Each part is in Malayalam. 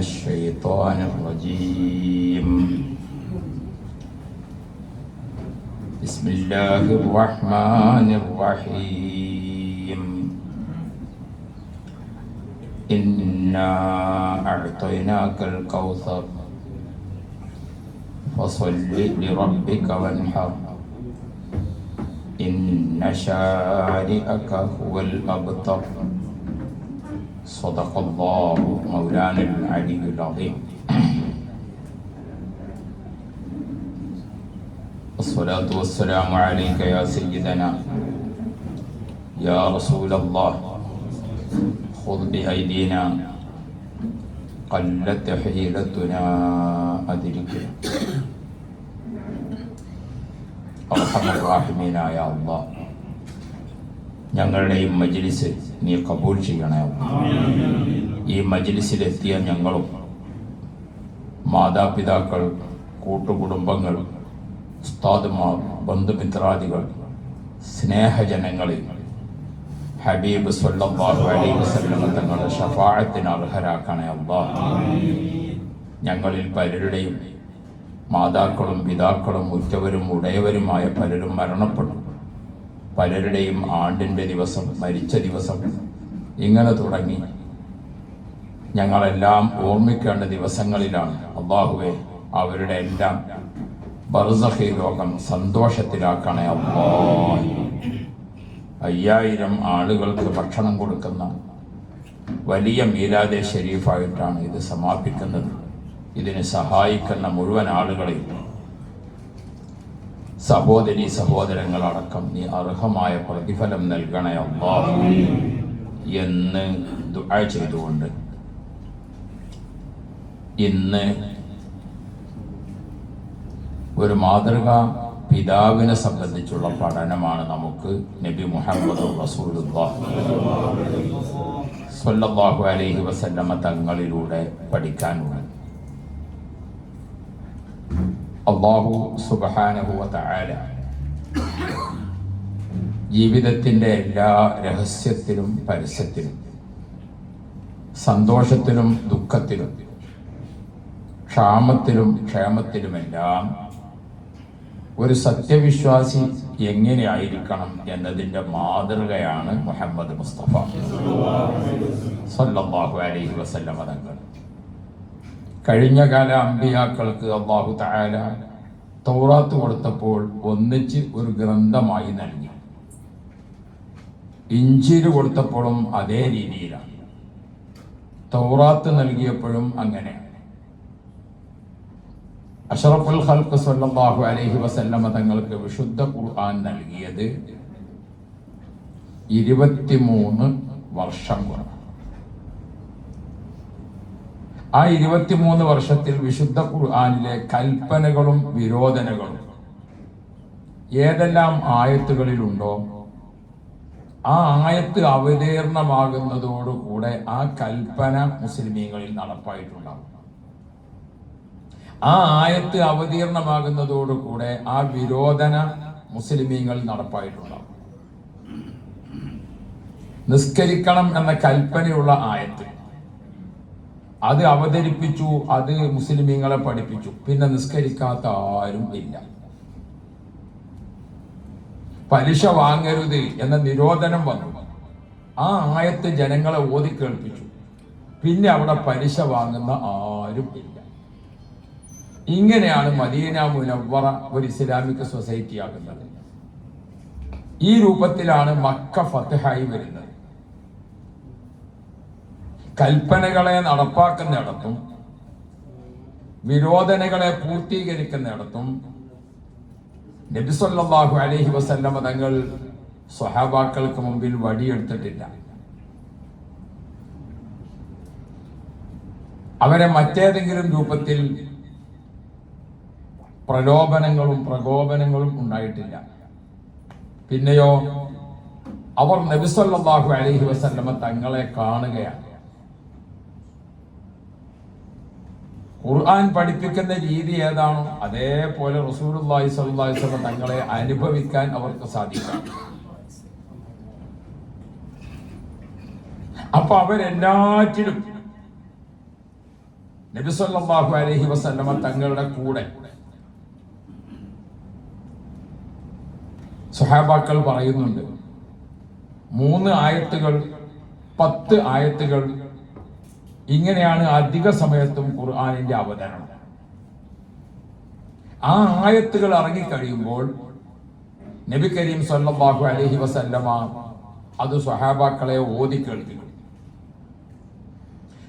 الشيطان الرجيم بسم الله الرحمن الرحيم إنا أعطيناك الكوثر فصل لربك وانحر إن شانئك هو الأبتر صدق الله مولانا العلي العظيم الصلاة والسلام عليك يا سيدنا يا رسول الله خذ بأيدينا قلت حيلتنا أدركنا أرحم الراحمين يا الله ഞങ്ങളുടെ ഈ മജ്ലിസ് നീ കബൂൽ ചെയ്യണേ. ഈ മജ്ലിസിലെത്തിയ ഞങ്ങളും മാതാപിതാക്കൾ, കൂട്ടുകുടുംബങ്ങൾ, ഉസ്താദുമാർ, ബന്ധുമിത്രാദികൾ, സ്നേഹജനങ്ങളെ ഹബീബ് സ്വല്ലല്ലാഹു അലൈഹി വസല്ലം തങ്ങളുടെ ശഫാഅത്തിന് അർഹരാക്കണേ അല്ലാഹ്. ഞങ്ങളിൽ പലരുടെയും മാതാക്കളും പിതാക്കളും ഉറ്റവരും ഉടയവരുമായ പലരും മരണപ്പെട്ടു. പലരുടെയും ആണ്ടിൻ്റെ ദിവസം, മരിച്ച ദിവസം, ഇങ്ങനെ തുടങ്ങി ഞങ്ങളെല്ലാം ഓർമ്മിക്കേണ്ട ദിവസങ്ങളിലാണ്. അല്ലാഹുവേ, അവരുടെ എല്ലാം ബർസഖി ലോകം സന്തോഷത്തിലാക്കണേ അല്ലാഹ്. 5000 ആളുകൾക്ക് ഭക്ഷണം കൊടുക്കുന്ന വലിയ മീലാദെ ഷരീഫായിട്ടാണ് ഇത് സമാപിക്കുന്നത്. ഇതിന് സഹായിക്കുന്ന മുഴുവൻ ആളുകളെയും, സഹോദരി സഹോദരങ്ങളടക്കം നീ അർഹമായ പ്രതിഫലം നൽകണേ അല്ലാഹ് എന്ന് ദുആ ചെയ്തുകൊണ്ട് ഇന്ന് ഒരു മാതൃകാ പിതാവിനെ സംബന്ധിച്ചുള്ള പഠനമാണ് നമുക്ക് നബി മുഹമ്മദ് റസൂലുള്ളാഹി സ്വല്ലല്ലാഹു അലൈഹി വസല്ലമ തങ്ങളിലൂടെ പഠിക്കാനുള്ളത്. അല്ലാഹു സുബ്ഹാനഹു വ തആല ജീവിതത്തിൻ്റെ എല്ലാ രഹസ്യത്തിലും പരസ്യത്തിലും, സന്തോഷത്തിലും ദുഃഖത്തിലും, ക്ഷാമത്തിലും ക്ഷേമത്തിലുമെല്ലാം ഒരു സത്യവിശ്വാസി എങ്ങനെയായിരിക്കണം എന്നതിൻ്റെ മാതൃകയാണ് മുഹമ്മദ് മുസ്തഫ സ്വല്ലല്ലാഹു അലൈഹി വസല്ലമ തങ്ങൾ. കഴിഞ്ഞ കാല അമ്പിയാക്കൾക്ക് അല്ലാഹു തആല തൗറാത്ത് കൊടുത്തപ്പോൾ ഒന്നിച്ച് ഒരു ഗ്രന്ഥമായി നൽകി. ഇഞ്ചീൽ കൊടുത്തപ്പോഴും അതേ രീതിയിലാണ്. തൗറാത്ത് നൽകിയപ്പോഴും അങ്ങനെ. അഷ്റഫുൽ ഖൽഖ് സ്വല്ലല്ലാഹു അലൈഹി വസല്ലമ തങ്ങൾക്ക് വിശുദ്ധ ഖുർആൻ നൽകിയത് 23 വർഷം കൊണ്ട്. ആ 23 വർഷത്തിൽ വിശുദ്ധ ഖുർആനിലെ കൽപ്പനകളും വിരോധനകളും ഏതെല്ലാം ആയത്തുകളിലുണ്ടോ, ആ ആയത്ത് അവതീർണമാകുന്നതോടുകൂടെ ആ കൽപ്പന മുസ്ലിമീങ്ങളിൽ നടപ്പായിട്ടുണ്ടാകും. ആ ആയത്ത് അവതീർണമാകുന്നതോടുകൂടെ ആ വിരോധന മുസ്ലിമീങ്ങൾ നടപ്പായിട്ടുണ്ടാകും. നിസ്കരിക്കണം എന്ന കൽപ്പനയുള്ള ആയത്ത് അത് അവതരിപ്പിച്ചു, അത് മുസ്ലിമീങ്ങളെ പഠിപ്പിച്ചു. പിന്നെ നിസ്കരിക്കാത്ത ആരും ഇല്ല. പലിശ വാങ്ങരുത് എന്ന നിരോധനം വന്നു. ആ ആയത്ത് ജനങ്ങളെ ഓതി കേൾപ്പിച്ചു. പിന്നെ അവിടെ പലിശ വാങ്ങുന്ന ആരും ഇല്ല. ഇങ്ങനെയാണ് മദീന മുനവ്വറ ഒരു ഇസ്ലാമിക് സൊസൈറ്റി ആകുന്നത്. ഈ രൂപത്തിലാണ് മക്ക ഫത്ഹായി വരുന്നത്. കൽപ്പനകളെ നടപ്പാക്കുന്നിടത്തും വിരോധനകളെ പൂർത്തീകരിക്കുന്നിടത്തും നബി സല്ലല്ലാഹു അലൈഹി വസല്ലമ തങ്ങൾ സ്വഹാബാക്കൾക്ക് മുമ്പിൽ വടിയെടുത്തിട്ടില്ല. അവരെ മറ്റേതെങ്കിലും രൂപത്തിൽ പ്രലോഭനങ്ങളും പ്രകോപനങ്ങളും ഉണ്ടായിട്ടില്ല. പിന്നെയോ അവർ നബി സല്ലല്ലാഹു അലൈഹി വസല്ലമ തങ്ങളെ കാണുകയാണ്. ഖുർആൻ പഠിപ്പിക്കുന്ന രീതി ഏതാണോ അതേപോലെ റസൂലുള്ളാഹി സ്വല്ലല്ലാഹു അലൈഹി വസല്ലം തങ്ങളെ അനുഭവിക്കാൻ അവർക്ക് സാധിക്കും. അപ്പൊ അവരെല്ലാറ്റിലും നബി സല്ലല്ലാഹു അലൈഹി വസല്ലമ തങ്ങളുടെ കൂടെ സ്വഹാബാക്കൾ പറയുന്നുണ്ട്, 3 ആയത്തുകൾ 10 ആയത്തുകൾ ഇങ്ങനെയാണ് അധിക സമയത്തും ഖുർആനിന്റെ അവതരണം. ആ ആയത്തുകൾ ഇറങ്ങിക്കഴിയുമ്പോൾ നബി കരീം സല്ലല്ലാഹു അലൈഹി വസല്ലമ അത് സ്വഹാബാക്കളെ ഓതി കേൾപ്പിക്കും.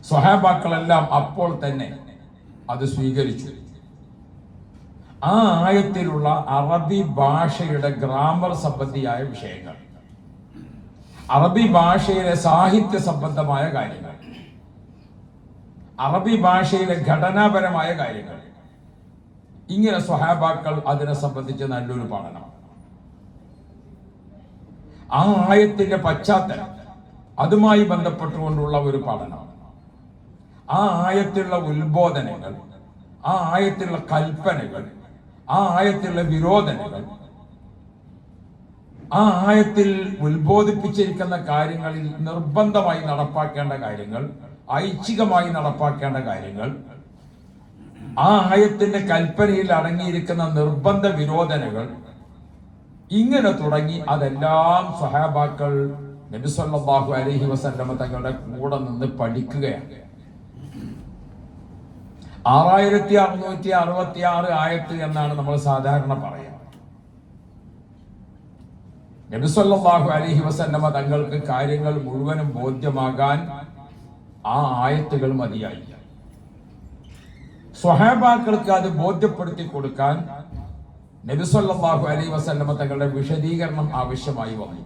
സ്വഹാബാക്കളെല്ലാം അപ്പോൾ തന്നെ അത് സ്വീകരിച്ചു. ആ ആയത്തിലുള്ള അറബി ഭാഷയുടെ ഗ്രാമർ സംബന്ധിയായ വിഷയങ്ങൾ, അറബി ഭാഷയിലെ സാഹിത്യ സംബന്ധമായ കാര്യങ്ങൾ, അറബി ഭാഷയിലെ ഘടനാപരമായ കാര്യങ്ങൾ, ഇങ്ങനെ സ്വഹാബാക്കൾ അതിനെ സംബന്ധിച്ച് നല്ലൊരു പഠനം. ആ ആയത്തിന്റെ പശ്ചാത്തലം, അതുമായി ബന്ധപ്പെട്ടുകൊണ്ടുള്ള ഒരു പഠനം, ആ ആയത്തിലുള്ള ഉത്ബോധനങ്ങൾ, ആ ആയത്തിലുള്ള കൽപ്പനകൾ, ആ ആയത്തിലുള്ള വിരോധനങ്ങൾ, ആ ആയത്തിൽ ഉത്ബോധിപ്പിച്ചിരിക്കുന്ന കാര്യങ്ങളിൽ നിർബന്ധമായി നടപ്പാക്കേണ്ട കാര്യങ്ങൾ, ഐച്ഛികമായി നടപ്പാക്കേണ്ട കാര്യങ്ങൾ, ആ ആയത്തിന്റെ കൽപ്പനയിൽ അടങ്ങിയിരിക്കുന്ന നിർബന്ധ വിരോധനകൾ, ഇങ്ങനെ തുടങ്ങി അതെല്ലാം സ്വഹാബാക്കൾ നബി സല്ലല്ലാഹു അലൈഹി വസല്ലമ തങ്ങളുടെ കൂടെ നിന്ന് പഠിക്കുകയാണ്. 6666 ആയത്ത് എന്നാണ് നമ്മൾ സാധാരണ പറയുക. നബി സല്ലല്ലാഹു അലൈഹി വസല്ലമ തങ്ങൾക്ക് കാര്യങ്ങൾ മുഴുവനും ബോധ്യമാകാൻ ആ ആയത്തുകൾ മതിയായി. സ്വഹാബാക്കൾക്ക് അത് ബോധ്യപ്പെടുത്തി കൊടുക്കാൻ നബി സല്ലല്ലാഹു അലൈഹി വസല്ലമ തങ്ങളുടെ വിശദീകരണം ആവശ്യമായി വന്നു.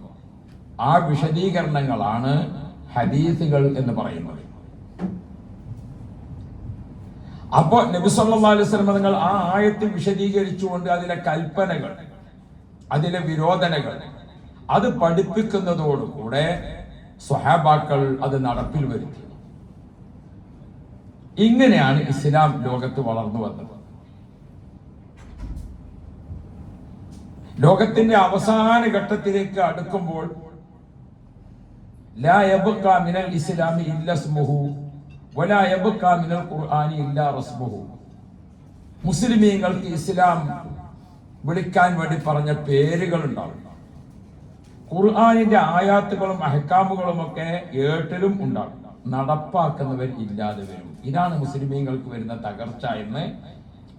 ആ വിശദീകരണങ്ങളാണ് ഹദീസുകൾ എന്ന് പറയുന്നത്. അപ്പോൾ നബി സല്ലല്ലാഹു അലൈഹി വസല്ലമ തങ്ങൾ ആ ആയത്ത് വിശദീകരിച്ചുകൊണ്ട് അതിലെ കൽപ്പനകൾ, അതിലെ വിരോധനകൾ അത് പഠിപ്പിക്കുന്നതോടുകൂടെ സ്വഹാബാക്കൾ അത് നടപ്പിൽ വരുത്തി. ഇങ്ങനെയാണ് ഇസ്ലാം ലോകത്ത് വളർന്നു വന്നത്. ലോകത്തിന്റെ അവസാന ഘട്ടത്തിലേക്ക് അടുക്കുമ്പോൾ ലാ യബ്ഖാ മിനൽ ഇസ്ലാമി ഇല്ല ഇസ്മുഹു വലാ യബ്ഖാ മിനൽ ഖുർആനി ഇല്ല റസ്മുഹു. മുസ്ലിമീങ്ങൾക്ക് ഇസ്ലാം വിളിക്കാൻ വേണ്ടി പറഞ്ഞ പേരുകൾ ഉണ്ടാവും. ഖുർആനിന്റെ ആയാത്തുകളും അഹ്കാമുകളും ഒക്കെ ഏട്ടിലും ഉണ്ടാകും, നടപ്പാക്കുന്നവർ ഇല്ലാതെ വരും. ഇതാണ് മുസ്ലിമീങ്ങൾക്ക് വരുന്ന തകർച്ച എന്ന്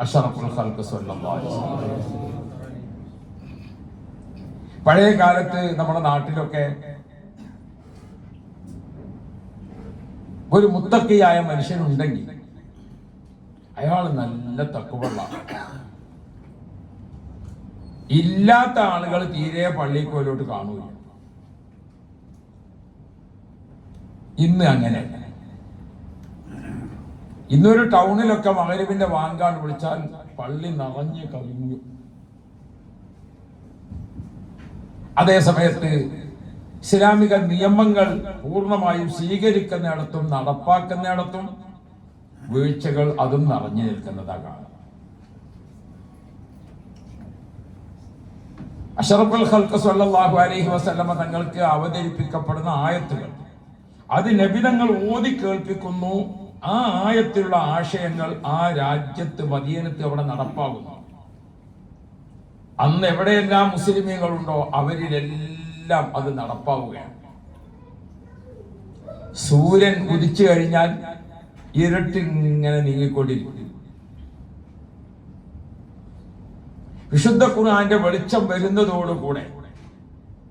അഷ്റഫുൽ ഖൽഖ് സ്വല്ലല്ലാഹു അലൈഹി വസല്ലം. പഴയ കാലത്ത് നമ്മുടെ നാട്ടിലൊക്കെ ഒരു മുത്തക്കിയായ മനുഷ്യനുണ്ടെങ്കിൽ അയാൾ നല്ല തഖ്വയുള്ളവനാണ്. ഇല്ലാത്ത ആളുകൾ തീരെ പള്ളിക്കോലോട്ട് കാണൂല. ഇന്ന് അങ്ങനെ. ഇന്നൊരു ടൗണിലൊക്കെ മഗ്‌രിബിന്റെ വാങ്കാൻ വിളിച്ചാൽ പള്ളി നിറഞ്ഞു കവിഞ്ഞു. അതേ സമയത്ത് ഇസ്ലാമിക നിയമങ്ങൾ പൂർണ്ണമായും സ്വീകരിക്കുന്നിടത്തും നടപ്പാക്കുന്നിടത്തും വീഴ്ചകൾ അതും നിറഞ്ഞു നിൽക്കുന്നതാണ്. അഷ്റഫുൽ ഖൽഖ് സ്വല്ലല്ലാഹു അലൈഹി വസല്ലമ തങ്ങൾക്ക് അവതരിപ്പിക്കപ്പെടുന്ന ആയത്തുകൾ അത് നബി തങ്ങൾ ഓതി കേൾപ്പിക്കുന്നു. ആ ആയത്തിലുള്ള ആശയങ്ങൾ ആ രാജ്യത്ത് മദീനത്ത് അവിടെ നടപ്പാകുന്നു. അന്ന് എവിടെയെല്ലാം മുസ്ലിമീങ്ങളുണ്ടോ അവരിലെല്ലാം അത് നടപ്പാവുകയാണ്. സൂര്യൻ ഉദിച്ചു കഴിഞ്ഞാൽ ഇരുട്ടിങ്ങനെ നീങ്ങിക്കൊണ്ടിരിക്കും. വിശുദ്ധ ഖുർആന്റെ വെളിച്ചം വരുന്നതോടുകൂടെ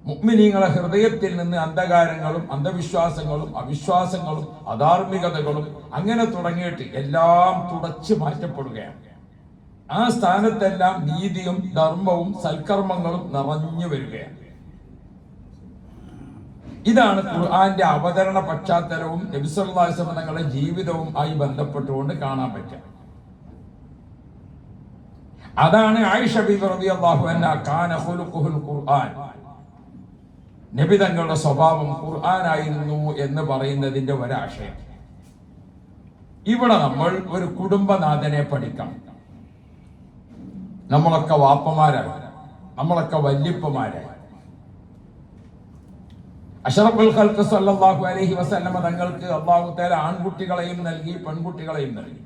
മുഅ്മിനീങ്ങളെ ഹൃദയത്തിൽ നിന്ന് അന്ധകാരങ്ങളും അന്ധവിശ്വാസങ്ങളും അവിശ്വാസങ്ങളും അധാർമികതകളും അങ്ങനെ തുടങ്ങിയിട്ട് എല്ലാം തുടച്ചു മാറ്റപ്പെടുകയാണ്. ആ സ്ഥാനത്തെല്ലാം നീതിയും ധർമ്മവും സൽക്കർമ്മങ്ങളും നിറഞ്ഞു വരികയാണ്. ഇതാണ് ഖുർആന്റെ അവതരണ പശ്ചാത്തലവും നബി സല്ലല്ലാഹു അലൈഹി വസല്ലം തങ്ങളുടെ ജീവിതവും ആയി ബന്ധപ്പെട്ടുകൊണ്ട് കാണാൻ പറ്റുക. അതാണ് ആയിഷ ബിബി റളിയല്ലാഹു അൻഹാ കാന ഖുലുഖുൽ ഖുർആൻ, നബി തങ്ങളുടെ സ്വഭാവം ഖുർആനായിരുന്നു എന്ന് പറയുന്നതിന്റെ ഒരാശയം. ഇവിടെ നമ്മൾ ഒരു കുടുംബനാഥനെ പഠിക്കണം. നമ്മളൊക്കെ വാപ്പമാരായി, നമ്മളൊക്കെ വല്യപ്പമാരായി. അഷ്റഫുൽ ഖൽഖ് സല്ലല്ലാഹു അലൈഹി വസല്ലമ തങ്ങൾക്ക് അല്ലാഹു തആല ആൺകുട്ടികളെയും നൽകി, പെൺകുട്ടികളെയും നൽകി.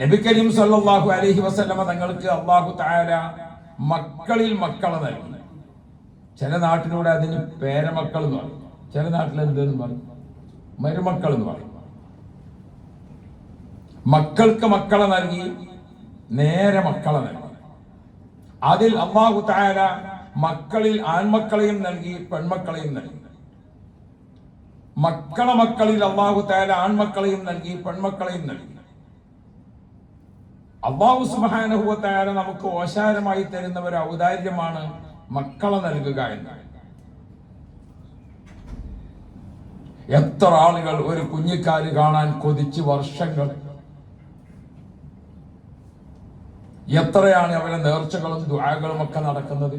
നബി കരീം സല്ലല്ലാഹു അലൈഹി വസല്ലമ തങ്ങൾക്ക് അല്ലാഹു തആല മക്കളിൽ മക്കളെ നൽകി. ചില നാട്ടിലൂടെ അതിന് പേരമക്കൾ എന്ന് പറയും, ചില നാട്ടിൽ എന്തെന്ന് പറയും, മരുമക്കൾ എന്ന് പറയും. മക്കൾക്ക് മക്കളെ നൽകി, നേരെ മക്കളെ നൽകി. അതിൽ അല്ലാഹു തആല മക്കളിൽ ആൺമക്കളെയും നൽകി, പെൺമക്കളെയും നൽകി. മക്കളിൽ അല്ലാഹു തആല ആൺമക്കളെയും നൽകി, പെൺമക്കളെയും നൽകി. അല്ലാഹു സുബ്ഹാനഹു വ തആല നമുക്ക് ഓശാരമായി തരുന്ന ഒരു ഔദാര്യമാണ് മക്കളെ നൽകുക എന്ന്. എത്ര ആളുകൾ ഒരു കുഞ്ഞിക്കാല് കാണാൻ കൊതിച്ച് വർഷങ്ങൾ, എത്രയാണ് അവരുടെ നേർച്ചകളും ദുആകളും ഒക്കെ നടക്കുന്നത്.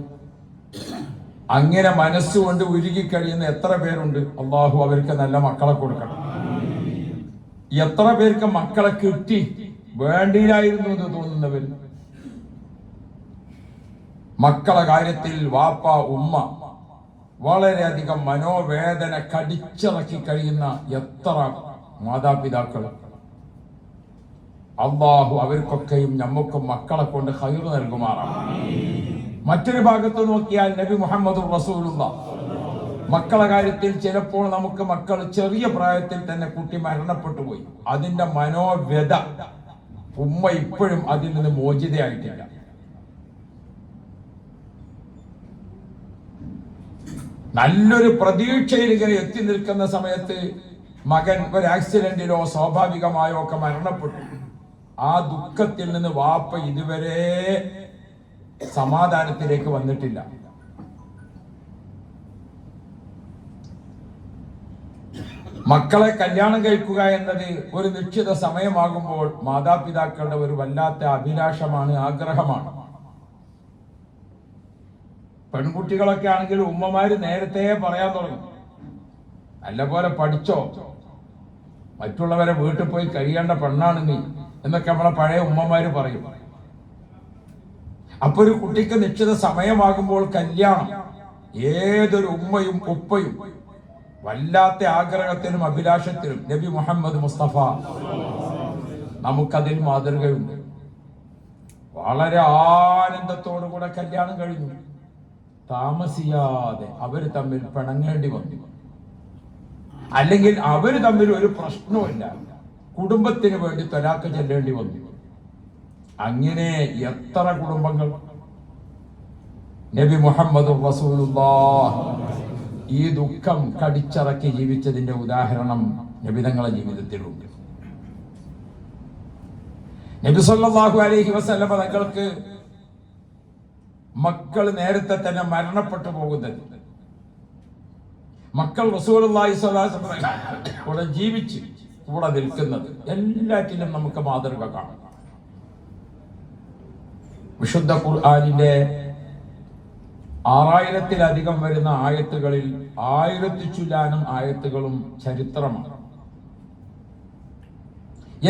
അങ്ങനെ മനസ്സുകൊണ്ട് ഉരുകിക്കഴിയുന്ന എത്ര പേരുണ്ട്. അല്ലാഹു അവർക്ക് നല്ല മക്കളെ കൊടുക്കണം. എത്ര പേർക്ക് മക്കളെ കിട്ടി വേണ്ടിയിലായിരുന്നു എന്ന് തോന്നുന്നവർ. മക്കളെ കാര്യത്തിൽ വാപ്പ ഉമ്മ വളരെയധികം മനോവേദന കടിച്ചിറക്കി കഴിയുന്ന എത്ര മാതാപിതാക്കൾ. അല്ലാഹു അവർക്കൊക്കെയും നമുക്കും മക്കളെ കൊണ്ട് ഖൈർ നൽകുമാറാണ്. മറ്റൊരു ഭാഗത്ത് നോക്കിയാൽ നബി മുഹമ്മദുർ റസൂലുള്ളാഹ് മക്കളെ കാര്യത്തിൽ ചിലപ്പോൾ നമുക്ക് മക്കൾ ചെറിയ പ്രായത്തിൽ തന്നെ കുട്ടി മരണപ്പെട്ടു പോയി. അതിന്റെ മനോവ്യത ഉമ്മ ഇപ്പോഴും അതിൽ നിന്ന് മോചിതയായിട്ടില്ല. നല്ലൊരു പ്രതീക്ഷയിൽ ഇങ്ങനെ എത്തി നിൽക്കുന്ന സമയത്ത് മകൻ ഒരു ആക്സിഡന്റിലോ സ്വാഭാവികമായോ ഒക്കെ മരണപ്പെട്ടു. ആ ദുഃഖത്തിൽ നിന്ന് വാപ്പ ഇതുവരെ സമാധാനത്തിലേക്ക് വന്നിട്ടില്ല. മക്കളെ കല്യാണം കഴിക്കുക എന്നത് ഒരു നിശ്ചിത സമയമാകുമ്പോൾ മാതാപിതാക്കളുടെ ഒരു വല്ലാത്ത അഭിലാഷമാണ്, ആഗ്രഹമാണ്. പെൺകുട്ടികളൊക്കെ ആണെങ്കിൽ ഉമ്മമാര് നേരത്തെ പറയാൻ തുടങ്ങും, നല്ലപോലെ പഠിച്ചോ, മറ്റുള്ളവരെ വീട്ടിൽ പോയി കഴിയേണ്ട പെണ്ണാണ് നീ എന്നൊക്കെ നമ്മളെ പഴയ ഉമ്മമാര് പറയും. അപ്പൊ ഒരു കുട്ടിക്ക് നിശ്ചിത സമയമാകുമ്പോൾ കല്യാണം ഏതൊരു ഉമ്മയും ഉപ്പയും വല്ലാത്ത ആഗ്രഹത്തിലും അഭിലാഷത്തിലും. നബി മുഹമ്മദ് മുസ്തഫ നമുക്കതിൽ മാതൃകയുണ്ട്. വളരെ ആനന്ദത്തോടു കൂടെ കല്യാണം കഴിഞ്ഞു. താമസിയാതെ അവര് തമ്മിൽ പിണങ്ങേണ്ടി വന്നു. അല്ലെങ്കിൽ അവര് തമ്മിൽ ഒരു പ്രശ്നവുമില്ല, കുടുംബത്തിന് വേണ്ടി തലാഖ് ചെല്ലേണ്ടി വന്നു. അങ്ങനെ എത്ര കുടുംബങ്ങൾ. നബി മുഹമ്മദ് റസൂലുള്ളാഹ് ഈ ദുഃഖം കടിച്ചിറക്കി ജീവിച്ചതിന്റെ ഉദാഹരണം നബിതങ്ങളുടെ ജീവിതത്തിലുണ്ട്. നബി സല്ലല്ലാഹു അലൈഹി വസല്ലമ തങ്ങൾക്ക് മക്കൾ നേരത്തെ തന്നെ മരണപ്പെട്ടു പോകുന്നത്, മക്കൾ റസൂലുള്ളാഹി സ്വല്ലല്ലാഹു അലൈഹി വസല്ലം കൂടെ ജീവിച്ച് കൂടെ നിൽക്കുന്നത്, എല്ലാറ്റിലും നമുക്ക് മാതൃക കാണാം. വിശുദ്ധ ഖുർആനിലെ 6000-ലധികം വരുന്ന ആയത്തുകളിൽ 1000 ചില്ലാനം ആയത്തുകളും ചരിത്രമാണ്.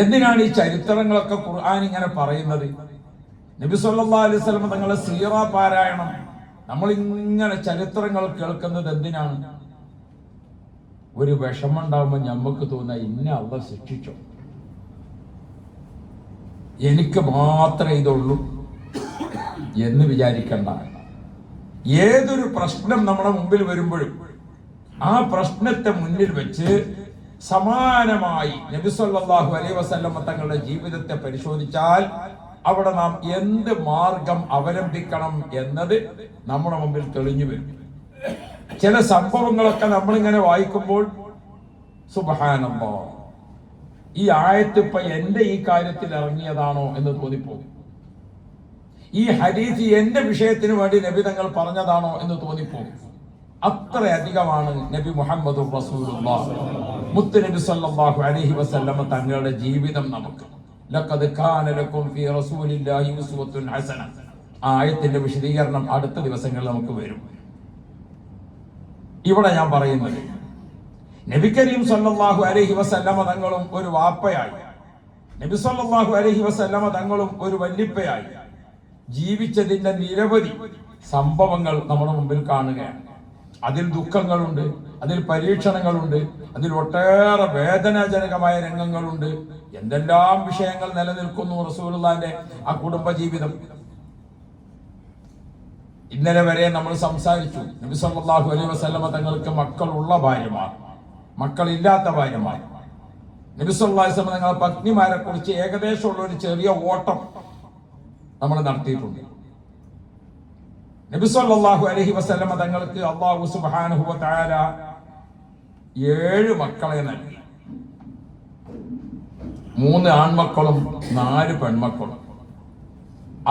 എന്തിനാണ് ഈ ചരിത്രങ്ങളൊക്കെ ഖുർആൻ ഇങ്ങനെ പറയുന്നത്? നബി സല്ലല്ലാഹു അലൈഹി വസല്ലം തങ്ങളുടെ സീറ പാരായണം നമ്മൾ ഇങ്ങനെ ചരിത്രങ്ങൾ കേൾക്കുന്നത് എന്തിനാണ്? ഒരു വിഷമം ഉണ്ടാവുമ്പോൾ നമുക്ക് തോന്നുക ഇന്ന അള്ളാഹ് ശിക്ഷിച്ചോ, എനിക്ക് മാത്രമേ ഇതുള്ളൂ എന്ന് വിചാരിക്കണ്ട. ഏതൊരു പ്രശ്നം നമ്മുടെ മുമ്പിൽ വരുമ്പോഴും ആ പ്രശ്നത്തെ മുന്നിൽ വെച്ച് സമാനമായി നബി സല്ലല്ലാഹു അലൈഹി വസല്ലം തങ്ങളുടെ ജീവിതത്തെ പരിശോധിച്ചാൽ അവിടെ നാം എന്ത് മാർഗം അവലംബിക്കണം എന്നത് നമ്മുടെ മുമ്പിൽ തെളിഞ്ഞു വരും. ചില സംഭവങ്ങളൊക്കെ നമ്മളിങ്ങനെ വായിക്കുമ്പോൾ സുബ്ഹാനല്ലാഹ്, ഈ ആയത്ത് ഇപ്പൊ എന്റെ ഈ കാര്യത്തിൽ ഇറങ്ങിയതാണോ എന്ന് തോന്നിപ്പോകും. ഈ ഹദീസ് എന്റെ വിഷയത്തിന് വേണ്ടി നബി തങ്ങൾ പറഞ്ഞതാണോ എന്ന് തോന്നിപ്പോകും. അത്രയധികമാണ് നബി മുഹമ്മദ് റസൂലുള്ളാഹ് മുത്ത് നബി സല്ലല്ലാഹു അലൈഹി വസല്ലം തങ്ങളുടെ ജീവിതം നമുക്ക്. ലഖദ് കാന ലക്കും ഫീ റസൂലില്ലാഹി ഉസ്വത്തുൻ ഹസന. ആയത്തിന്റെ വിശദീകരണം അടുത്ത ദിവസങ്ങളിൽ നമുക്ക് വരും. ഇവിടെ ഞാൻ പറയുന്നത് നബി കരീം സല്ലല്ലാഹു അലൈഹി വസല്ലമ തങ്ങളും ഒരു വാപ്പയായി, നബി സല്ലല്ലാഹു അലൈഹി വസല്ലമ തങ്ങളും ഒരു വല്ലിപ്പയായി ജീവിച്ചതിന്റെ നിരവധി സംഭവങ്ങൾ നമ്മുടെ മുമ്പിൽ കാണുകയാണ്. അതിൽ ദുഃഖങ്ങളുണ്ട്, അതിൽ പരീക്ഷണങ്ങളുണ്ട്, അതിൽ ഒട്ടേറെ വേദനാജനകമായ രംഗങ്ങളുണ്ട്. എന്തെല്ലാം വിഷയങ്ങൾ നിലനിൽക്കുന്നു റസൂലുള്ളാഹിന്റെ ആ കുടുംബ ജീവിതം. ഇന്നലെ വരെ നമ്മൾ സംസാരിച്ചു, നബി സല്ലല്ലാഹു അലൈഹി വസല്ലമ തങ്ങൾക്ക് മക്കളുള്ള ഭാര്യമാർ, മക്കളില്ലാത്ത ഭാര്യമാർ. നബി സല്ലല്ലാഹു അലൈഹി വസല്ലമ തങ്ങളുടെ പത്നിമാരെ കുറിച്ച് ഏകദേശമുള്ള ഒരു ചെറിയ ഓട്ടം നമ്മൾ നടത്തിയിട്ടുണ്ട്. നബി സല്ലല്ലാഹു അലൈഹി വസല്ലമ തങ്ങൾക്ക് അല്ലാഹു സുബ്ഹാനഹു വ തആല 7 മക്കളെ നൽകി. 3 ആൺമക്കളും 4 പെൺമക്കളും.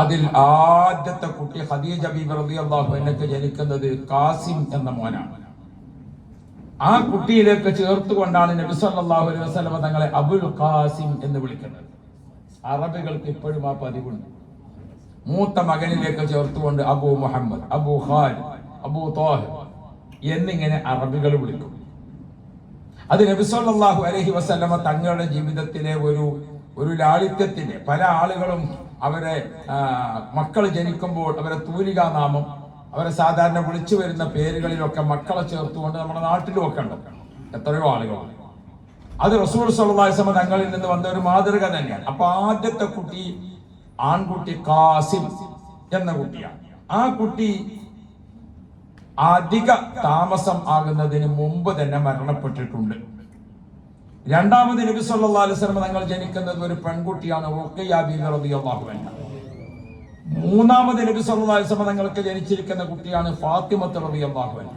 അതിൽ ആദ്യത്തെ കുട്ടി ഖദീജ ബീബി റളിയല്ലാഹു അൻഹയ്ക്ക് ജനിക്കുന്നത് ഖാസിം എന്ന മോനാണ്. ആ കുട്ടിയിലേക്ക് ചേർത്തുകൊണ്ടാണ് നബി സല്ലല്ലാഹു അലൈഹി വസല്ലമ തങ്ങളെ അബുൽ ഖാസിം എന്ന് വിളിക്കുന്നത്. അറബികൾക്ക് ഇപ്പോഴും ആ പതിവുണ്ട്. മൂത്ത മകനിലേക്ക് ചേർത്തുകൊണ്ട് അബു മുഹമ്മദ്, അബു ഖാലിദ്, അബു താഹിർ എന്നിങ്ങനെ അറബികൾ വിളിക്കും. അത് നബി സല്ലല്ലാഹു അലൈഹി വസല്ലമ തങ്ങളുടെ ജീവിതത്തിലെ ഒരു ലാളിത്യത്തിന്റെ, പല ആളുകളും അവരെ മക്കൾ ജനിക്കുമ്പോൾ അവരെ തൂലികാനാമം, അവരെ സാധാരണ വിളിച്ചു വരുന്ന പേരുകളിലൊക്കെ മക്കളെ ചേർത്തുകൊണ്ട് നമ്മുടെ നാട്ടിലും ഒക്കെ ഉണ്ട് എത്രയോ ആളുകളാണ്. അത് റസൂൽ സല്ലല്ലാഹു അലൈഹി വസല്ലമ തങ്ങളിൽ നിന്ന് വന്ന ഒരു മാതൃക തന്നെയാണ്. അപ്പൊ ആദ്യത്തെ കുട്ടി ആൺകുട്ടി ഖാസിം എന്ന കുട്ടിയാണ്. ആ കുട്ടി അധിക താമസം ആകുന്നതിന് മുമ്പ് തന്നെ മരണപ്പെട്ടിട്ടുണ്ട്. രണ്ടാമത് നബി സല്ലല്ലാഹു അലൈഹി വസല്ലം തങ്ങൾ ജനിക്കുന്നത് ഒരു പെൺകുട്ടിയാണ്, റുഖയ്യ ബീവി റളിയല്ലാഹു അൻഹ. മൂന്നാമത് നബി സല്ലല്ലാഹു അലൈഹി വസല്ലം തങ്ങൾക്ക് ജനിച്ചിരിക്കുന്ന കുട്ടിയാണ് ഫാത്തിമത്ത് റളിയല്ലാഹു അൻഹ.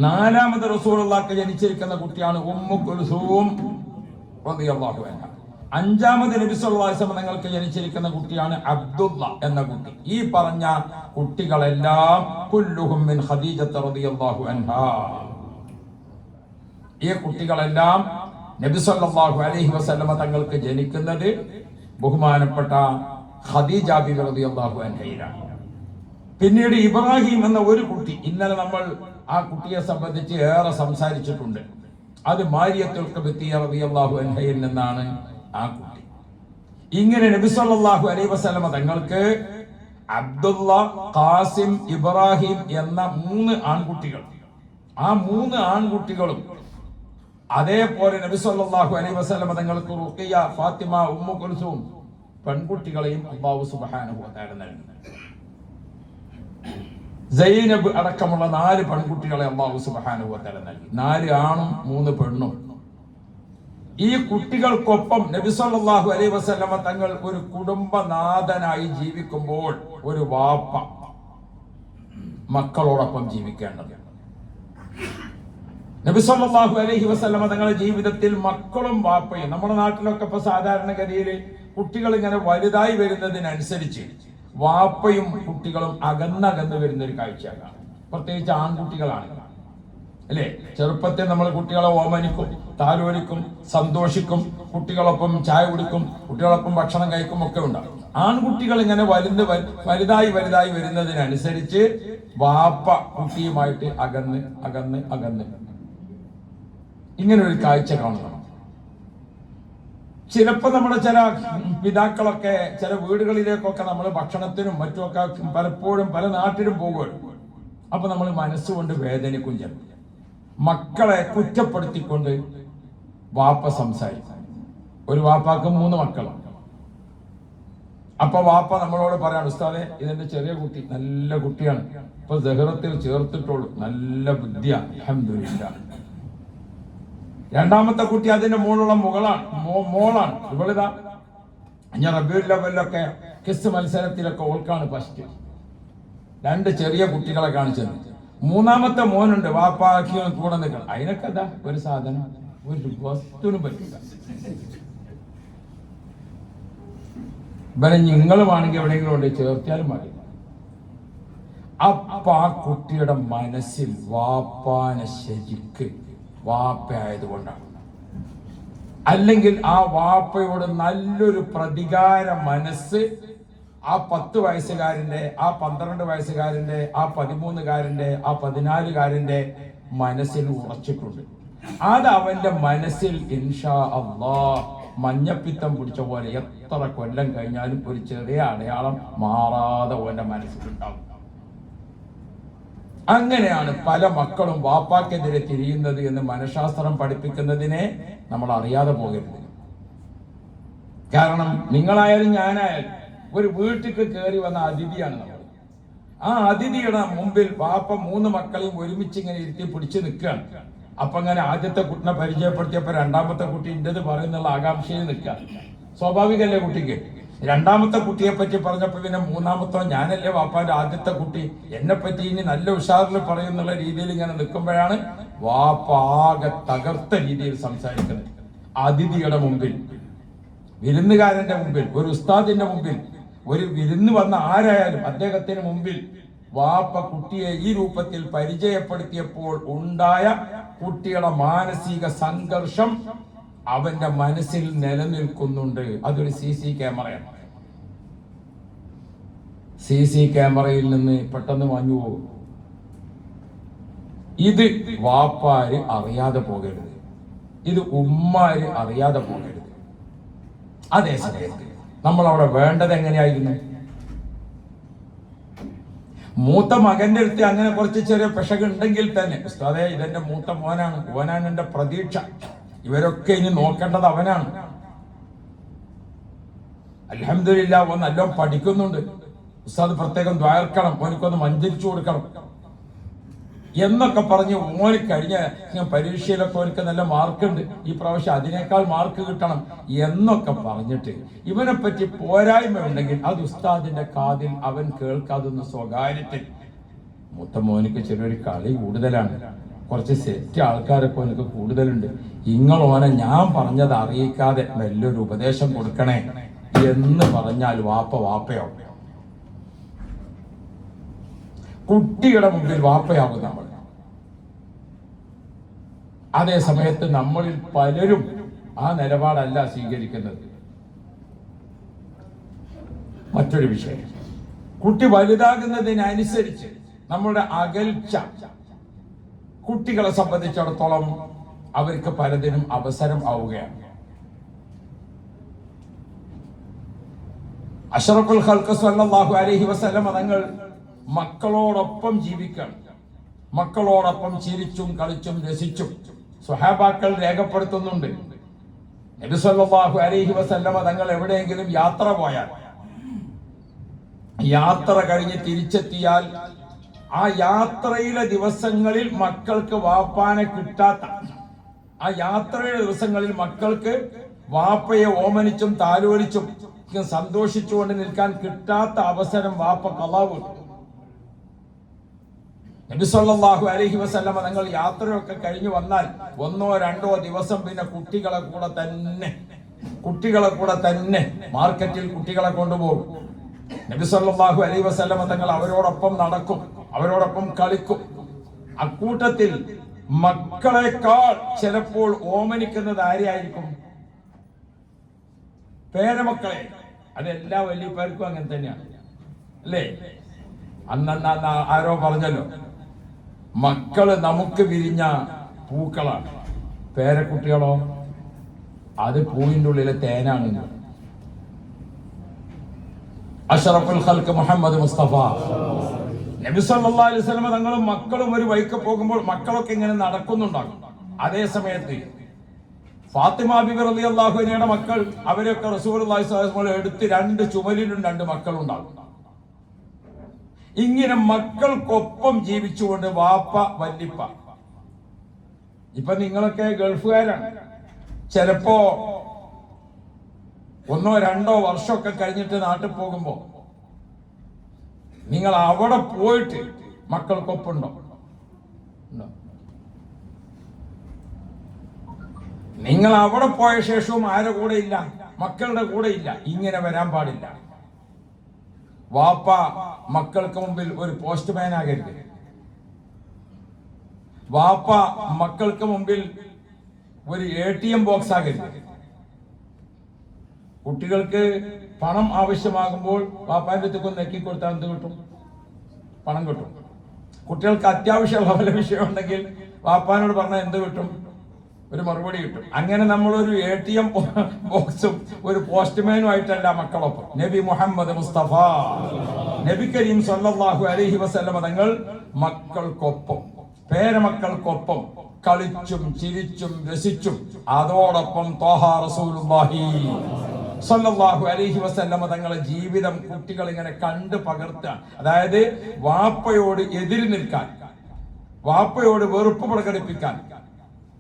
നാലാമത് റസൂലുള്ളാഹിക്ക് ജനിച്ചിരിക്കുന്ന കുട്ടിയാണ് ഉമ്മു കുൽസൂം റളിയല്ലാഹു അൻഹ. അഞ്ചാമത് നബി സല്ലല്ലാഹു അലൈഹി വസല്ലം തങ്ങൾക്ക് ജനിച്ചിരിക്കുന്ന കുട്ടിയാണ് അബ്ദുള്ള എന്ന കുട്ടി. ഈ പറഞ്ഞ കുട്ടികളെല്ലാം കുല്ലുഹും മിൻ ഖദീജത്ത് റളിയല്ലാഹു അൻഹാ. ഈ കുട്ടികളെല്ലാം നബി സല്ലല്ലാഹു അലൈഹി വസല്ലം തങ്ങൾക്ക് ജനിക്കുന്നത് ബഹുമാനപ്പെട്ട ഖദീജ ബിബി റളിയല്ലാഹു അൻഹയിലാണ്. പിന്നീട് ഇബ്രാഹിം എന്ന ഒരു കുട്ടി, ഇന്നലെ നമ്മൾ ആ കുട്ടിയെ സംബന്ധിച്ച് ഏറെ സംസാരിച്ചിട്ടുണ്ട്. അത് മാരിയത്തുൽ ഖിബ്തിയ്യ റളിയല്ലാഹു അൻഹയിൽ നിന്നാണ് ആ കുട്ടി. ഇങ്ങനെ നബി സല്ലല്ലാഹു അലൈഹി വസല്ലം തങ്ങൾക്ക് അബ്ദുള്ള, ഖാസിം, ഇബ്രാഹിം എന്ന 3 ആൺകുട്ടികൾ. ആ 3 ആൺകുട്ടികളും അതേപോലെ നബി സല്ലല്ലാഹു അലൈഹി വസല്ലം തങ്ങൾക്ക് റുഖയ്യ, ഫാത്തിമ, ഉമ്മു കുൽസൂം പെൺകുട്ടികളെയും അല്ലാഹു സുബ്ഹാനഹു വ തആല നൽകി. സൈനബ് അടക്കമുള്ള 4 പെൺകുട്ടികളെ അല്ലാഹു സുബ്ഹാനഹു വ തആല നൽകി. 4 ആണും 3 പെണ്ണും. ഈ കുട്ടികൾക്കൊപ്പം നബി സല്ലല്ലാഹു അലൈഹി വസല്ലം തങ്ങൾ ഒരു കുടുംബനാഥനായി ജീവിക്കുമ്പോൾ ഒരു വാപ്പ മക്കളോടൊപ്പം ജീവിക്കേണ്ടത്. നബി സല്ലല്ലാഹു അലൈഹി വസല്ലം തങ്ങളുടെ ജീവിതത്തിൽ മക്കളും വാപ്പയും, നമ്മുടെ നാട്ടിലൊക്കെ ഇപ്പൊ സാധാരണഗതിയിൽ കുട്ടികൾ ഇങ്ങനെ വലുതായി വരുന്നതിനനുസരിച്ച് വാപ്പയും കുട്ടികളും അകന്നകന്ന് വരുന്ന ഒരു കാഴ്ചയാണ്. പ്രത്യേകിച്ച് ആൺകുട്ടികളാണ് അല്ലേ? ചെറുപ്പത്തിൽ നമ്മൾ കുട്ടികളെ ഓമനിക്കും, താലോലിക്കും, സന്തോഷിക്കും, കുട്ടികളൊപ്പം ചായ കുടിക്കും, കുട്ടികളൊപ്പം ഭക്ഷണം കഴിക്കും ഒക്കെ ഉണ്ടാകും. ആൺകുട്ടികൾ ഇങ്ങനെ വലുതായി വരുന്നതിനനുസരിച്ച് വാപ്പ കുട്ടിയുമായിട്ട് അകന്ന് അകന്ന് അകന്ന് ഇങ്ങനെ ഒരു കാഴ്ച കാണണം. ചിലപ്പോൾ നമ്മുടെ ചില പിതാക്കളൊക്കെ ചില വീടുകളിലേക്കൊക്കെ നമ്മൾ ഭക്ഷണത്തിനും മറ്റുമൊക്കെ പലപ്പോഴും പല നാട്ടിലും പോകുകയാണ്. അപ്പൊ നമ്മൾ മനസ്സുകൊണ്ട് വേദനിക്കും. ചിലപ്പോൾ മക്കളെ കുറ്റപ്പെടുത്തിക്കൊണ്ട് വാപ്പ സംസാരിക്കും. ഒരു വാപ്പാക്ക് 3 മക്കളാണ്. അപ്പൊ വാപ്പ നമ്മളോട് പറയാണ്, ഉസ്താദെ ഇതെന്റെ ചെറിയ കുട്ടി നല്ല കുട്ടിയാണ്, ഇപ്പൊ സഹറത്തിൽ ചേർത്തിട്ടുള്ളൂ, നല്ല ബുദ്ധിയാണ്, അൽഹംദുലില്ലാഹ്. രണ്ടാമത്തെ കുട്ടി അതിന്റെ മോളാണ്. ഇവളിതാ ഞാൻ റബീഉൽ അവ്വലിലൊക്കെ കിസ് മത്സരത്തിലൊക്കെ ഓൾക്കാണ് ഫസ്റ്റ്. 2 ചെറിയ കുട്ടികളെ കാണിച്ചത്. മൂന്നാമത്തെ മോനുണ്ട്, വാപ്പാക്കി കൂടെ നിൽക്കണം. അതിനൊക്കെ അതാ ഒരു സാധനം ഒരു വസ്തുവിനും പറ്റില്ല. ഇവരെ നിങ്ങളുമാണെങ്കിൽ എവിടെയെങ്കിലും കൊണ്ട് ചേർത്തിയാലും മതി. അപ്പൊ ആ കുട്ടിയുടെ മനസ്സിൽ വാപ്പാനെ ശരിക്ക് വാപ്പയായതുകൊണ്ടാണ്, അല്ലെങ്കിൽ ആ വാപ്പയോട് നല്ലൊരു പ്രതികാര മനസ്സ് ആ 10 വയസ്സുകാരന്റെ, ആ 12 വയസ്സുകാരന്റെ, ആ 13കാരന്റെ, ആ 14കാരന്റെ മനസ്സിൽ ഉറച്ചിട്ടുണ്ട്. അത് അവന്റെ മനസ്സിൽ ഇൻഷാ അല്ലാഹ് മഞ്ഞപ്പിത്തം പിടിച്ച പോലെ എത്ര കൊല്ലം കഴിഞ്ഞാലും ഒരു ചെറിയ അടയാളം മാറാതെ അവന്റെ മനസ്സിലുണ്ടാവും. അങ്ങനെയാണ് പല മക്കളും വാപ്പാക്കെതിരെ തിരിയുന്നത് എന്ന് മനഃശാസ്ത്രം പഠിപ്പിക്കുന്നതിനെ നമ്മൾ അറിയാതെ പോകരുത്. കാരണം നിങ്ങളായാലും ഞാനായാലും ഒരു വീട്ടിലേക്ക് കയറി വന്ന അതിഥിയാണ് നമ്മൾ. ആ അതിഥിയുടെ മുമ്പിൽ വാപ്പ 3 മക്കളെയും ഒരുമിച്ച് ഇങ്ങനെ ഇരുത്തി പിടിച്ചു നിൽക്കുകയാണ്. അപ്പൊ അങ്ങനെ ആദ്യത്തെ കുട്ടിനെ പരിചയപ്പെടുത്തിയപ്പോ രണ്ടാമത്തെ കുട്ടി ഇന്റത് പറയുന്നുള്ള ആകാംക്ഷയിൽ നിൽക്കുക സ്വാഭാവികല്ലേ കുട്ടിക്ക്. രണ്ടാമത്തെ കുട്ടിയെ പറ്റി പറഞ്ഞപ്പോ പിന്നെ മൂന്നാമത്തോ ഞാനല്ലേ വാപ്പാന്റെ ആദ്യത്തെ കുട്ടി, എന്നെ പറ്റി ഇനി നല്ല ഉഷാറിൽ പറയുന്നുള്ള രീതിയിൽ ഇങ്ങനെ നിൽക്കുമ്പോഴാണ് വാപ്പ ആകെ തകർത്ത രീതിയിൽ സംസാരിക്കുന്നത്. അതിഥിയുടെ മുമ്പിൽ, വിരുന്നുകാരന്റെ മുമ്പിൽ, ഒരു ഉസ്താദിന്റെ മുമ്പിൽ, ഒരു വിരുന്ന് വന്ന ആരായാലും അദ്ദേഹത്തിന് മുമ്പിൽ വാപ്പ കുട്ടിയെ ഈ രൂപത്തിൽ പരിചയപ്പെടുത്തിയപ്പോൾ ഉണ്ടായ കുട്ടിയുടെ മാനസിക സംഘർഷം അവന്റെ മനസ്സിൽ നിലനിൽക്കുന്നുണ്ട്. അതൊരു CC ക്യാമറയാണ്. CC ക്യാമറയിൽ നിന്ന് പെട്ടെന്ന് മാഞ്ഞു പോകും. ഇത് വാപ്പാര് അറിയാതെ പോകരുത്, ഇത് ഉമ്മാര് അറിയാതെ പോകരുത്. അതേ സമയത്ത് നമ്മൾ അവിടെ വേണ്ടത് എങ്ങനെയായിരുന്നു? മൂത്ത മകന്റെ അടുത്ത് അങ്ങനെ കുറച്ച് ചെറിയ പിശക് ഉണ്ടെങ്കിൽ തന്നെ ഉസ്താദേ ഇതെന്റെ മൂത്ത മോനാണ് എന്റെ പ്രതീക്ഷ, ഇവരൊക്കെ ഇനി നോക്കേണ്ടത് അവനാണ്, അൽഹംദുലില്ലാഹ് ഓൻ നല്ലോണം പഠിക്കുന്നുണ്ട്, ഉസ്താദ് പ്രത്യേകം ദ്വാർക്കണം, ഓനിക്കൊന്ന് മഞ്ചരിച്ചു കൊടുക്കണം എന്നൊക്കെ പറഞ്ഞ് ഓന് കഴിഞ്ഞ പരീക്ഷയിലൊക്കെ ഓനിക്ക് നല്ല മാർക്കുണ്ട്, ഈ പ്രാവശ്യം അതിനേക്കാൾ മാർക്ക് കിട്ടണം എന്നൊക്കെ പറഞ്ഞിട്ട് ഇവനെ പറ്റി പോരായ്മ ഉണ്ടെങ്കിൽ അത് ഉസ്താദിന്റെ കാതിൽ അവൻ കേൾക്കാതെന്ന് സ്വകാര്യത്തിൽ. മൂത്ത മോനിക്ക് ചെറിയൊരു കളി കൂടുതലാണ്, കുറച്ച് സെറ്റ് ആൾക്കാരൊക്കെ ഓനക്ക് കൂടുതലുണ്ട്, ഓനെ ഞാൻ പറഞ്ഞത് അറിയിക്കാതെ വലിയൊരു ഉപദേശം കൊടുക്കണേ എന്ന് പറഞ്ഞാൽ വാപ്പയോ കുട്ടിയുടെ മുമ്പിൽ വാപ്പയാകും നമ്മൾ. അതേ സമയത്ത് നമ്മളിൽ പലരും ആ നിലപാടല്ല സ്വീകരിക്കുന്നത്. മറ്റൊരു വിഷയം, കുട്ടി വലുതാകുന്നതിനനുസരിച്ച് നമ്മളുടെ അകൽച്ച കുട്ടികളെ സംബന്ധിച്ചിടത്തോളം അവർക്ക് പലതിനും അവസരം ആവുകയാണ്. അഷ്റഫുൽ ഖൽഖ് സ്വല്ലല്ലാഹു അലൈഹി വസല്ലം തങ്ങൾ മക്കളോടൊപ്പം ജീവിക്കണം, മക്കളോടൊപ്പം ചിരിച്ചും കളിച്ചും രസിച്ചും സ്വഹാബാക്കൾ രേഖപ്പെടുത്തുന്നുണ്ട്. നബി സല്ലല്ലാഹു അലൈഹി വസല്ലം തങ്ങൾ എവിടെയെങ്കിലും യാത്ര പോയാൽ, യാത്ര കഴിഞ്ഞ് തിരിച്ചെത്തിയാൽ ആ യാത്രയിലെ ദിവസങ്ങളിൽ മക്കൾക്ക് വാപ്പാനെ കിട്ടാത്ത, ആ യാത്രയുടെ ദിവസങ്ങളിൽ മക്കൾക്ക് വാപ്പയെ ഓമനിച്ചും താലോലിച്ചും സന്തോഷിച്ചുകൊണ്ട് നിൽക്കാൻ കിട്ടാത്ത അവസരം വാപ്പ കളാവ്. നബി സല്ലല്ലാഹു അലൈഹി വസല്ലം തങ്ങൾ യാത്രയൊക്കെ കഴിഞ്ഞു വന്നാൽ 1 or 2 ദിവസം പിന്നെ കുട്ടികളെ കൂടെ തന്നെ മാർക്കറ്റിൽ കുട്ടികളെ കൊണ്ടുപോകും. നബി സല്ലല്ലാഹു അലൈഹി വസല്ലം തങ്ങൾ അവരോടൊപ്പം നടക്കും, അവരോടൊപ്പം കളിക്കും. അക്കൂട്ടത്തിൽ മക്കളെക്കാൾ ചിലപ്പോൾ ഓമനിക്കുന്നത് ആരെയായിരിക്കും? പേരമക്കളെ. അതെല്ലാ വലിയപ്പേർക്കും അങ്ങനെ തന്നെയാണ് അല്ലേ? അന്ന് ആരോ പറഞ്ഞല്ലോ, മക്കള് നമുക്ക് വിരിഞ്ഞ പൂക്കളാണ്, പേരക്കുട്ടികളോ അത് പൂവിന്റെ ഉള്ളിലെ തേനാണ്. അഷ്റഫുൽ ഖൽഖ് മുഹമ്മദ് മുസ്തഫ നബി സല്ലല്ലാഹു അലൈഹി വസല്ലം തങ്ങളും മക്കളും ഒരു വഴിക്ക് പോകുമ്പോൾ മക്കളൊക്കെ ഇങ്ങനെ നടക്കുന്നുണ്ടാകും. അതേ സമയത്ത് ഫാത്തിമ ബിബി റളിയല്ലാഹു അൻഹയുടെ മക്കൾ, അവരൊക്കെ റസൂലുള്ളാഹി സ്വല്ലല്ലാഹു അലൈഹി വസല്ലം എടുത്ത് 2 ചുമലിലും 2 മക്കളുണ്ടാകും. ഇങ്ങനെ മക്കൾക്കൊപ്പം ജീവിച്ചുകൊണ്ട് വാപ്പ വല്ലിപ്പ. ഇപ്പൊ നിങ്ങളൊക്കെ ഗൾഫുകാരാണ്, ചിലപ്പോ 1 or 2 വർഷമൊക്കെ കഴിഞ്ഞിട്ട് നാട്ടിൽ പോകുമ്പോ നിങ്ങൾ അവിടെ പോയിട്ട് മക്കൾക്കൊപ്പുണ്ടോ? നിങ്ങൾ അവിടെ പോയ ശേഷവും ആരുടെ കൂടെ ഇല്ല? മക്കളുടെ കൂടെ ഇല്ല. ഇങ്ങനെ വരാൻ പാടില്ല. വാപ്പ മക്കൾക്ക് മുമ്പിൽ ഒരു പോസ്റ്റ്മാൻ ആകരുത്. വാപ്പ മക്കൾക്ക് മുമ്പിൽ ഒരു ATM ബോക്സ് ആകരുത്. കുട്ടികൾക്ക് പണം ആവശ്യമാകുമ്പോൾ വാപ്പാന്റെ അടുത്തേക്ക് നെക്കിക്കൊടുത്താൽ എന്ത് കിട്ടും? പണം കിട്ടും. കുട്ടികൾക്ക് അത്യാവശ്യമുള്ള പല വിഷയം ഉണ്ടെങ്കിൽ വാപ്പാനോട് പറഞ്ഞാൽ എന്ത് കിട്ടും? ഒരു മറുപടി കിട്ടും. അങ്ങനെ നമ്മളൊരു ATM ബോക്സും ഒരു പോസ്റ്റ്മാനും ആയിട്ടല്ല മക്കളൊപ്പം. നബി മുഹമ്മദ് മുസ്തഫ നബി കരീം സല്ലല്ലാഹു അലൈഹി വസല്ലമ തങ്ങൾ മക്കൾക്കൊപ്പം പേരമക്കൾക്കൊപ്പം കളിച്ചും ചിരിച്ചും രസിച്ചും അതോടൊപ്പം ത്വാഹ റസൂലുള്ളാഹി സല്ലല്ലാഹു അലൈഹി വസല്ലമ തങ്ങളുടെ ജീവിതം കുട്ടികൾ ഇങ്ങനെ കണ്ട് പകർത്താൻ, അതായത് വാപ്പയോട് എതിര് നിൽക്കാൻ, വാപ്പയോട് വെറുപ്പ് പ്രകടിപ്പിക്കാൻ,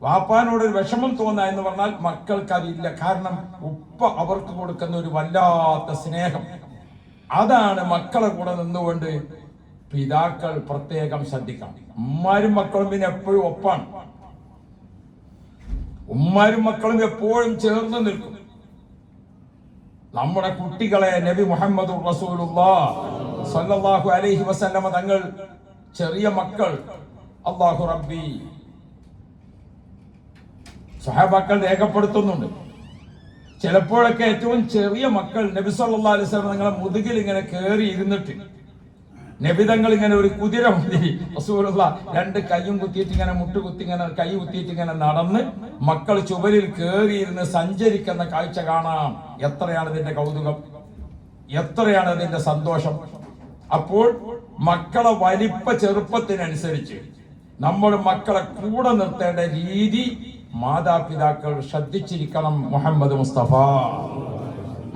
വാപ്പാനോട് ഒരു വിഷമം തോന്നുക എന്ന് പറഞ്ഞാൽ മക്കൾക്ക് അതില്ല. കാരണം ഉപ്പ അവർക്ക് കൊടുക്കുന്ന ഒരു വല്ലാത്ത സ്നേഹം, അതാണ് മക്കളെ കൂടെ നിന്നുകൊണ്ട് പിതാക്കൾ പ്രത്യേകം ശ്രദ്ധിക്കണം. ഉമ്മാരും മക്കളും പിന്നെ എപ്പോഴും ഒപ്പാണ്, ഉമ്മാരും മക്കളും എപ്പോഴും ചേർന്ന് നിൽക്കും. നമ്മുടെ കുട്ടികളെ നബി മുഹമ്മദ് റസൂലുള്ളാഹി സ്വല്ലല്ലാഹു അലൈഹി വസല്ലമ തങ്ങൾ ചെറിയ മക്കൾ അല്ലാഹു റബ്ബി സ്വഹാബാക്കൾ രേഖപ്പെടുത്തുന്നുണ്ട്. ചിലപ്പോഴൊക്കെ ഏറ്റവും ചെറിയ മക്കൾ നബി സല്ലല്ലാഹു അലൈഹി വസല്ലം തങ്ങളെ മുതുകിൽ ഇങ്ങനെ കയറി ഇരുന്നിട്ട് നബി തങ്ങൾ ഇങ്ങനെ ഒരു കുതിര മതി റസൂലുള്ളാഹി രണ്ട് കൈയും കുത്തിയിട്ട് ഇങ്ങനെ മുട്ടുകുത്തി ഇങ്ങനെ കൈ കുത്തിയിട്ട് ഇങ്ങനെ നടന്ന് മക്കൾ ചുവരിൽ കയറിയിരുന്ന് സഞ്ചരിക്കുന്ന കാഴ്ച കാണാം. എത്രയാണ് ഇതിന്റെ കൗതുകം, എത്രയാണ് അതിന്റെ സന്തോഷം. അപ്പോൾ മക്കളെ വലിപ്പ ചെറുപ്പത്തിനനുസരിച്ച് നമ്മൾ മക്കളെ കൂടെ നിർത്തേണ്ട രീതി മാതാപിതാക്കൾ ശ്രദ്ധിച്ചിരിക്കണം. മുഹമ്മദ് മുസ്തഫ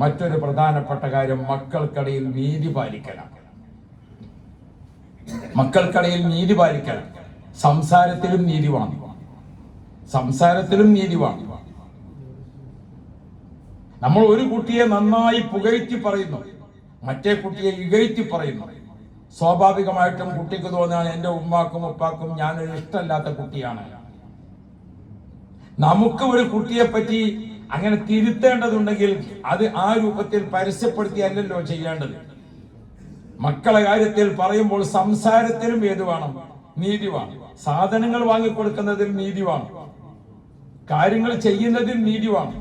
മറ്റൊരു പ്രധാനപ്പെട്ട കാര്യം മക്കൾക്കിടയിൽ നീതി പാലിക്കലാണ്. മക്കൾക്കിടയിൽ നീതി പാലിക്കണം. സംസാരത്തിലും നീതി വേണം, സംസാരത്തിലും നീതി വേണം. നമ്മൾ ഒരു കുട്ടിയെ നന്നായി പുകഴ്ത്തി പറയുന്നു, മറ്റേ കുട്ടിയെ ഇകഴ്ത്തി പറയുന്നു, സ്വാഭാവികമായിട്ടും കുട്ടിക്ക് തോന്നുകയാണ് എന്റെ ഉമ്മാക്കും ഉപ്പാക്കും ഞാനൊരു ഇഷ്ടമല്ലാത്ത കുട്ടിയാണ്. നമുക്ക് ഒരു കുട്ടിയെ പറ്റി അങ്ങനെ തിരുത്തേണ്ടതുണ്ടെങ്കിൽ അത് ആ രൂപത്തിൽ പരസ്യപ്പെടുത്തിയല്ലോ ചെയ്യേണ്ടത്. മക്കളെ കാര്യത്തിൽ പറയുമ്പോൾ സംസാരത്തിലും ഏത് വേണം, നീതി വേണം. സാധനങ്ങൾ വാങ്ങിക്കൊടുക്കുന്നതിൽ നീതി വേണം, കാര്യങ്ങൾ ചെയ്യുന്നതിൽ നീതി വേണം.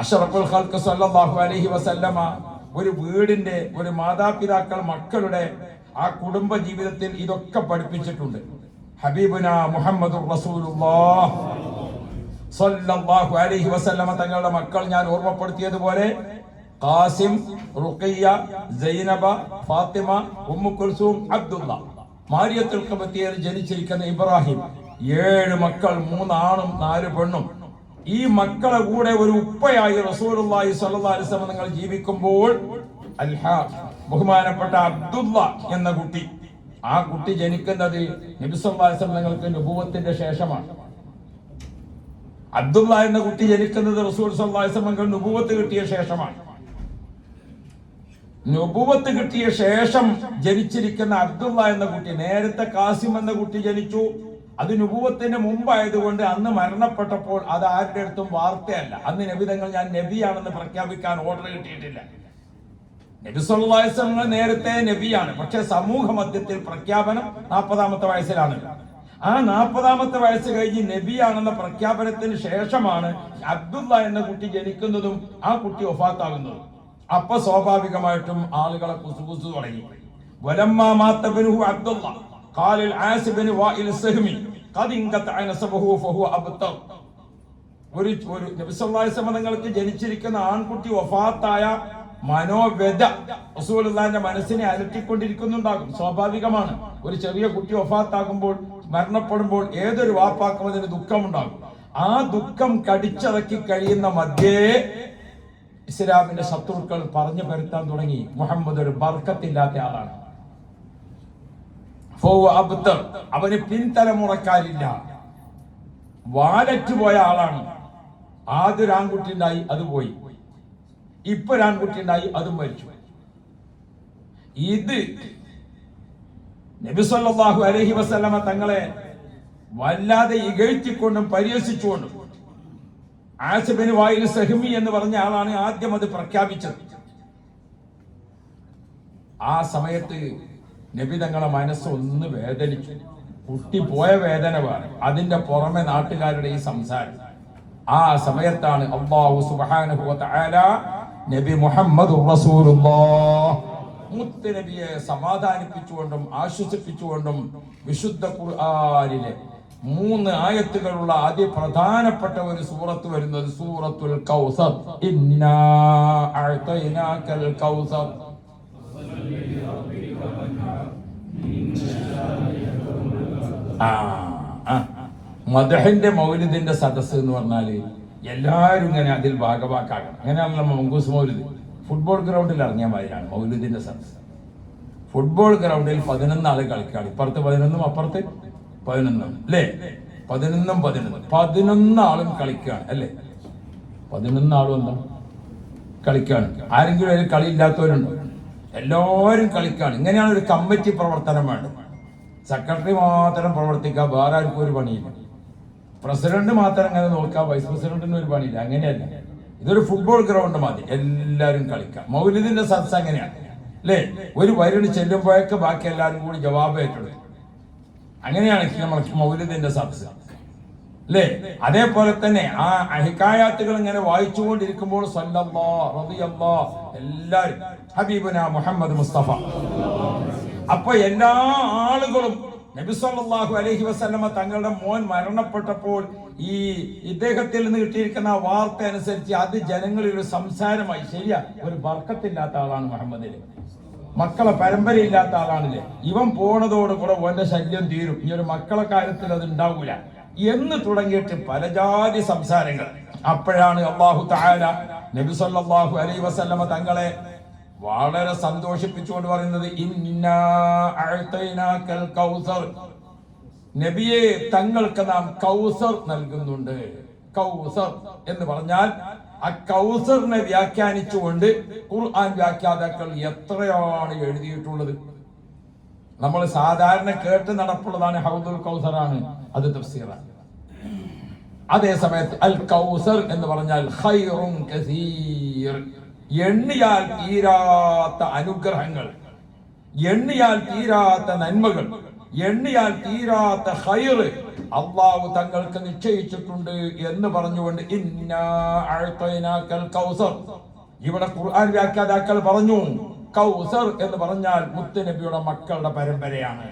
അഷ്റഫുൽ ഖൽഖ് സല്ലല്ലാഹു അലൈഹി വസല്ലമ ഒരു വീടിന്റെ, ഒരു മാതാപിതാക്കൾ മക്കളുടെ ആ കുടുംബ ജീവിതത്തിൽ ഇതൊക്കെ പഠിപ്പിച്ചിട്ടുണ്ട്. ഹബീബുന മുഹമ്മദുർ റസൂലുള്ളാഹി സല്ലല്ലാഹു അലൈഹി വസല്ലമ തങ്ങളുടെ മക്കൾ ഞാൻ ഓർമ്മപ്പെടുത്തിയതുപോലെ ഖാസിം, റുഖയ്യ, സൈനബ, ഫാത്തിമ, ഉമ്മു കുൽസൂം, അബ്ദുള്ള, മാരിയത്തുൽ ഖബത്തിയയിൽ ജനിച്ചിരിക്കുന്ന ഇബ്രാഹിം, 7 മക്കൾ, 3 ആണും 4 പെണ്ണും. ഈ മക്കളെ കൂടെ ഒരു ഉപ്പയായി റസൂലുള്ളാഹി സ്വല്ലല്ലാഹു അലൈഹി വസല്ലം നിങ്ങൾ ജീവിക്കുമ്പോൾ ബഹുമാനപ്പെട്ട അബ്ദുള്ള എന്ന കുട്ടി, ആ കുട്ടി ജനിക്കുന്നത് നബി സല്ലല്ലാഹു അലൈഹി വസല്ലം നിങ്ങൾക്ക് നുബുവത്തിന്റെ ശേഷമാണ്. അബ്ദുള്ള എന്ന കുട്ടി ജനിക്കുന്നത് റസൂൽ സല്ലല്ലാഹു അലൈഹി വസല്ലം നുബുവത്ത് കിട്ടിയ ശേഷമാണ്. നുബുവത്ത് കിട്ടിയ ശേഷം ജനിച്ചിരിക്കുന്ന അബ്ദുള്ള എന്ന കുട്ടി, നേരത്തെ കാസിം എന്ന കുട്ടി ജനിച്ചു, അത് നുബുവത്തിന് മുമ്പായതുകൊണ്ട് അന്ന് മരണപ്പെട്ടപ്പോൾ അത് ആരുടെ അടുത്തും വാർത്തയല്ല. അന്ന് നബി തങ്ങൾ ഞാൻ നബിയാണെന്ന് പ്രഖ്യാപിക്കാൻ ഓർഡർ കിട്ടിയിട്ടില്ല. നബി സല്ലല്ലാഹു അലൈഹി വസല്ലം നേരത്തെ നബിയാണ്, പക്ഷെ സമൂഹ മധ്യത്തിൽ പ്രഖ്യാപനം 40-ാമത്തെ വയസ്സിലാണ്. ആ 40-ാമത്തെ വയസ്സ് കഴിഞ്ഞ് നബിയാണെന്ന പ്രഖ്യാപനത്തിന് ശേഷമാണ് അബ്ദുള്ള എന്ന കുട്ടി ജനിക്കുന്നതും ആ കുട്ടി വഫാത്താകുന്നതും. അപ്പൊ സ്വാഭാവികമായിട്ടും ആളുകളെ കുസുകുസു തുടങ്ങി. വലമ്മാ മാത ബിനുഹു അബ്ദുള്ള ഖാലിൽ ആസ് ബിൻ വാഇൽ സഹ്മി ഖദ് ഇൻഖതഅ നസബഹു ഫഹുവ അബ്തർ. ഒരു നബി സല്ലല്ലാഹു അലൈഹി വസല്ലം തങ്ങൾക്ക് ജനിച്ചിരിക്കുന്ന ആൺകുട്ടി വഫാത്തായ മനോവ്യത റസൂലുള്ളാഹിന്റെ മനസ്സിനെ അലട്ടിക്കൊണ്ടിരിക്കുന്നുണ്ടാകും. സ്വാഭാവികമാണ്, ഒരു ചെറിയ കുട്ടി വഫാത്താകുമ്പോൾ, മരണപ്പെടുമ്പോൾ ഏതൊരു വാപ്പാക്കും അതിന് ദുഃഖമുണ്ടാകും. ആ ദുഃഖം കടിച്ചടക്കി കഴിയുന്ന മധ്യേ ഇസ്ലാമിന്റെ ശത്രുക്കൾ പറഞ്ഞു പരത്താൻ തുടങ്ങി, മുഹമ്മദ് ഒരു ബർക്കത്തില്ലാത്ത ആളാണ്, അവന് പിൻതലമുറക്കാരില്ല, വാലറ്റ് പോയ ആളാണ്. ആദ്യൊരു ആൺകുട്ടി ഉണ്ടായി, അത് പോയി. ഇപ്പൊ ഒരു ആൺകുട്ടി ഉണ്ടായി, അതും മരിച്ചു. ഇത് നബി സല്ലല്ലാഹു അലൈഹി വസല്ലമ തങ്ങളെ വല്ലാതെ ഇകഴ്ത്തിക്കൊണ്ടും പരിഹസിച്ചുകൊണ്ടും ആസ് ബിൻ വാഇൽ സഹ്മി എന്ന് പറഞ്ഞ ആളാണ് ആദ്യം അത് പ്രഖ്യാപിച്ചത്. ആ സമയത്ത് നബി തങ്ങളെ മനസ്സ് ഒന്ന് വേദനിച്ചു. കുട്ടി പോയ വേദന വേണം, അതിന്റെ പുറമെ നാട്ടുകാരുടെ ഈ സംസാരം. ആ സമയത്താണ് അല്ലാഹു സുബ്ഹാനഹു വ തആല നബി മുഹമ്മദ് റസൂലുള്ളാഹി മുത്ത് നബിയെ സമാധാനിപ്പിച്ചുകൊണ്ടും ആശ്വസിപ്പിച്ചുകൊണ്ടും വിശുദ്ധ ഖുർആനിലെ 3 ആയത്തുകളുള്ള അതിപ്രധാനപ്പെട്ട ഒരു സൂറത്ത് വരുന്നത് സൂറത്തുൽ കൗസർ. ഇന്നാ അഅ്തൈനാകൽ കൗസർ. മദ്ഹിന്റെ മൗലിദിന്റെ സദസ്സ് എന്ന് പറഞ്ഞാല് എല്ലാവരും ഇങ്ങനെ അതിൽ ഭാഗവാക്കാകണം. അങ്ങനെയാണല്ലോ മങ്കൂസ് മൗലിദ്. ഫുട്ബോൾ ഗ്രൗണ്ടിൽ ഇറങ്ങിയ മാതിരിയാണ് മൗലിദിന്റെ സദസ്സ്. ഫുട്ബോൾ ഗ്രൗണ്ടിൽ 11 ആള് കളിക്കാണ്. ഇപ്പുറത്ത് 11 അപ്പുറത്ത് 11 അല്ലേ? 11 ആളും കളിക്കുകയാണ് അല്ലേ? 11 ആളും എന്താ കളിക്കുകയാണ്. ആരെങ്കിലും അതിൽ കളി ഇല്ലാത്തവരുണ്ടോ? എല്ലാവരും കളിക്കുകയാണ്. ഇങ്ങനെയാണ് ഒരു കമ്മിറ്റി പ്രവർത്തനം വേണ്ടത്. സെക്രട്ടറി മാത്രം പ്രവർത്തിക്കുക, വേറെ ആർക്കും ഒരു പണിയില്ല. പ്രസിഡന്റ് മാത്രം അങ്ങനെ നോക്കുക, വൈസ് പ്രസിഡന്റിന് ഒരു പണിയില്ല. അങ്ങനെയല്ല, ഇതൊരു ഫുട്ബോൾ ഗ്രൗണ്ട് മതി, എല്ലാവരും കളിക്കാം. മൗലിദിന്റെ സദസ്സ് അങ്ങനെയാണ് അല്ലേ? ഒരു വരിന് ചെല്ലുമ്പോഴേക്ക് ബാക്കി എല്ലാവരും കൂടി ജവാബ് ഏറ്റെടുക്കും. അങ്ങനെയാണ് നമ്മൾ മൗലിദിന്റെ സദസ്സ് അല്ലേ? അതേപോലെ തന്നെ ആ ഹിക്കായാത്തുകൾ ഇങ്ങനെ വായിച്ചുകൊണ്ടിരിക്കുമ്പോൾ സല്ലല്ലാഹു റളിയല്ലാഹു എല്ലാവരും ഹബീബുന മുഹമ്മദ് മുസ്തഫ. അപ്പൊ എല്ലാ ആളുകളും നബി സല്ലല്ലാഹു അലൈഹി വസല്ലമ തങ്ങളുടെ മോൻ മരണപ്പെട്ടപ്പോൾ ഇദ്ദേഹത്തിൽ നിന്ന് കിട്ടിയിരിക്കുന്ന വാർത്ത അനുസരിച്ച് അത് ജനങ്ങളിൽ ഒരു സംസാരമായി. ശരിയാ, ഒരു ബർക്കത്തില്ലാത്ത ആളാണ് മുഹമ്മദിന്, മക്കളെ പരമ്പരയില്ലാത്ത ആളാണില്ലേ. ഇവൻ പോണതോടുകൂടെ ഓന്റെ ശല്യം തീരും, ഈ ഒരു മക്കളെ കാര്യത്തിൽ അത് ഉണ്ടാവൂല എന്ന് തുടങ്ങിയിട്ട് പല ജാതി സംസാരങ്ങൾ. അപ്പോഴാണ് അല്ലാഹു തആല നബി സല്ലല്ലാഹു അലൈഹി വസല്ലമ തങ്ങളെ വളരെ സന്തോഷിപ്പിച്ചുകൊണ്ട് പറയുന്നത് ഇന്നാ അഅ്തൈനാകൽ കൗസർ. നബിയെ, തങ്ങൾക്ക് നാം കൗസർ നൽകുന്നുണ്ട്. കൗസർ എന്ന് പറഞ്ഞാൽ ആ കൗസറിനെ വ്യാഖ്യാനിച്ചുകൊണ്ട് ഖുർആൻ വ്യാഖ്യാതാക്കൾ എത്രയാണ് എഴുതിയിട്ടുള്ളത്. നമ്മൾ സാധാരണ കേട്ട് നടപ്പുള്ളതാണ് ഹൗദുൽ കൗസറാണ്, അത് തഫ്സീറാണ്. അതേ സമയത്ത് അൽ കൗസർ എന്ന് പറഞ്ഞാൽ ഖൈറുൻ കസീർ, എണ്ണിയാൽ തീരാത്ത അനുഗ്രഹങ്ങൾ, എണ്ണിയാൽ തീരാത്ത നന്മകൾ, എണ്ണിയാൽ തീരാത്ത ഖൈറ് അല്ലാഹു തങ്ങൾക്ക് നിശ്ചയിച്ചിട്ടുണ്ട് എന്ന് പറഞ്ഞുകൊണ്ട് ഇന്നാ അഅ്തൈനാകൽ കൗസർ. ഇവിടെ ഖുർആൻ വ്യാഖ്യാതാക്കൾ പറഞ്ഞു കൗസർ എന്ന് പറഞ്ഞാൽ മുത്തുനബിയുടെ മക്കളുടെ പരമ്പരയാണ്.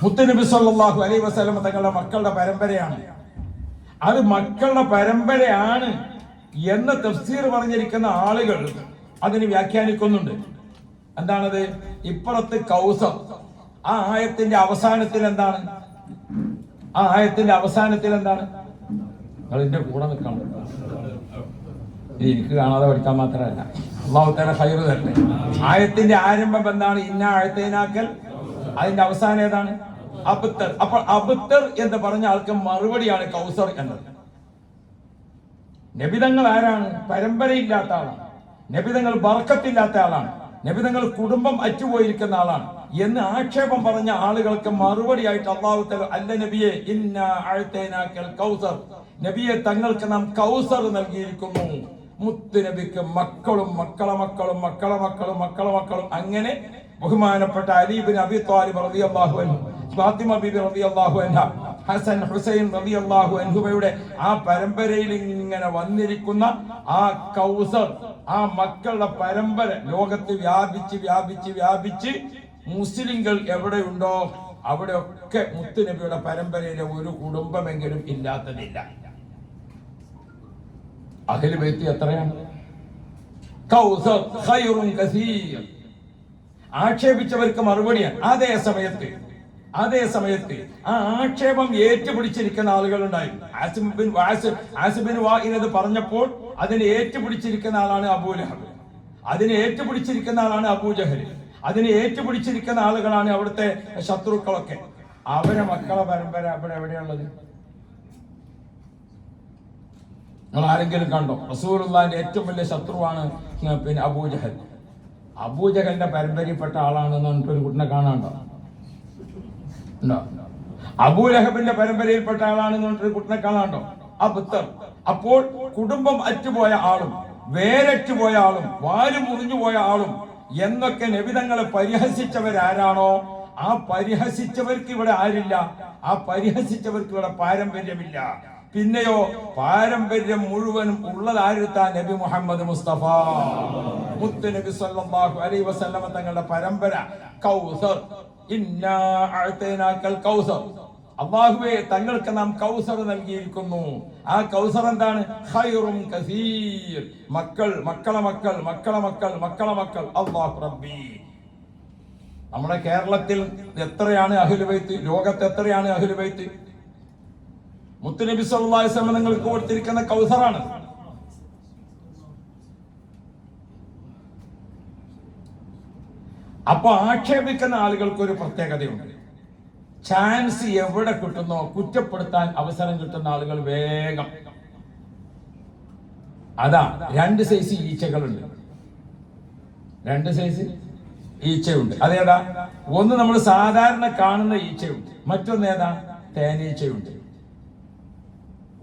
മുത്തുനബി സല്ലല്ലാഹു അലൈഹി വസല്ലം തങ്ങളുടെ മക്കളുടെ പരമ്പരയാണ്. അത് മക്കളുടെ പരമ്പരയാണ് എന്ന് തഫ്സീർ പറഞ്ഞിരിക്കുന്ന ആളുകൾ അതിന് വ്യാഖ്യാനിക്കുന്നുണ്ട്. എന്താണത്? ഇപ്പുറത്ത് കൗസർ, ആ ആയത്തിന്റെ അവസാനത്തിൽ എന്താണ്? ആ ആയത്തിന്റെ അവസാനത്തിൽ എന്താണ്? നിങ്ങളിന്റെ കൂടെ നിൽക്കണം, എനിക്ക് കാണാതെ പഠിക്കാൻ മാത്രമല്ല, അല്ലാഹു തആല ഖൈറ് തരട്ടെ. ആയത്തിന്റെ ആരംഭം എന്താണ്? ഇന്നാ അഅ്തൈനാകൽ. അതിന്റെ അവസാനം ഏതാണ്? അബ്തർ. അപ്പോൾ അബ്തർ എന്ന് പറഞ്ഞ ആൾക്ക് മറുപടിയാണ് കൗസർ എന്നത്. നബിതങ്ങൾ ആരാണ്? പരമ്പരയില്ലാത്ത ആളാണ്. നബിതങ്ങൾ ബർക്കത്തില്ലാത്ത ആളാണ്. നബിതങ്ങൾ കുടുംബം അറ്റുപോയിരിക്കുന്ന ആളാണ് എന്ന് ആക്ഷേപം പറഞ്ഞ ആളുകൾക്ക് മറുപടിയായിട്ട് അല്ലാഹു തആല അല്ല നബിയെ ഇന്നാ അഅ്തൈനാകൽ കൗസർ, നബിയെ തങ്ങൾക്ക് നാം കൗസർ നൽകിയിരിക്കുന്നു. മുത്ത് നബിക്ക് മക്കളും മക്കളെ മക്കളും മക്കളെ മക്കളും മക്കളെ മക്കളും, അങ്ങനെ ബഹുമാനപ്പെട്ട അലി ഇബ്നു അബി ത്വാലിബ് റളിയല്ലാഹു അൻഹു, ഫാത്തിമ ബീബി റളിയല്ലാഹു അൻഹ, ഹസൻ ഹുസൈൻ റളിയല്ലാഹു അൻഹുവയുടെ ആ പരമ്പരയിൽ ഇങ്ങനെ വന്നിരിക്കുന്ന ആ കൗസർ, ആ മക്കളുടെ പരമ്പര ലോകത്ത് വ്യാപിച്ച് വ്യാപിച്ച് വ്യാപിച്ച് മുസ്ലിങ്ങൾ എവിടെയുണ്ടോ അവിടെയൊക്കെ മുത്തുനബിയുടെ പരമ്പരയിലെ ഒരു കുടുംബമെങ്കിലും ഇല്ലാത്തതില്ല. അഹ്ലു ബൈത്ത് എത്രയാണ്? കൗസർ ഖൈറുൻ കസീർ. ആക്ഷേപിച്ചവർക്ക് മറുപടിയാണ്. അതേ സമയത്ത് ആ ആക്ഷേപം ഏറ്റുപിടിച്ചിരിക്കുന്ന ആളുകളുണ്ടായിരുന്നു. ആസിബിൻ വാഇൽ അത് പറഞ്ഞപ്പോൾ അതിനെ ഏറ്റുപിടിച്ചിരിക്കുന്ന ആളാണ് അബൂലഹബ്, അതിനെ ഏറ്റുപിടിച്ചിരിക്കുന്ന ആളാണ് അബൂജഹൽ, അതിനെ ഏറ്റുപിടിച്ചിരിക്കുന്ന ആളുകളാണ് അവിടുത്തെ ശത്രുക്കളൊക്കെ. അവരെ മക്കളെ പരമ്പര അവിടെ എവിടെയുള്ളത്? നിങ്ങൾ ആരെങ്കിലും കണ്ടോ? റസൂലുള്ളാഹിന്റെ ഏറ്റവും വലിയ ശത്രുവാണ് പിന്നെ അബൂജഹൽ. അബൂജഹലിന്റെ പരമ്പരയിൽപ്പെട്ട ആളാണെന്ന് പറഞ്ഞിട്ടൊരു കുട്ടിനെ കാണാണ്ടോ? ഉണ്ടോ? അബൂലഹബിന്റെ പരമ്പരയിൽപ്പെട്ട ആളാണെന്ന് പറഞ്ഞിട്ടൊരു കുട്ടിനെ കാണാണ്ടോ? അബ്തർ. അപ്പോൾ കുടുംബം അറ്റുപോയ ആളും വേരറ്റുപോയ ആളും വാല് മുറിഞ്ഞു പോയ ആളും എന്നൊക്കെ നബിതങ്ങളെ പരിഹസിച്ചവരാരാണോ ആ പരിഹസിച്ചവർക്ക് ഇവിടെ ആരില്ല, ആ പരിഹസിച്ചവർക്ക് ഇവിടെ പാരമ്പര്യമില്ല. പിന്നെയോ പാരമ്പര്യം മുഴുവനും ഉള്ളത് ആരെടുത്താ? നബി മുഹമ്മദ് മുസ്തഫ മുത്ത് നബി സല്ലല്ലാഹു അലൈഹി വസല്ലമ തങ്ങളുടെ പരമ്പര. കൗസർ ഇന്നാ അഅ്തൈനാക്കൽ കൗസർ, അല്ലാഹുവേ തങ്ങൾക്ക് നാം കൗസർ നൽകിയിരിക്കുന്നു. ആ കൗസർ എന്താണ്? ഖൈറും കസീർ, മക്കളെ മക്കൾ. അല്ലാഹു റബ്ബി. നമ്മുടെ കേരളത്തിൽ എത്രയാണ് അഹ്ലുൽ ബൈത്ത്? ലോകത്ത് എത്രയാണ് അഹ്ലുൽ ബൈത്ത്? മുത്തുനബി സല്ലല്ലാഹു അലൈഹി വസല്ലം നിങ്ങൾക്ക് കൊടുത്തിരിക്കുന്ന കൗസറാണ്. അപ്പൊ ആക്ഷേപിക്കുന്ന ആളുകൾക്ക് ഒരു പ്രത്യേകതയുണ്ട്. ചാൻസ് എവിടെ കിട്ടുന്നോ കുറ്റപ്പെടുത്താൻ അവസരം കിട്ടുന്ന ആളുകൾ വേഗം. അതാ 2 സൈസ് ഈച്ചകളുണ്ട്. 2 സൈസ് ഈച്ചയുണ്ട്. അതേതാ? ഒന്ന് നമ്മൾ സാധാരണ കാണുന്ന ഈച്ചയുണ്ട്, മറ്റൊന്ന് ഏതാ? തേനീച്ചയുണ്ട്.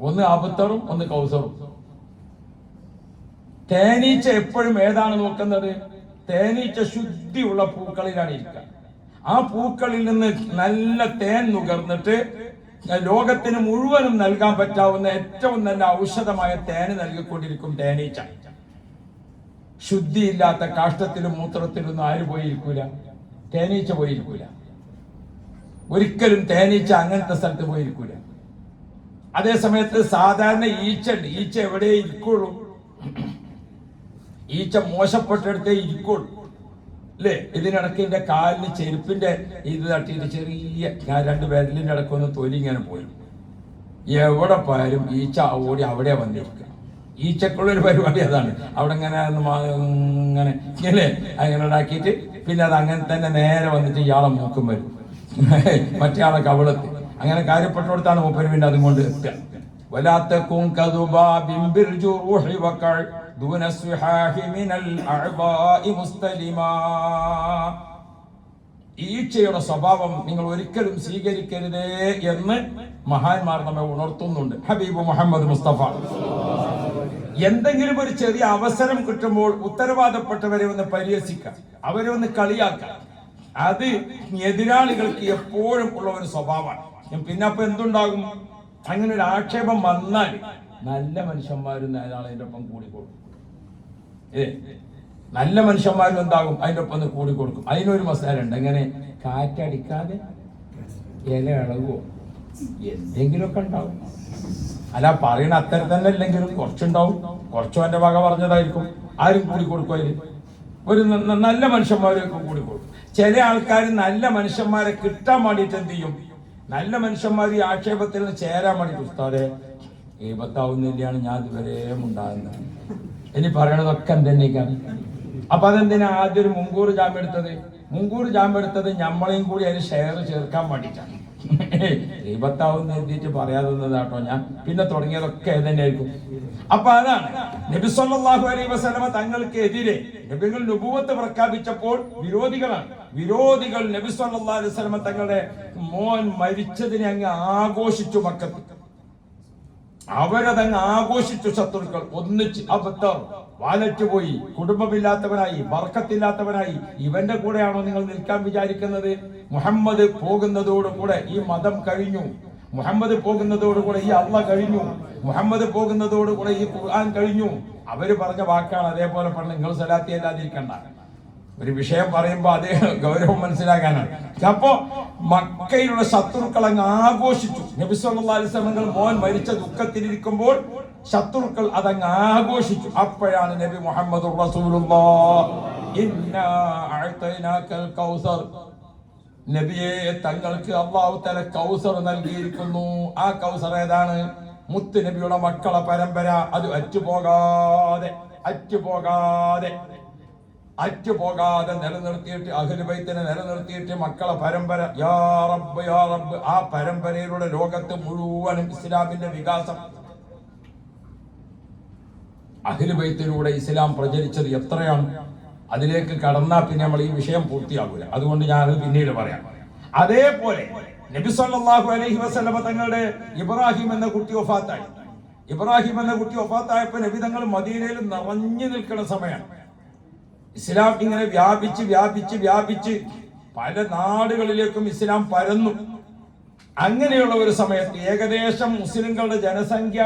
ഒന്ന് അബത്തറും ഒന്ന് കൗസറും. തേനീച്ച എപ്പോഴും ഏതാണ് നോക്കുന്നത്? തേനീച്ച ശുദ്ധിയുള്ള പൂക്കളിലാണ് ഇരിക്കുക. ആ പൂക്കളിൽ നിന്ന് നല്ല തേൻ നുകർന്നിട്ട് ലോകത്തിന് മുഴുവനും നൽകാൻ പറ്റാവുന്ന ഏറ്റവും നല്ല ഔഷധമായ തേന് നൽകിക്കൊണ്ടിരിക്കും തേനീച്ച. ശുദ്ധിയില്ലാത്ത കാഷ്ടത്തിലും മൂത്രത്തിലൊന്നും ആര് പോയിരിക്കൂല? തേനീച്ച പോയിരിക്കൂല. ഒരിക്കലും തേനീച്ച അങ്ങനത്തെ സ്ഥലത്ത് പോയിരിക്കൂല. അതേ സമയത്ത് സാധാരണ ഈച്ച ഉണ്ട്. ഈച്ച എവിടെ ഇരിക്കുള്ളൂ? ഈച്ച മോശപ്പെട്ടെടുത്തേ ഇരിക്കുള്ളൂ, അല്ലേ? ഇതിനിടയ്ക്ക് എന്റെ കാലിന് ചെരുപ്പിന്റെ ഇത് തട്ടിയിട്ട് ചെറിയ 2 വിരലിന്റെ ഇടക്കൊന്ന് തൊലി ഇങ്ങനെ പോയി. എവിടെ പോയാലും ഈച്ച ഓടി അവിടെ വന്നിരിക്കുക. ഈച്ചക്കുള്ളൊരു പരിപാടി അതാണ്. അവിടെ ഇങ്ങനെ അങ്ങനെ ഉണ്ടാക്കിയിട്ട് പിന്നെ അത് അങ്ങനെ തന്നെ നേരെ വന്നിട്ട് ഇയാളെ മൂക്കും വരും, മറ്റേ ആളെ കവിളത്ത്. അങ്ങനെ കാര്യപ്പെട്ടെടുത്താണ് മൂപ്പര് പിന്നെ അതും കൊണ്ട് എത്തുക. വലാത്തക്കും ഈച്ചയുടെ സ്വഭാവം നിങ്ങൾ ഒരിക്കലും സ്വീകരിക്കരുതേ എന്ന് മഹാന്മാർ നമ്മെ ഉണർത്തുന്നുണ്ട്. ഹബീബ് മുഹമ്മദ് മുസ്തഫ എന്തെങ്കിലും ഒരു ചെറിയ അവസരം കിട്ടുമ്പോൾ ഉത്തരവാദപ്പെട്ടവരെ ഒന്ന് പരിഹസിക്കാം, അവരെ ഒന്ന് കളിയാക്കാം. അത് എതിരാളികൾക്ക് എപ്പോഴും ഉള്ള ഒരു സ്വഭാവമാണ്. പിന്നെ അപ്പൊ എന്തുണ്ടാകും? അങ്ങനെ ഒരു ആക്ഷേപം വന്നാൽ നല്ല മനുഷ്യന്മാരും അതിന്റെ ഒപ്പം കൂടിക്കൊടുക്കും. നല്ല മനുഷ്യന്മാരും എന്താകും? അതിന്റെ ഒപ്പം കൂടിക്കൊടുക്കും. അതിനൊരു മസാല ഉണ്ട്. എങ്ങനെ? കാറ്റടിക്കാതെ ഇല ഇളകുവോ എന്തെങ്കിലുമൊക്കെ ഉണ്ടാവും. അല്ല പറയണ അത്ര തന്നെ അല്ലെങ്കിലും കുറച്ചുണ്ടാവും. കുറച്ചും എന്റെ വക പറഞ്ഞതായിരിക്കും. ആരും കൂടിക്കൊടുക്കും. അതിൽ ഒരു നല്ല മനുഷ്യന്മാരൊക്കെ കൂടിക്കൊടുക്കും. ചില ആൾക്കാർ നല്ല മനുഷ്യന്മാരെ കിട്ടാൻ വേണ്ടിയിട്ട് എന്ത് ചെയ്യും? നല്ല മനുഷ്യന്മാർ ഈ ആക്ഷേപത്തിൽ നിന്ന് ചേരാൻ വേണ്ടിയിട്ട് ഉസ്താദെ ഏപത്താവുന്നില്ലാണ് ഞാൻ ഇതുവരെ ഉണ്ടാകുന്നത്, ഇനി പറയണതൊക്കെ എന്തെന്നേക്കാണ്. അപ്പൊ അതെന്തിനാ ആദ്യം ഒരു മുൻകൂർ ജാമ്യം എടുത്തത് നമ്മളെയും കൂടി അതിന് ഷെയർ ചേർക്കാൻ വേണ്ടിയിട്ടാണ്. ഏപത്താവുന്ന എഴുതിയിട്ട് പറയാതെന്നതാട്ടോ ഞാൻ. പിന്നെ തുടങ്ങിയതൊക്കെ ഏതന്നെയായിരിക്കും. അപ്പൊ അതാണ് നബി സല്ലല്ലാഹു അലൈഹി വസല്ലമ തങ്ങൾക്കെതിരെ നബികൾ നുബുവത്ത് പ്രഖ്യാപിച്ചപ്പോൾ വിരോധികൾ നബി സല്ലല്ലാഹു അലൈഹി വസല്ലമ തങ്ങളുടെ മോൻ മരിച്ചതിനെ അങ്ങ് ആഘോഷിച്ചു. മക്കത്ത് അവരതങ്ങ് ആഘോഷിച്ചു. ശത്രുക്കൾ ഒന്നിച്ച് അബദ്ധർ വാലറ്റുപോയി, കുടുംബമില്ലാത്തവനായി, ബർക്കത്തില്ലാത്തവനായി. ഇവന്റെ കൂടെയാണോ നിങ്ങൾ നിൽക്കാൻ വിചാരിക്കുന്നത്? മുഹമ്മദ് പോകുന്നതോടുകൂടെ ഈ മതം കഴിഞ്ഞു. മുഹമ്മദ് പോകുന്നതോടുകൂടെ ഈ അള്ളാഹ് കഴിഞ്ഞു. മുഹമ്മദ് പോകുന്നതോടുകൂടെ ഈ ഖുർആൻ കഴിഞ്ഞു. അവര് പറഞ്ഞ വാക്കാണ്. അതേപോലെ പറഞ്ഞ നിങ്ങൾ സലാത്തി അല്ലാതിരിക്കണ്ട. ഒരു വിഷയം പറയുമ്പോ അതേ ഗൗരവം മനസ്സിലാക്കാനാണ്. അപ്പോ മക്കയിലുള്ള ശത്രുക്കൾ അങ്ങ് ആഘോഷിച്ചു. നബി സല്ലല്ലാഹു അലൈഹി വസല്ലം മോൻ മരിച്ച ദുഃഖത്തിലിരിക്കുമ്പോൾ ശത്രുക്കൾ അതങ്ങ് ആഘോഷിച്ചു. അപ്പോഴാണ് നബി മുഹമ്മദ് റസൂലുള്ളാഹി ഇന്നാ അഅ്തൈനാക്കൽ കൗസർ, നബിയെ തങ്ങൾക്ക് അല്ലാഹു തആല കൗസർ നൽകിയിരിക്കുന്നു. ആ കൗസർ ഏതാണ്? മുത്ത് നബിയുടെ മക്കളെ പരമ്പര. അത് അറ്റുപോകാതെ നിലനിർത്തിയിട്ട് അഹ്ലു ബൈത്തിനെ നിലനിർത്തിയിട്ട് മക്കളെ പരമ്പര. യാ റബ്ബ് യാ റബ്ബ്. ആ പരമ്പരയിലൂടെ ലോകത്ത് മുഴുവനും ഇസ്ലാമിന്റെ വികാസം. അഹ്ലു ബൈത്തിലൂടെ ഇസ്ലാം പ്രചരിച്ചത് എത്രയാണ്? അതിലേക്ക് കടന്നാൽ പിന്നെ നമ്മൾ ഈ വിഷയം പൂർത്തിയാകൂല. അതുകൊണ്ട് ഞാനത് പിന്നീട് പറയാം. അതേപോലെ നബി സല്ലല്ലാഹു അലൈഹി വസല്ലമ തങ്ങളുടെ ഇബ്രാഹിം എന്ന കുട്ടി വഫാത്തായപ്പോൾ നബി തങ്ങൾ മദീനയിൽ നിറഞ്ഞു നിൽക്കുന്ന സമയമാണ്. ഇസ്ലാം ഇങ്ങനെ വ്യാപിച്ച് പല നാടുകളിലേക്കും ഇസ്ലാം പരന്നു. അങ്ങനെയുള്ള ഒരു സമയത്ത് ഏകദേശം മുസ്ലിങ്ങളുടെ ജനസംഖ്യ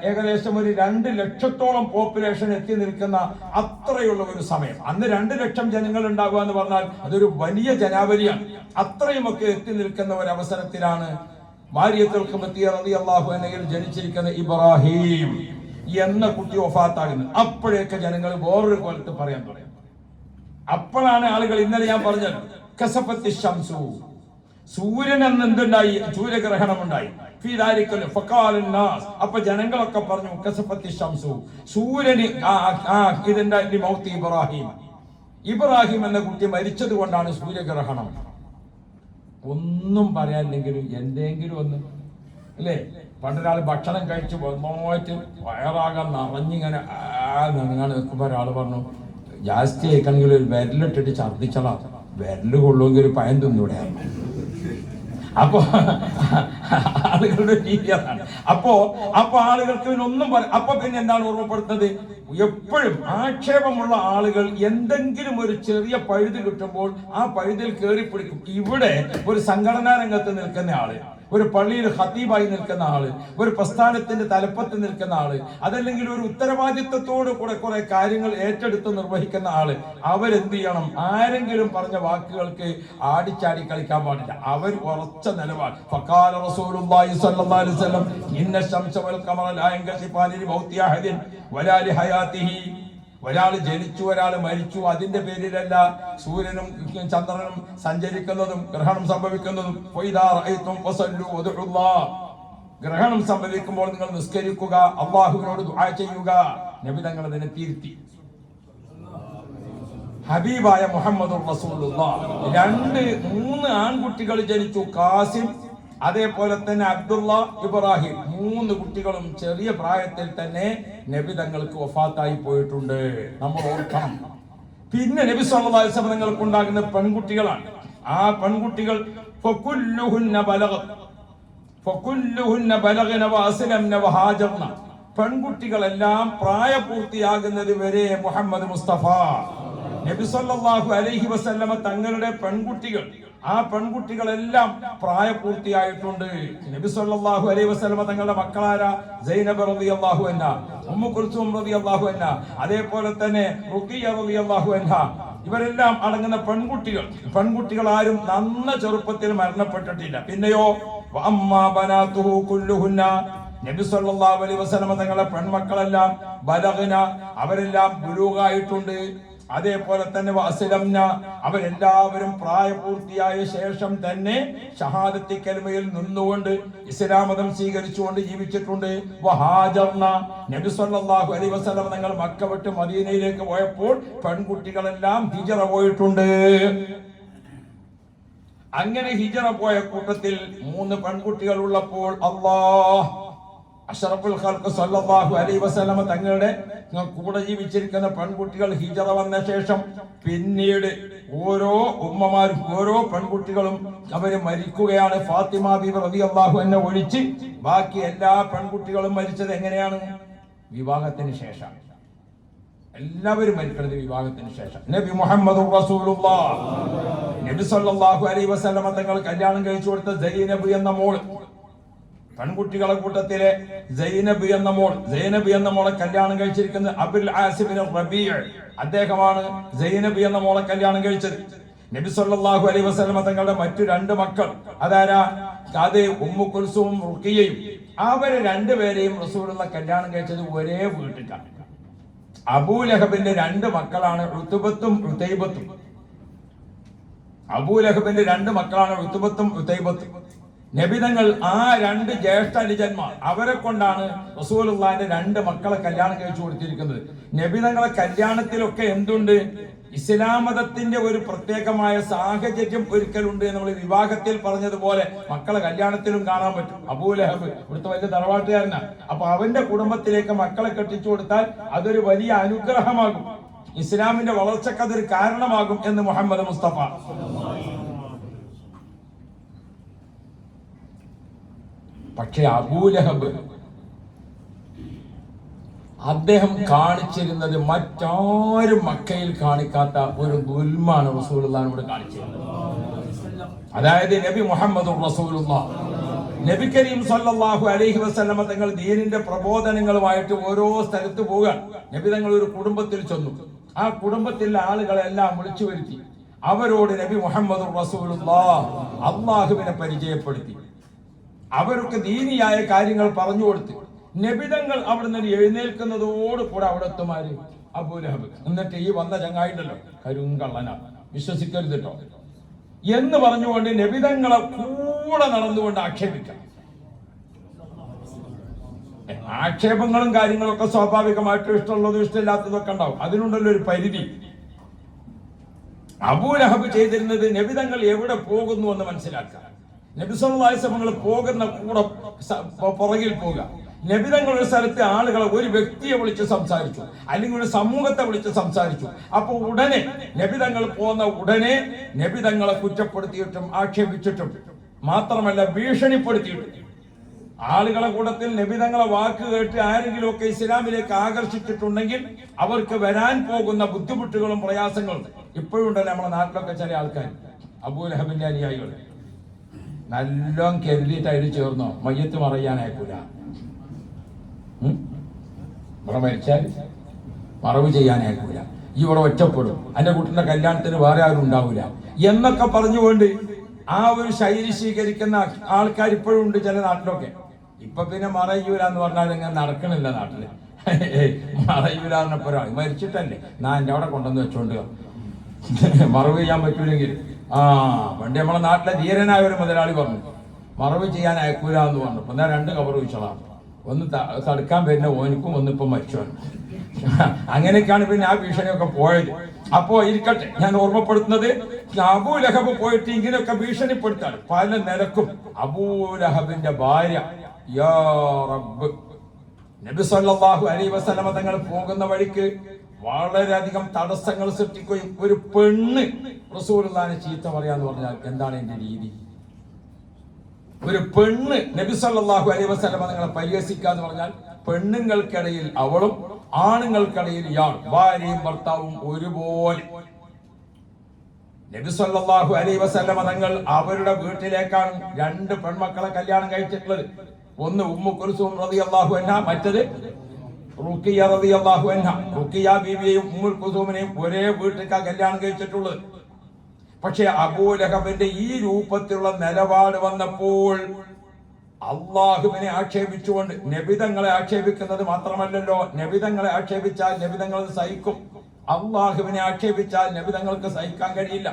ഏകദേശം ഒരു 2 ലക്ഷത്തോളം പോപ്പുലേഷൻ എത്തി നിൽക്കുന്ന അത്രയുള്ള ഒരു സമയം. അന്ന് 2 ലക്ഷം ജനങ്ങൾ ഉണ്ടാകുക എന്ന് പറഞ്ഞാൽ അതൊരു വലിയ ജനാവലിയാണ്. അത്രയുമൊക്കെ എത്തി നിൽക്കുന്ന ഒരു അവസരത്തിലാണ് മാരിയത്തുൽ ഖിബ്തിയ്യ റളിയല്ലാഹു അൻഹയിൽ ജനിച്ചിരിക്കുന്ന ഇബ്രാഹിം എന്ന കുട്ടി വഫാത്താകുന്നത്. അപ്പോഴേക്ക് ജനങ്ങൾ വേറൊരു കൊലത്ത് പറയാൻ തുടങ്ങി. അപ്പോഴാണ് ആളുകൾ, ഇന്നലെ ഞാൻ പറഞ്ഞത്, കസഫത്തി ശംസു, സൂര്യൻ എന്ന് എന്തുണ്ടായി, സൂര്യഗ്രഹണം ഉണ്ടായി. അപ്പൊ ജനങ്ങളൊക്കെ പറഞ്ഞു കസഫത്തി ശംസു, സൂര്യന് ഇതിന്റെ മൗത്ത് ഇബ്രാഹിം എന്ന കുട്ടി മരിച്ചത് കൊണ്ടാണ് സൂര്യഗ്രഹണം. ഒന്നും പറയാനില്ലെങ്കിലും എന്തെങ്കിലും ഒന്ന് അല്ലേ. പണ്ടൊരാൾ ഭക്ഷണം കഴിച്ച് നന്നായിട്ട് വയറാകാൻ നിറഞ്ഞിങ്ങനെ നിറങ്ങാൻ നിൽക്കുമ്പോൾ ഒരാൾ പറഞ്ഞു, ജാസ്തി ആയിക്കണമെങ്കിൽ ഒരു വിരലിട്ടിട്ട് ഛർദ്ദിച്ചളാ, വിരല് കൊള്ളുമെങ്കിൽ ഒരു പയം തിന്നൂടെ. അപ്പോ ആളുകളുടെ രീതി അതാണ്. അപ്പോ ആളുകൾക്ക് ഇതിനൊന്നും പറയാം. അപ്പൊ പിന്നെ എന്താണ് ഓർമ്മപ്പെടുത്തുന്നത്, എപ്പോഴും ആക്ഷേപമുള്ള ആളുകൾ എന്തെങ്കിലും ഒരു ചെറിയ പഴുത് കിട്ടുമ്പോൾ ആ പഴുതിൽ കയറിപ്പിടിക്കും. ഇവിടെ ഒരു സംഘടനാ രംഗത്ത് നിൽക്കുന്ന ആള്, ഒരു പള്ളിയിൽ ഖതീബായി നിൽക്കുന്ന ആള്, ഒരു പ്രസ്ഥാനത്തിന്റെ തലപ്പത്ത് നിൽക്കുന്ന ആള്, അതല്ലെങ്കിൽ ഒരു ഉത്തരവാദിത്വത്തോട് കൂടെ കുറെ കാര്യങ്ങൾ ഏറ്റെടുത്ത് നിർവഹിക്കുന്ന ആള്, അവരെന്ത് ചെയ്യണം, ആരെങ്കിലും പറഞ്ഞ വാക്കുകൾക്ക് ആടിച്ചാടി കളിക്കാൻ പാടില്ല. അവർ ഉറച്ച നിലപാട്. ഫഖാല റസൂലുള്ളാഹി സ്വല്ലല്ലാഹു അലൈഹി വസല്ലം ഇന്ന ശംസ വൽ ഖമറ ലാ യൻകസിഫാനി ലിമൗതി അഹദിൻ വലാ ലിഹയാതിഹി. ഒരാൾ ജനിച്ചു, ഒരാൾ മരിച്ചു, അതിന്റെ പേരിലല്ല സൂര്യനും ചന്ദ്രനും സഞ്ചരിക്കുന്നതും ഗ്രഹണം സംഭവിക്കുന്നതും. ഗ്രഹണം സംഭവിക്കുമ്പോൾ നിങ്ങൾ നിസ്കരിക്കുക, അള്ളാഹുവിനോട് ദുആ ചെയ്യുക. നബി തങ്ങൾ അതിനെ തിരുത്തി. ഹബീബായ മുഹമ്മദുർ റസൂലുള്ളാഹ് 2-3 ആൺകുട്ടികൾ ജനിച്ചു, കാസിം, അതേപോലെ തന്നെ അബ്ദുള്ള, ഇബ്രാഹിം. 3 കുട്ടികളും ചെറിയ പ്രായത്തിൽ തന്നെ നബി തങ്ങൾക്ക് വഫാത്തായി പോയിട്ടുണ്ട്. നമ്മൾ ഓർക്കണം. പിന്നെ നബി സല്ലല്ലാഹു അലൈഹി വസല്ലം തങ്ങൾക്ക് ഉണ്ടാകുന്ന പെൺകുട്ടികളാണ്. ആ പെൺകുട്ടികൾ പെൺകുട്ടികളെല്ലാം പ്രായപൂർത്തിയാകുന്നത് വരെ മുഹമ്മദ് മുസ്തഫ നബി സല്ലല്ലാഹു അലൈഹി വസല്ലമ തങ്ങളുടെ പെൺകുട്ടികൾ, ആ പെൺകുട്ടികളെല്ലാം പ്രായപൂർത്തിയായിട്ടുണ്ട്. നബി സല്ലല്ലാഹു അലൈഹി വസല്ലമ തങ്ങളുടെ മക്കളാരാ? സൈനബ് റളിയല്ലാഹു അൻഹ, ഉമ്മു കുൽസൂം റളിയല്ലാഹു അൻഹ, അതേപോലെ തന്നെ റുഖിയ റളിയല്ലാഹു അൻഹ. ഇവരെല്ലാം അടങ്ങുന്ന പെൺകുട്ടികൾ ആരും നന്ന ചെറുപ്പത്തിൽ മരണപ്പെട്ടിട്ടില്ല. പിന്നെയോ വഅമ്മാ ബനാതുഹു കുല്ലുഹുന്ന, നബി സല്ലല്ലാഹു അലൈഹി വസല്ലമ തങ്ങളുടെ പെൺമക്കളെല്ലാം ബലഗ്ന, അവരെല്ലാം ബുലൂഗായിട്ടുണ്ട്. അതേപോലെ തന്നെ വഅസ്ലംന, അവരെല്ലാവരും പ്രായപൂർത്തിയായ ശേഷം തന്നെ ഷഹാദത്തി കലിമയിൽ നിന്നുകൊണ്ട് ഇസ്ലാം മതം സ്വീകരിച്ചുകൊണ്ട് ജീവിച്ചിട്ടുണ്ട്. വഹാജർന, നബി സല്ലല്ലാഹു അലൈഹി വസല്ലം തങ്ങൾ മക്ക വിട്ട് മദീനയിലേക്ക് പോയപ്പോൾ പെൺകുട്ടികളെല്ലാം ഹിജറ പോയിട്ടുണ്ട്. അങ്ങനെ ഹിജറ പോയ കൂട്ടത്തിൽ 3 പെൺകുട്ടികൾ ഉള്ളപ്പോൾ അഷ്റഫുൽ ഖൽഖ് സല്ലല്ലാഹു അലൈഹി വസല്ലം തങ്ങളുടെ കൂടെ ജീവിച്ചിരിക്കുന്ന പെൺകുട്ടികൾ ഹിജറ വന്ന ശേഷം പിന്നീട് ഓരോ ഉമ്മമാരും ഓരോ പെൺകുട്ടികളും അവര് മരിക്കുകയാണ്. ഫാത്തിമ ബീവി റളിയല്ലാഹു അൻഹ ഒഴിച്ച് ബാക്കി എല്ലാ പെൺകുട്ടികളും മരിച്ചത് എങ്ങനെയാണ്? വിവാഹത്തിന് ശേഷം. എല്ലാവരും മരിക്കുന്നത് വിവാഹത്തിന് ശേഷം. നബി മുഹമ്മദ് റസൂലുള്ളാഹ് നബി സല്ലല്ലാഹു അലൈഹി വസല്ലം തങ്ങൾ കല്യാണം കഴിച്ചു കൊടുത്ത സൈനബ് എന്ന മോള്, പെൺകുട്ടികളെ കൂട്ടത്തിലെ സൈനബ് എന്ന മോളെ കല്യാണം കഴിച്ചിരിക്കുന്നത് അബുൽ ആസിബ് റബീഅ. അദ്ദേഹമാണ് സൈനബ് എന്ന മോളെ കല്യാണം കഴിച്ചത്. നബി സല്ലല്ലാഹു അലൈഹി വസല്ലം തങ്ങളുടെ മറ്റു 2 മക്കൾ അതാരാ? അത് ഉമ്മു കുൽസൂം റുഖിയയും. അവരെ 2 പേരെയും റസൂലുള്ള കല്യാണം കഴിച്ചത് ഒരേ വീട്ടിലാണ്. അബൂലഹബിന്റെ 2 മക്കളാണ് ഉത്ബത്തും ഉതൈബത്തും. അബൂലഹബിന്റെ 2 മക്കളാണ് ഉത്ബത്തും ഉതൈബത്തും. നബിതങ്ങൾ ആ 2 ജ്യേഷ്ഠ അനുജന്മാർ, അവരെ കൊണ്ടാണ് റസൂലുള്ളാഹിന്റെ 2 മക്കളെ കല്യാണം കഴിച്ചു കൊടുത്തിരിക്കുന്നത്. നബിതങ്ങളെ കല്യാണത്തിലൊക്കെ എന്തുണ്ട്? ഇസ്ലാം മതത്തിന്റെ ഒരു പ്രത്യേകമായ സാഹചര്യം ഒരിക്കലുണ്ട്. നമ്മൾ വിവാഹത്തിൽ പറഞ്ഞതുപോലെ മക്കളെ കല്യാണത്തിലും കാണാൻ പറ്റും. അബൂലഹബ് ഇവിടുത്തെ വലിയ തറവാട്ടുകാരനാ. അപ്പൊ അവന്റെ കുടുംബത്തിലേക്ക് മക്കളെ കെട്ടിച്ചു കൊടുത്താൽ അതൊരു വലിയ അനുഗ്രഹമാകും, ഇസ്ലാമിന്റെ വളർച്ചക്ക് അതൊരു കാരണമാകും എന്ന് മുഹമ്മദ് മുസ്തഫ. പക്ഷെ അബൂലഹബ് അദ്ദേഹം കാണിച്ചിരുന്നത് മറ്റാരും മക്കയിൽ കാണിക്കാത്ത ഒരു ദുൽമാണ് റസൂലുള്ളാഹിനോട് കാണിച്ചിരുന്നത്. അതായത് നബി മുഹമ്മദ് റസൂലുള്ളാഹ് നബി കരീം സല്ലല്ലാഹു അലൈഹി വസല്ലമ തങ്ങൾ ദീനിന്റെ പ്രബോധനങ്ങളുമായിട്ട് ഓരോ സ്ഥലത്ത് പോകാൻ. നബി തങ്ങൾ ഒരു കുടുംബത്തിൽ ചെന്നു. ആ കുടുംബത്തിലെ ആളുകളെല്ലാം വിളിച്ചു വരുത്തി. അവരോട് നബി മുഹമ്മദ് റസൂലുള്ളാഹ് അള്ളാഹുവിനെ പരിചയപ്പെടുത്തി. അവർക്ക് ദീനിയായ കാര്യങ്ങൾ പറഞ്ഞു കൊടുത്തു. നബിതങ്ങൾ അവിടെ നിന്ന് എഴുന്നേൽക്കുന്നതോട് കൂടെ അവിടെ എത്തുമാര് അബൂലഹബ്. എന്നിട്ട് ഈ വന്ന ചങ്ങായിണ്ടല്ലോ കരുങ്കള്ളനാണ്, വിശ്വസിക്കരുത് കേട്ടോ എന്ന് പറഞ്ഞുകൊണ്ട് നബിതങ്ങളെ കൂടെ നടന്നുകൊണ്ട് ആക്ഷേപിക്കാം. ആക്ഷേപങ്ങളും കാര്യങ്ങളൊക്കെ സ്വാഭാവികമായിട്ടും ഇഷ്ടമുള്ളതും ഇഷ്ടമില്ലാത്തതൊക്കെ ഉണ്ടാവും. അതിനുണ്ടല്ലോ ഒരു പരിധി. അബൂലഹബ് ചെയ്തിരുന്നത് നബിതങ്ങൾ എവിടെ പോകുന്നു എന്ന് മനസ്സിലാക്കുക. നബി സല്ലല്ലാഹു അലൈഹി വസല്ലം പോകുന്ന കൂടെ പുറകിൽ പോകുക. നബിതങ്ങൾ ഒരു സ്ഥലത്തെ ആളുകളെ, ഒരു വ്യക്തിയെ വിളിച്ച് സംസാരിച്ചു, അല്ലെങ്കിൽ ഒരു സമൂഹത്തെ വിളിച്ച് സംസാരിച്ചു. അപ്പൊ ഉടനെ നബിതങ്ങൾ പോകുന്ന ഉടനെ നബിതങ്ങളെ കുറ്റപ്പെടുത്തിയിട്ടും ആക്ഷേപിച്ചിട്ടും മാത്രമല്ല ഭീഷണിപ്പെടുത്തിയിട്ടും ആളുകളെ കൂട്ടത്തിൽ നബിതങ്ങളെ വാക്ക് കേട്ട് ആരെങ്കിലും ഒക്കെ ഇസ്ലാമിലേക്ക് ആകർഷിച്ചിട്ടുണ്ടെങ്കിൽ അവർക്ക് വരാൻ പോകുന്ന ബുദ്ധിമുട്ടുകളും പ്രയാസങ്ങളും ഇപ്പോഴും ഉണ്ടല്ലോ. നമ്മുടെ നാട്ടിലൊക്കെ ചില ആൾക്കാർ അബൂലഹബിന്റെ അനുയായികൾ നല്ലോണം കരുതിയിട്ട് അതിൽ ചേർന്നോ മയ്യത്ത് മറയാനായിക്കൂല. ഇവിടെ മരിച്ചാൽ മറവ് ചെയ്യാനായിക്കൂല, ഈ ഇവിടെ ഒറ്റപ്പെടും, എന്റെ കുട്ടിന്റെ കല്യാണത്തിന് വേറെ ആരും ഉണ്ടാവില്ല എന്നൊക്കെ പറഞ്ഞുകൊണ്ട് ആ ഒരു ശൈലി സ്വീകരിക്കുന്ന ആൾക്കാർ ഇപ്പോഴും ഉണ്ട് ചില നാട്ടിലൊക്കെ. ഇപ്പൊ പിന്നെ മറയൂല എന്ന് പറഞ്ഞാൽ ഇങ്ങനെ നടക്കണില്ല നാട്ടില്. മറയൂല എന്നപ്പോ മരിച്ചിട്ടല്ലേ ഞാൻ എന്റെ അവിടെ കൊണ്ടുവന്ന് വെച്ചോണ്ട് മറവ് ചെയ്യാൻ പറ്റൂലെങ്കിൽ പണ്ട് നമ്മളെ നാട്ടിലെ ധീരനായ ഒരു മുതലാളി പറഞ്ഞു മറവ് ചെയ്യാൻ അയക്കൂല എന്ന് പറഞ്ഞു. അപ്പൊ ഞാൻ 2 കബർ വെച്ചതാണ്. ഒന്ന് തടുക്കാൻ വരുന്ന ഓനിക്കും ഒന്നിപ്പം മരിച്ചോനും. അങ്ങനെയൊക്കെയാണ് പിന്നെ ആ ഭീഷണിയൊക്കെ പോയത്. അപ്പോ ഇരിക്കട്ടെ, ഞാൻ ഓർമ്മപ്പെടുത്തുന്നത് അബൂലഹബ് പോയിട്ട് ഇങ്ങനെയൊക്കെ ഭീഷണിപ്പെടുത്താണ് പല നിലക്കും. അബൂലഹബിന്റെ ഭാര്യ യാ റബ്ബ് നബി സല്ലല്ലാഹു അലൈഹി വസല്ലമ തങ്ങൾ പോകുന്ന വഴിക്ക് വളരെയധികം തടസ്സങ്ങൾ സൃഷ്ടിക്കുകയും ഒരു പെണ്ണ് റസൂലുള്ളാഹിനെ ചീത്ത പറയാന്ന് പറഞ്ഞാൽ എന്താണ് എന്റെ രീതി? ഒരു പെണ്ണ് നബി സല്ലല്ലാഹു അലൈഹി വസല്ലമ തങ്ങളെ പരിഹസിക്കാന്ന് പറഞ്ഞാൽ പെണ്ണുങ്ങൾക്കിടയിൽ അവളും ആണുങ്ങൾക്കിടയിൽ ഇയാൾ, ഭാര്യയും ഭർത്താവും ഒരുപോലെ. നബി സല്ലല്ലാഹു അലൈഹി വസല്ലമ തങ്ങൾ അവരുടെ വീട്ടിലേക്കാണ് 2 പെൺമക്കളെ കല്യാണം കഴിച്ചിട്ടുള്ളത്. ഒന്ന് ഉമ്മു കുൽസൂം റളിയല്ലാഹു അൻഹ, മറ്റത് റുഖിയ റളിയല്ലാഹു അൻഹ. റുഖിയ ബീവിയെയും ഉമ്മുൽ കുൽസൂമിനെയും ഒരേ വീട്ടിലേക്കാണ് കല്യാണം കഴിച്ചിട്ടുള്ളത്. പക്ഷെ അബൂലഹബിന്റെ ഈ രൂപത്തിലുള്ള നിലപാട് വന്നപ്പോൾ അള്ളാഹുവിനെ ആക്ഷേപിച്ചുകൊണ്ട് നബിതങ്ങളെ ആക്ഷേപിക്കുന്നത് മാത്രമല്ലല്ലോ, നബിതങ്ങളെ ആക്ഷേപിച്ചാൽ നബിതങ്ങൾ സഹിക്കും, അള്ളാഹുവിനെ ആക്ഷേപിച്ചാൽ നബിതങ്ങൾക്ക് സഹിക്കാൻ കഴിയില്ല.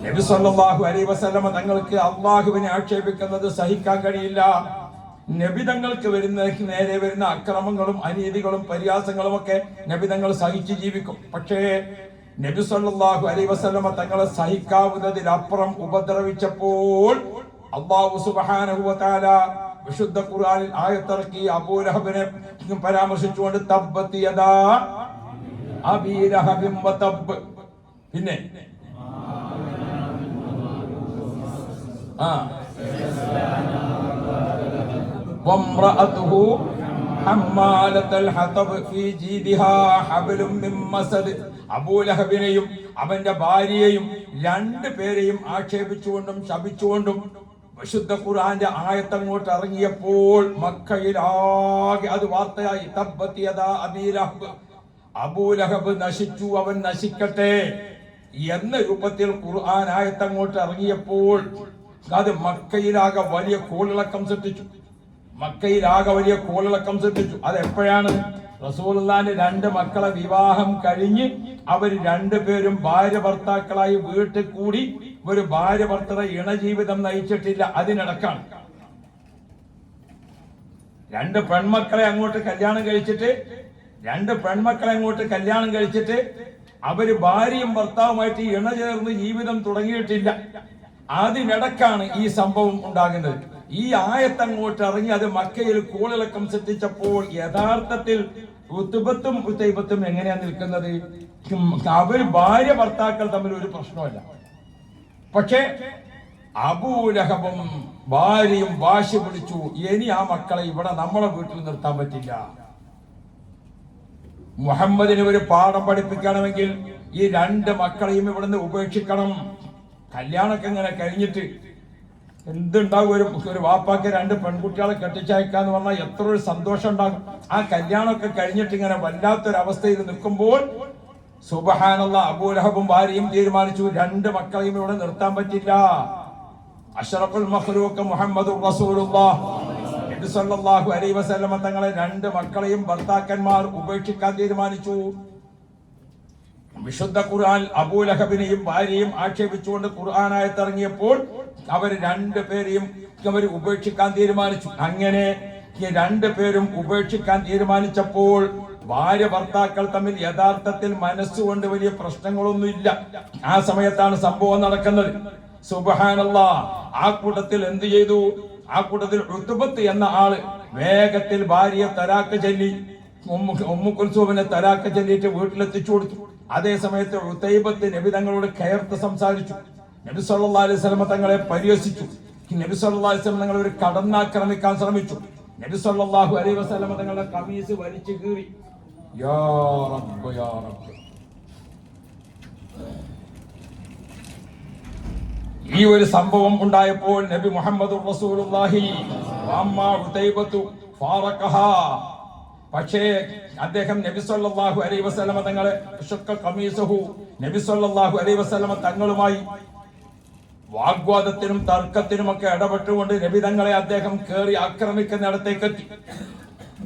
നബി സല്ലല്ലാഹു അലൈഹി വസല്ലമ തങ്ങൾക്ക് അള്ളാഹുവിനെ ആക്ഷേപിക്കുന്നത് സഹിക്കാൻ കഴിയില്ല. നബിതങ്ങൾക്ക് നേരെ വരുന്ന അക്രമങ്ങളും അനീതികളും പരിഹാസങ്ങളും ഒക്കെ നബിതങ്ങൾ സഹിച്ച് ജീവിക്കും. പക്ഷേ നബി സല്ലല്ലാഹു അലൈഹി വസല്ലമ തങ്ങളെ സഹിക്കാവുന്നതിലപ്പുറം ഉപദ്രവിച്ചപ്പോൾ അല്ലാഹു സുബ്ഹാനഹു വ തആല വിശുദ്ധ ഖുർആനിൽ ആയത്തിറക്കി അബൂലഹബിനെ പരാമർശിച്ചുകൊണ്ട് തബ്ബത് യദാ അബീ ലഹബിൻ വ തബ്ബ്. പിന്നെ വംറഅതുഹു ഹമ്മാലത്തുൽ ഹതബ് ഫീ ജീദിഹാ ഹബ്ലും മിൻ മസദ്. അബൂലഹബിനെയും അവന്റെ ഭാര്യയെയും 2 പേരെയും ആക്ഷേപിച്ചുകൊണ്ടും ശപിച്ചുകൊണ്ടും വിശുദ്ധ ഖുർആന്റെ ആയത്തങ്ങോട്ട് ഇറങ്ങിയപ്പോൾ മക്കയിലാകെ അത് വാർത്തയായി. തബ്ബത് യദാ അബീ ലഹബ്, അബൂലഹബ് നശിച്ചു, അവൻ നശിക്കട്ടെ എന്ന രൂപത്തിൽ ഖുർആൻ ആയത്തങ്ങോട്ട് ഇറങ്ങിയപ്പോൾ അത് മക്കയിലാകെ വലിയ കോളിളക്കം സൃഷ്ടിച്ചു. അത് എപ്പോഴാണ്? റസൂലുള്ളാഹിന്റെ 2 മക്കളെ വിവാഹം കഴിഞ്ഞ് അവർ 2 പേരും ഭാര്യ ഭർത്താക്കളായി വീട്ടിൽ കൂടി ഒരു ഭാര്യ ഭർത്തൃ ഇണജീവിതം നയിച്ചിട്ടില്ല. അതിനിടക്കാണ് 2 പെൺമക്കളെ അങ്ങോട്ട് കല്യാണം കഴിച്ചിട്ട് അവര് ഭാര്യയും ഭർത്താവുമായിട്ട് ഇണചേർന്ന് ജീവിതം തുടങ്ങിയിട്ടില്ല. അതിനിടക്കാണ് ഈ സംഭവം ഉണ്ടാകുന്നത്. ഈ ആയത്തങ്ങോട്ട് ഇറങ്ങി അത് മക്കയിൽ കോളിളക്കം സൃഷ്ടിച്ചപ്പോൾ യഥാർത്ഥത്തിൽ ഉത്ബത്തും ഉത്തൈബത്തും എങ്ങനെയാ നിൽക്കുന്നത്? അവർ ഭാര്യ ഭർത്താക്കൾ തമ്മിൽ ഒരു പ്രശ്നമല്ല. പക്ഷേ അബൂലഹബും ഭാര്യയും വാശി പിടിച്ചു, ഇനി ആ മക്കളെ ഇവിടെ നമ്മളെ വീട്ടിൽ നിർത്താൻ പറ്റില്ല. മുഹമ്മദിന് ഒരു പാഠം പഠിപ്പിക്കണമെങ്കിൽ ഈ 2 മക്കളെയും ഇവിടുന്ന് ഉപേക്ഷിക്കണം. കല്യാണമൊക്കെ ഇങ്ങനെ കഴിഞ്ഞിട്ട് എന്തുണ്ടാകും? ഒരു വാപ്പാക്ക് 2 പെൺകുട്ടികളെ കെട്ടിച്ചയക്കാന്ന് പറഞ്ഞാൽ എത്ര ഒരു സന്തോഷം ഉണ്ടാകും. ആ കല്യാണമൊക്കെ കഴിഞ്ഞിട്ട് ഇങ്ങനെ വല്ലാത്തൊരവസ്ഥയിൽ നിൽക്കുമ്പോൾ സുബ്ഹാനല്ലാഹ്, അബൂലഹബും ഭാര്യയും തീരുമാനിച്ചു 2 മക്കളെയും ഇവിടെ നിർത്താൻ പറ്റില്ല. അഷ്റഫുൽ മഖ്ലൂഖ് മുഹമ്മദുർ റസൂലുള്ളാഹ് നബി സല്ലല്ലാഹു അലൈഹി വസല്ലമ തങ്ങളെ 2 മക്കളെയും ഭർത്താക്കന്മാർ ഉപേക്ഷിക്കാൻ തീരുമാനിച്ചു. വിശുദ്ധ ഖുർആൻ അബൂലഹബിനെയും ഭാര്യയും ആക്ഷേപിച്ചുകൊണ്ട് ഖുർആനായത്ത് ഇറങ്ങിയപ്പോൾ അവർ 2 പേരെയും അവർ ഉപേക്ഷിക്കാൻ തീരുമാനിച്ചു. അങ്ങനെ 2 പേരും ഉപേക്ഷിക്കാൻ തീരുമാനിച്ചപ്പോൾ ഭാര്യ ഭർത്താക്കൾ തമ്മിൽ യഥാർത്ഥത്തിൽ മനസ്സുകൊണ്ട് വലിയ പ്രശ്നങ്ങളൊന്നുമില്ല. ആ സമയത്താണ് സംഭവം നടക്കുന്നത്. സുബ്ഹാനല്ലാഹ്, ആ കൂട്ടത്തിൽ എന്ത് ചെയ്തു? ആ കൂട്ടത്തിൽ ഉത്ബത്ത് എന്ന ആള് വേഗത്തിൽ ഭാര്യയെ തലാക്ക് ചൊല്ലി, ഉമ്മു കുൽസൂമിനെ തലാക്ക് ചൊല്ലിയിട്ട് വീട്ടിലെത്തിച്ചു കൊടുത്തു. അതേ സമയത്ത് ഉതൈബത്ത് നബി തങ്ങളോട് കയർത്ത് സംസാരിച്ചു. നബി സല്ലല്ലാഹു അലൈഹി വസല്ലം തങ്ങളെ പരിഹസിച്ചു. നബി സല്ലല്ലാഹു അലൈഹി വസല്ലം തങ്ങളെ കടന്നാക്രമിക്കാൻ ശ്രമിച്ചു. നബി സല്ലല്ലാഹു അലൈഹി വസല്ലം തങ്ങളുടെ ഖമീസ് വലിച്ചു കീറി. യാ റബ്ബ് യാ റബ്ബ്. ഈ ഒരു സംഭവം ഉണ്ടായപ്പോൾ നബി മുഹമ്മദുർ റസൂലുള്ളാഹി വഅമ്മാ ഉതൈബത്തു ഫാറഖഹാ, പക്ഷേ അദ്ദേഹം നബി സല്ലല്ലാഹു അലൈഹി വസല്ലമ തങ്ങളെ ഷക്ക ഖമീസഹു, നബി സല്ലല്ലാഹു അലൈഹി വസല്ലമ തങ്ങളുമായി വാഗ്വാദത്തിനും തർക്കത്തിനുമൊക്കെ ഇടപെട്ടുകൊണ്ട് നബി തങ്ങളെ അദ്ദേഹം കേറി ആക്രമിക്കുന്നിടത്തേക്ക് എത്തി.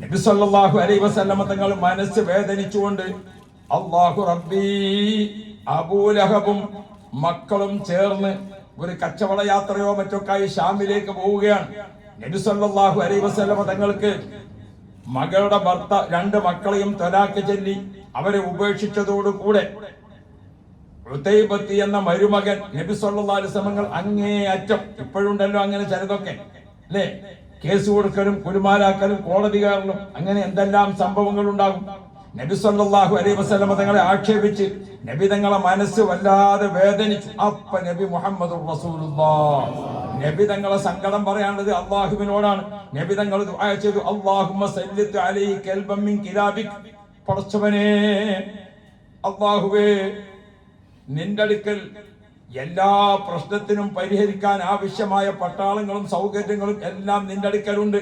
നബി സല്ലല്ലാഹു അലൈഹി വസല്ലമ തങ്ങൾ മനസ്സ് വേദനിച്ചുകൊണ്ട് അല്ലാഹു റബ്ബി, അബൂലഹബും മക്കളും ചേർന്ന് ഒരു കച്ചവട യാത്രയോ മറ്റൊക്കെയായി ഷാമിലേക്ക് പോവുകയാണ്. നബി സല്ലല്ലാഹു അലൈഹി വസല്ലമ തങ്ങൾക്ക് മകളുടെ 2 മക്കളെയും തലാക്ക് ചൊല്ലി അവരെ ഉപേക്ഷിച്ചതോടുകൂടെ ഉതൈബത്ത് എന്ന മരുമകൻ നബി സല്ലല്ലാഹു അലൈഹി വസല്ലം അങ്ങേ അറ്റം, ഇപ്പോഴുണ്ടല്ലോ അങ്ങനെ ചിലതൊക്കെ അല്ലേ, കേസ് കൊടുക്കലും കുലുമാലാക്കലും കോടതി കയറലും അങ്ങനെ എന്തെല്ലാം സംഭവങ്ങൾ ഉണ്ടാകും. നബി സല്ലല്ലാഹു അലൈഹി വസല്ലം തങ്ങളെ ആക്ഷേപിച്ച് നബി തങ്ങളെ മനസ്സ് വല്ലാതെ വേദനിച്ചു. അപ്പ നബി മുഹമ്മദുർ റസൂലുള്ളാഹ് നബി തങ്ങളെ സങ്കടം പറയാനുള്ളത് അല്ലാഹുവിനോടാണ്. നബി തങ്ങൾ ദുആ ചെയ്തു, അല്ലാഹുമ്മ സല്ലിത്ത് അലൈഹി കൽബൻ മിൻ കിലാബിക്, പടച്ചവനേ അല്ലാഹുവേ, നിന്റെ അടുക്കൽ എല്ലാ പ്രശ്നത്തിനും പരിഹരിക്കാൻ ആവശ്യമായ പട്ടാളങ്ങളും സൗകര്യങ്ങളും എല്ലാം നിന്റെ അടുക്കലുണ്ട്.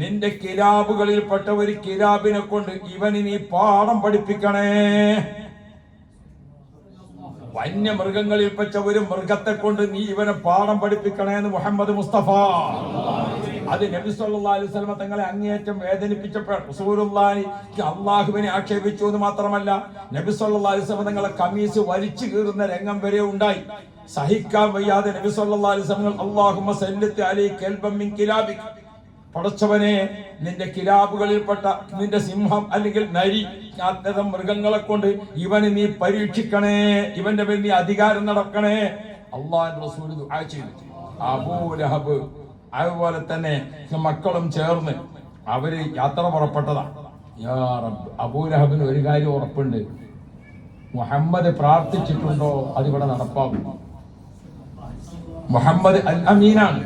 നിന്റെ കിലാബുകളിൽപ്പെട്ട ഒരു കിലാബിനെ കൊണ്ട് ഇവന് നീ പാഠം പഠിപ്പിക്കണേ. വന്യമൃഗങ്ങളിൽപ്പെട്ട ഒരു മൃഗത്തെ കൊണ്ട് നീ ഇവനെ പാഠം പഠിപ്പിക്കണേ എന്ന് മുഹമ്മദ് മുസ്തഫ. അത് നബി സല്ലല്ലാഹു അലൈഹി വസല്ലം തങ്ങളെ അങ്ങേയറ്റം വേദനിപ്പിച്ചപ്പോൾ റസൂലുള്ളാഹി അല്ലാഹുവിനെ ആക്ഷേപിച്ചു എന്ന് മാത്രമല്ല, നബി സല്ലല്ലാഹു അലൈഹി വസല്ലം തങ്ങളെ ഖമീസ് വലിച്ചു കീറുന്ന രംഗം വരെ ഉണ്ടായി. സഹിക്കാൻ വയ്യാതെ നബി സല്ലല്ലാഹു അലൈഹി വസല്ലം അല്ലാഹുമ്മ സല്ലിത്ത് അലൈഹി കൽബൻ മിൻ കിലാബിക്, പടച്ചവനെ നിന്റെ കിലാബുകളിൽപ്പെട്ട നിന്റെ സിംഹം അല്ലെങ്കിൽ നരി, അത്തരം മൃഗങ്ങളെ കൊണ്ട് ഇവന് നീ പരീക്ഷിക്കണേ, ഇവന്റെ മേൽ നീ അധികാരം നടക്കണേ. അല്ലാഹുവിന്റെ റസൂൽ ദുആ ചെയ്തു. അബൂലഹബ് അതുപോലെ തന്നെ മക്കളും ചേർന്ന് അവര് യാത്ര പുറപ്പെട്ടതാണ്. യാ റബ്ബ്, അബൂലഹബിന് ഒരു കാര്യം ഉറപ്പുണ്ട്, മുഹമ്മദ് പ്രാർത്ഥിച്ചിട്ടുണ്ടോ അതിവിടെ നടപ്പാകും. മുഹമ്മദ് അൽ അമീനാണ്,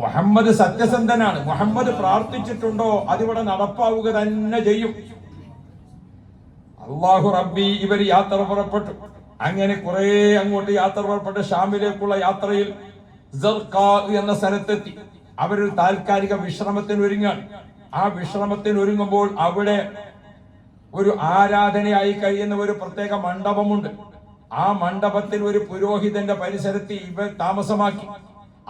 മുഹമ്മദ് സത്യസന്ധനാണ്. മുഹമ്മദ് പ്രാർത്ഥിച്ചിട്ടുണ്ടോ അതിവിടെ നടപ്പാവുക തന്നെ ചെയ്യും. അല്ലാഹു റബ്ബി, ഇവർ യാത്ര പുറപ്പെട്ടു. അങ്ങനെ കുറെ അങ്ങോട്ട് യാത്ര പുറപ്പെട്ട് ഷാമിലേക്കുള്ള യാത്രയിൽ സർഖാ എന്ന സ്ഥലത്തെത്തി. അവരൊരു താൽക്കാലിക വിശ്രമത്തിന് ഒരുങ്ങാണ്. ആ വിശ്രമത്തിന് ഒരുങ്ങുമ്പോൾ അവിടെ ഒരു ആരാധനയായി കഴിയുന്ന ഒരു പ്രത്യേക മണ്ഡപമുണ്ട്. ആ മണ്ഡപത്തിൽ ഒരു പുരോഹിതന്റെ പരിസരത്ത് ഇവർ താമസമാക്കി.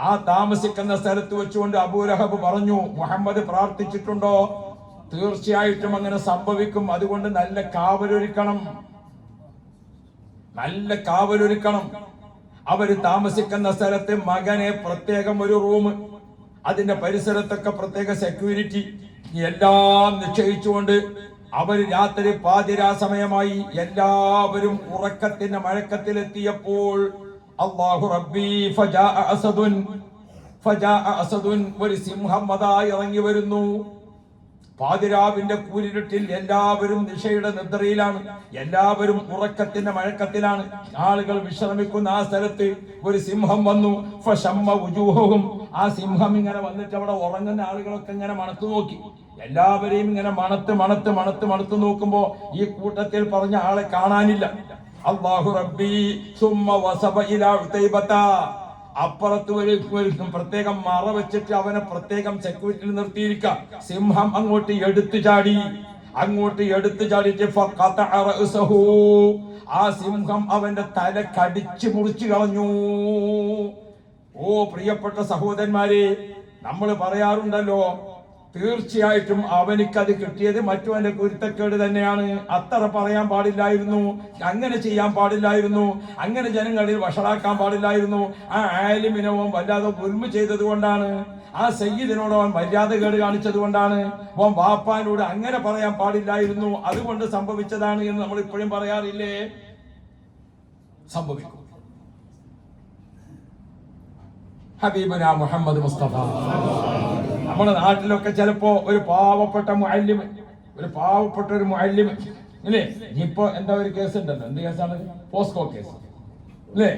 ആ താമസിക്കുന്ന സ്ഥലത്ത് വെച്ചുകൊണ്ട് അബൂലഹബ് പറഞ്ഞു, മുഹമ്മദ് പ്രാർത്ഥിച്ചിട്ടുണ്ടോ? തീർച്ചയായിട്ടും അങ്ങനെ സംഭവിക്കും. അതുകൊണ്ട് നല്ല കാവലൊരുക്കണം, നല്ല കാവലൊരുക്കണം. അവര് താമസിക്കുന്ന സ്ഥലത്ത് മകനെ പ്രത്യേകം ഒരു റൂം, അതിന്റെ പരിസരത്തൊക്കെ പ്രത്യേക സെക്യൂരിറ്റി എല്ലാം നിശ്ചയിച്ചുകൊണ്ട് അവര് രാത്രി പാതിരാ സമയമായി എല്ലാവരും ഉറക്കത്തിന്റെ മഴക്കത്തിലെത്തിയപ്പോൾ അല്ലാഹു റബ്ബി ഫജാഅ അസദുൻ, ഒരു സിംഹം അതാ ഇറങ്ങി വരുന്നു. പാതിരാവിന്റെ കൂരിരുട്ടിൽ എല്ലാവരും നിശയുടെ നിദ്രയിലാണ്, എല്ലാവരും ഉറക്കത്തിന്റെ മഴക്കത്തിലാണ്. ആളുകൾ വിശ്രമിക്കുന്ന ആ സ്ഥലത്ത് ഒരു സിംഹം വന്നു. ഫശമ്മ വുജൂഹുഹും, ആ സിംഹം ഇങ്ങനെ വന്നിട്ട് അവിടെ ഉറങ്ങുന്ന ആളുകളൊക്കെ ഇങ്ങനെ മണത്തു നോക്കി. എല്ലാവരെയും ഇങ്ങനെ മണത്ത് നോക്കുമ്പോ ഈ കൂട്ടത്തിൽ പറഞ്ഞ ആളെ കാണാനില്ല. അല്ലാഹു റബ്ബി സുമ്മ വസബ ഇലാ ഉതൈബത, അപ്പുറത്ത് ഒരു പ്രത്യേകം മറ വെച്ചിട്ട് അവനെ പ്രത്യേകം സെക്യൂരിറ്റിയിൽ നിർത്തിയിരിക്കുക. സിംഹം അങ്ങോട്ട് എടുത്തു ചാടിയിട്ട് ആ സിംഹം അവന്റെ തല കടിച്ചു മുറിച്ചു കളഞ്ഞു. ഓ പ്രിയപ്പെട്ട സഹോദരന്മാരെ, നമ്മൾ പറയാറുണ്ടല്ലോ, തീർച്ചയായിട്ടും അവനിക്കത് കിട്ടിയത് മറ്റവന്റെ കുരുത്തക്കേട് തന്നെയാണ്. അത്ര പറയാൻ പാടില്ലായിരുന്നു, അങ്ങനെ ചെയ്യാൻ പാടില്ലായിരുന്നു, അങ്ങനെ ജനങ്ങളിൽ വഷളാക്കാൻ പാടില്ലായിരുന്നു. ആ ആലിമിനവൻ വല്ലാതെ ഉൽമ ചെയ്തത് കൊണ്ടാണ്, ആ സയ്യിദിനോട് അവൻ മര്യാദകേട് കാണിച്ചത് കൊണ്ടാണ്, അവൻ വാപ്പാനോട് അങ്ങനെ പറയാൻ പാടില്ലായിരുന്നു, അതുകൊണ്ട് സംഭവിച്ചതാണ് എന്ന് നമ്മൾ ഇപ്പോഴും പറയാറില്ലേ? സംഭവിക്കും. ഹബീബുന മുഹമ്മദ് മുസ്തഫ നമ്മുടെ നാട്ടിലൊക്കെ ചിലപ്പോ ഒരു പാവപ്പെട്ട ഒരു മുഅല്ലിം ഇല്ലേ, ഇപ്പൊ എന്താ ഒരു കേസ് ഉണ്ടല്ലോ, എന്ത് കേസാണ്? പോസ്കോ കേസ് അല്ലേ?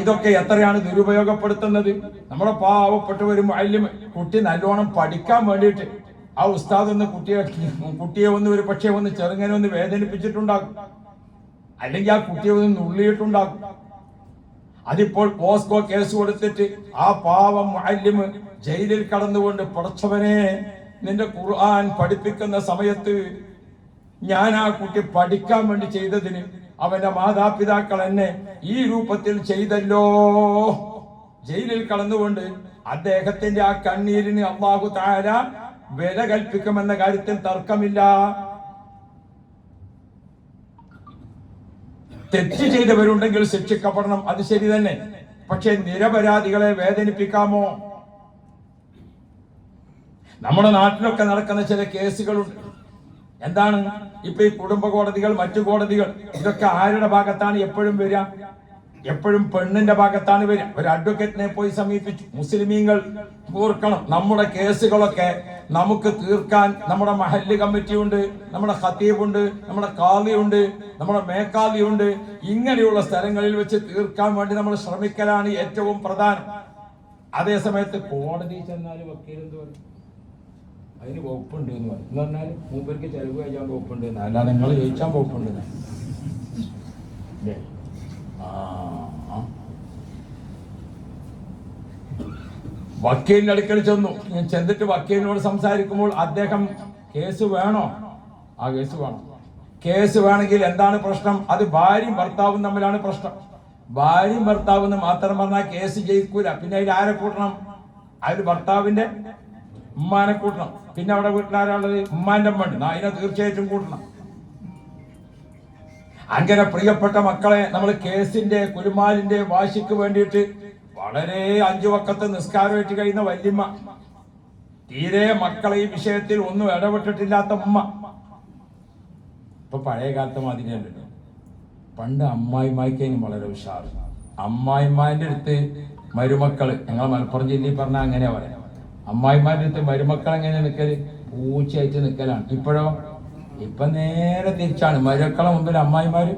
ഇതൊക്കെ എത്രയാണ് ദുരുപയോഗപ്പെടുത്തുന്നത്? നമ്മുടെ പാവപ്പെട്ട ഒരു മുഅല്ലിം കുട്ടി നല്ലോണം പഠിക്കാൻ വേണ്ടിയിട്ട് ആ ഉസ്താദ് ഒന്ന് കുട്ടിയെ ഒന്ന് ഒരു പക്ഷേ ഒന്ന് ചെറുങ്ങനെ ഒന്ന് വേദനിപ്പിച്ചിട്ടുണ്ടാകും, അല്ലെങ്കിൽ ആ കുട്ടിയെ ഒന്ന് നുള്ളിയിട്ടുണ്ടാകും. അതിപ്പോൾ പോസ്കോ കേസ് കൊടുത്തിട്ട് ആ പാവം മുഅല്ലിം ജയിലിൽ കടന്നുകൊണ്ട്, പടച്ചവനെ, നിന്റെ ഖുർആൻ പഠിപ്പിക്കുന്ന സമയത്ത് ഞാൻ ആ കുട്ടി പഠിക്കാൻ വേണ്ടി ചെയ്തതിന് അവന്റെ മാതാപിതാക്കൾ എന്നെ ഈ രൂപത്തിൽ ചെയ്തല്ലോ. ജയിലിൽ കടന്നുകൊണ്ട് അദ്ദേഹത്തിന്റെ ആ കണ്ണീരിന് അല്ലാഹു തആല വില കൽപ്പിക്കുമെന്ന കാര്യത്തിൽ തർക്കമില്ല. തെറ്റ് ചെയ്തവരുണ്ടെങ്കിൽ ശിക്ഷിക്കപ്പെടണം, അത് ശരി തന്നെ. പക്ഷെ നിരപരാധികളെ വേദനിപ്പിക്കാമോ? നമ്മുടെ നാട്ടിലൊക്കെ നടക്കുന്ന ചില കേസുകളുണ്ട്. എന്താണ് ഇപ്പൊ ഈ കുടുംബ കോടതികൾ, മറ്റു കോടതികൾ, ഇതൊക്കെ ആരുടെ ഭാഗത്താണ് എപ്പോഴും വരിക? എപ്പോഴും പെണ്ണിന്റെ ഭാഗത്താണ് വരിക. ഒരു അഡ്വക്കേറ്റിനെ പോയി സമീപിച്ചു. മുസ്ലിമീങ്ങൾ ഓർക്കണം, നമ്മുടെ കേസുകളൊക്കെ നമുക്ക് തീർക്കാൻ നമ്മുടെ മഹല്ല് കമ്മിറ്റിയുണ്ട്, നമ്മുടെ ഖതീബുണ്ട്, നമ്മുടെ കാളിയുണ്ട്, നമ്മുടെ മേക്കാളിയുണ്ട്. ഇങ്ങനെയുള്ള സ്ഥലങ്ങളിൽ വെച്ച് തീർക്കാൻ വേണ്ടി നമ്മൾ ശ്രമിക്കലാണ് ഏറ്റവും പ്രധാനം. അതേ സമയത്ത് കോടതി ചെന്നാൽ വക്കീൽ എന്ത് പറയും? അതിന് വകുപ്പുണ്ട് എന്ന് പറയും. എന്ന് പറഞ്ഞാൽ മൂപ്പർക്ക് ചെലവ് കഴിച്ചാൽ വകുപ്പുണ്ട്, അല്ലാതെ നിങ്ങൾ ജയിച്ചാൽ വകുപ്പുണ്ട്. വക്കീലിന്റെ അടുക്കൽ ചെന്നിട്ട് വക്കീലിനോട് സംസാരിക്കുമ്പോൾ അദ്ദേഹം കേസ് വേണോ? ആ കേസ് വേണം. കേസ് വേണമെങ്കിൽ എന്താണ് പ്രശ്നം? അത് ഭാര്യയും ഭർത്താവും തമ്മിലാണ് പ്രശ്നം. ഭാര്യയും ഭർത്താവെന്ന് മാത്രം പറഞ്ഞാൽ കേസ് ജയിക്കൂല. പിന്നെ അതിൽ ആരെ കൂട്ടണം? അതിൽ ഭർത്താവിന്റെ ഉമ്മാനെ കൂട്ടണം. പിന്നെ അവിടെ വീട്ടിലാരാളുള്ളത്? ഉമ്മാന്റെ അമ്മ ഉണ്ട്, അതിനെ തീർച്ചയായിട്ടും കൂട്ടണം. അങ്ങനെ പ്രിയപ്പെട്ട മക്കളെ, നമ്മൾ കേസിന്റെ കുലുമാലിന്റെ വാശിക്ക് വേണ്ടിയിട്ട് വളരെ 5 വക്കത്ത് നിസ്കാരമായിട്ട് കഴിയുന്ന വല്യമ്മ, തീരെ മക്കളെ ഈ വിഷയത്തിൽ ഒന്നും ഇടപെട്ടിട്ടില്ലാത്ത ഉമ്മ. ഇപ്പൊ പഴയ കാലത്തെ മാതിരിയല്ലോ. പണ്ട് അമ്മായിമായിക്കതിനും വളരെ ഉഷാർ. അമ്മായിമാന്റെ അടുത്ത് മരുമക്കള്, ഞങ്ങൾ മലപ്പുറം ജില്ലയിൽ പറഞ്ഞാൽ അങ്ങനെയാ പറയാം, അമ്മായിമാരുടെ അടുത്ത് മരുമക്കൾ എങ്ങനെ നിൽക്കല്? പൂച്ചയായിട്ട് നിൽക്കലാണ്. ഇപ്പോഴോ? ഇപ്പൊ നേരെ തിരിച്ചാണ്. മരുമക്കളെ മുമ്പിൽ അമ്മായിമാര്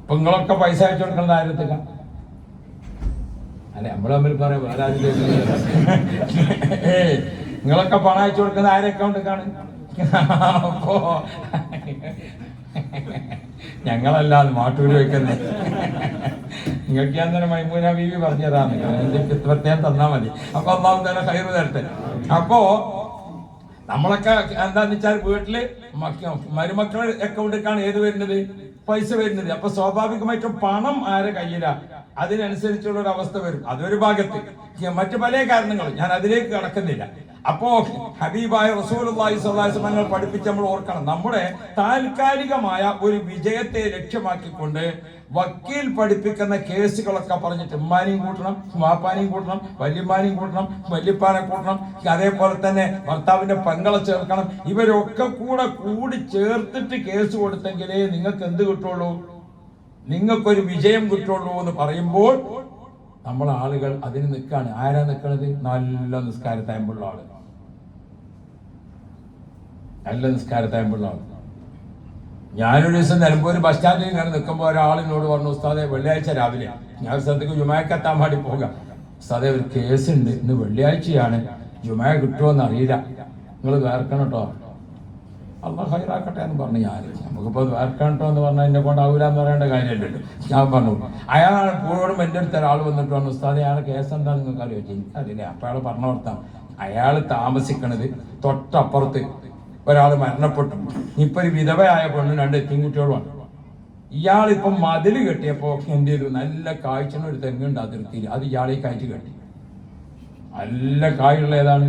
ഇപ്പൊ നിങ്ങളൊക്കെ പൈസ അയച്ചു കൊടുക്കേണ്ട ആയിരത്തില്ല. അല്ലെ, നമ്മൾ തമ്മിൽ പറയാം, വേറെ ആരും നിങ്ങളൊക്കെ പണം അയച്ചു കൊടുക്കുന്ന ആരെ അക്കൗണ്ടിലേക്കാണ്? അപ്പോ ഞങ്ങളല്ലാതെ മാട്ടൂര് വെക്കുന്നത്. നിങ്ങൾക്ക് ഞാൻ തന്നെ മൈമൂന ബീവി പറഞ്ഞു തരാന്ന്, എന്റെ പ്രത്യേകം തന്നാ മതി. അപ്പൊ അള്ളാഹു തന്നെ ഖൈറ് തരട്ടെ. അപ്പോ നമ്മളൊക്കെ എന്താന്ന് വെച്ചാൽ വീട്ടില് മരുമക്കളുടെ അക്കൗണ്ടിലേക്കാണ് ഏത് വരുന്നത്? പൈസ വരുന്നത്. അപ്പൊ സ്വാഭാവികമായിട്ടും പണം ആരെ കയ്യിലാ, അതിനനുസരിച്ചുള്ള ഒരു അവസ്ഥ വരും. അതൊരു ഭാഗത്ത്. മറ്റു പല കാരണങ്ങളും ഞാൻ അതിലേക്ക് കടക്കുന്നില്ല. അപ്പോ ഹബീബായ റസൂലുള്ളാഹി സ്വല്ലല്ലാഹു അലൈഹി വസല്ലം പഠിപ്പിച്ച് നമ്മൾ ഓർക്കണം, നമ്മുടെ താൽക്കാലികമായ ഒരു വിജയത്തെ ലക്ഷ്യമാക്കിക്കൊണ്ട് വക്കീൽ പഠിപ്പിക്കുന്ന കേസുകളൊക്കെ പറഞ്ഞിട്ട് ഉമ്മാനെയും കൂട്ടണം, വാപ്പാനെയും കൂട്ടണം, വല്യമ്മാനെയും കൂട്ടണം, വല്യപ്പാനെ കൂട്ടണം, അതേപോലെ തന്നെ ഭർത്താവിന്റെ പെങ്ങളെ ചേർക്കണം. ഇവരൊക്കെ കൂടി ചേർത്തിട്ട് കേസ് കൊടുത്തെങ്കിലേ നിങ്ങൾക്ക് എന്ത് കിട്ടുള്ളൂ? നിങ്ങൾക്കൊരു വിജയം കിട്ടുള്ളൂ എന്ന് പറയുമ്പോൾ നമ്മളെ ആളുകൾ അതിന് നിൽക്കാണ്. ആരാ നിൽക്കണത്? നല്ല നിസ്കാരത്തായമ്പുള്ള ആള്, നല്ല നിസ്കാരത്തായമ്പുള്ള ആള്. ഞാനൊരു ദിവസം നിലമ്പൂർ ബസ് സ്റ്റാൻഡിൽ ഇങ്ങനെ നിൽക്കുമ്പോൾ ഒരാളിനോട് പറഞ്ഞു, ഉസ്താദെ വെള്ളിയാഴ്ച രാവിലെ ഞാൻ ഒരു സ്ഥലത്തേക്ക് ജുമാക്കെത്താൻ വേണ്ടി പോകാം. ഉസ്താദെ ഒരു കേസുണ്ട്, ഇന്ന് വെള്ളിയാഴ്ചയാണ്, ജുമായ കിട്ടുമോന്ന് അറിയില്ല, നിങ്ങൾ വേർക്കണം കേട്ടോ. അള്ളാഹ് ഹൈറാക്കട്ടെ എന്ന് പറഞ്ഞു. നമുക്കിപ്പോൾ ദ്വാരക്കാട്ടോ എന്ന് പറഞ്ഞാൽ എന്നെ കൊണ്ടാവൂല എന്ന് പറയേണ്ട കാര്യമല്ലല്ലോ. ഞാൻ പറഞ്ഞു അയാളാണ് പൂഴോടും എൻ്റെ അടുത്ത് ഒരാൾ വന്നിട്ട് പറഞ്ഞു, ഉസ്താദ് അയാളെ കേസ് എന്താ നിങ്ങൾക്ക് അറിയാം? എനിക്കറിയില്ല. അപ്പോൾ അയാൾ പറഞ്ഞു കൊടുത്താൽ അയാൾ താമസിക്കണത് തൊട്ടപ്പുറത്ത് ഒരാൾ മരണപ്പെട്ടു. ഇപ്പൊ ഒരു വിധവയായ പെണ്ണ് 2 എത്തിൻകുട്ടികളുമാണ്. ഇയാളിപ്പം മതിൽ കെട്ടിയപ്പോൾ എന്ത് ചെയ്തു? നല്ല കാഴ്ച ഒരു തെങ്ങുണ്ട് അതിർത്തിയിൽ, അത് ഇയാളെ കയറ്റി കെട്ടി. നല്ല കായുള്ള ഏതാണ്?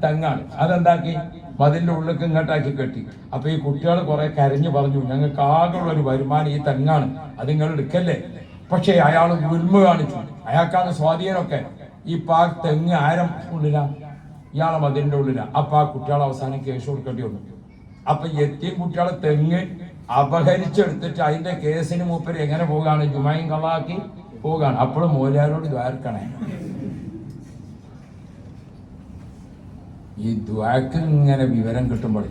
തെങ്ങാണ്. അതെന്താക്കി? മതിലിന്റെ ഉള്ളിലേക്ക് ഇങ്ങോട്ടാക്കി കെട്ടി. അപ്പൊ ഈ കുട്ടികൾ കുറെ കരഞ്ഞു പറഞ്ഞു, ഞങ്ങൾക്ക് ആകെയുള്ള ഒരു വരുമാനം ഈ തെങ്ങാണ്, അത് നിങ്ങൾ എടുക്കല്ലേ. പക്ഷെ അയാൾ ഉൽമ കാണിച്ചു, അയാൾക്കാണ് സ്വാധീനമൊക്കെ. ഈ തെങ്ങ് ആരം ഉള്ളിലാ, ഇയാളെ മതിലിന്റെ ഉള്ളിലാ. അപ്പൊ ആ കുട്ടികളെ അവസാനം കേസ് കൊടുക്കേണ്ടി വന്നു. അപ്പൊ എത്തിയും കുട്ടികളെ തെങ്ങ് അപഹരിച്ചെടുത്തിട്ട് അതിന്റെ കേസിന് മൂപ്പര് എങ്ങനെ പോകാണ്? ജുമായും കളാക്കി പോകാണ്. അപ്പോഴും മോലാരോട് ദ്വാരക്കണേ. ഈ ദ്വാക്ക് ഇങ്ങനെ വിവരം കിട്ടുമ്പോൾ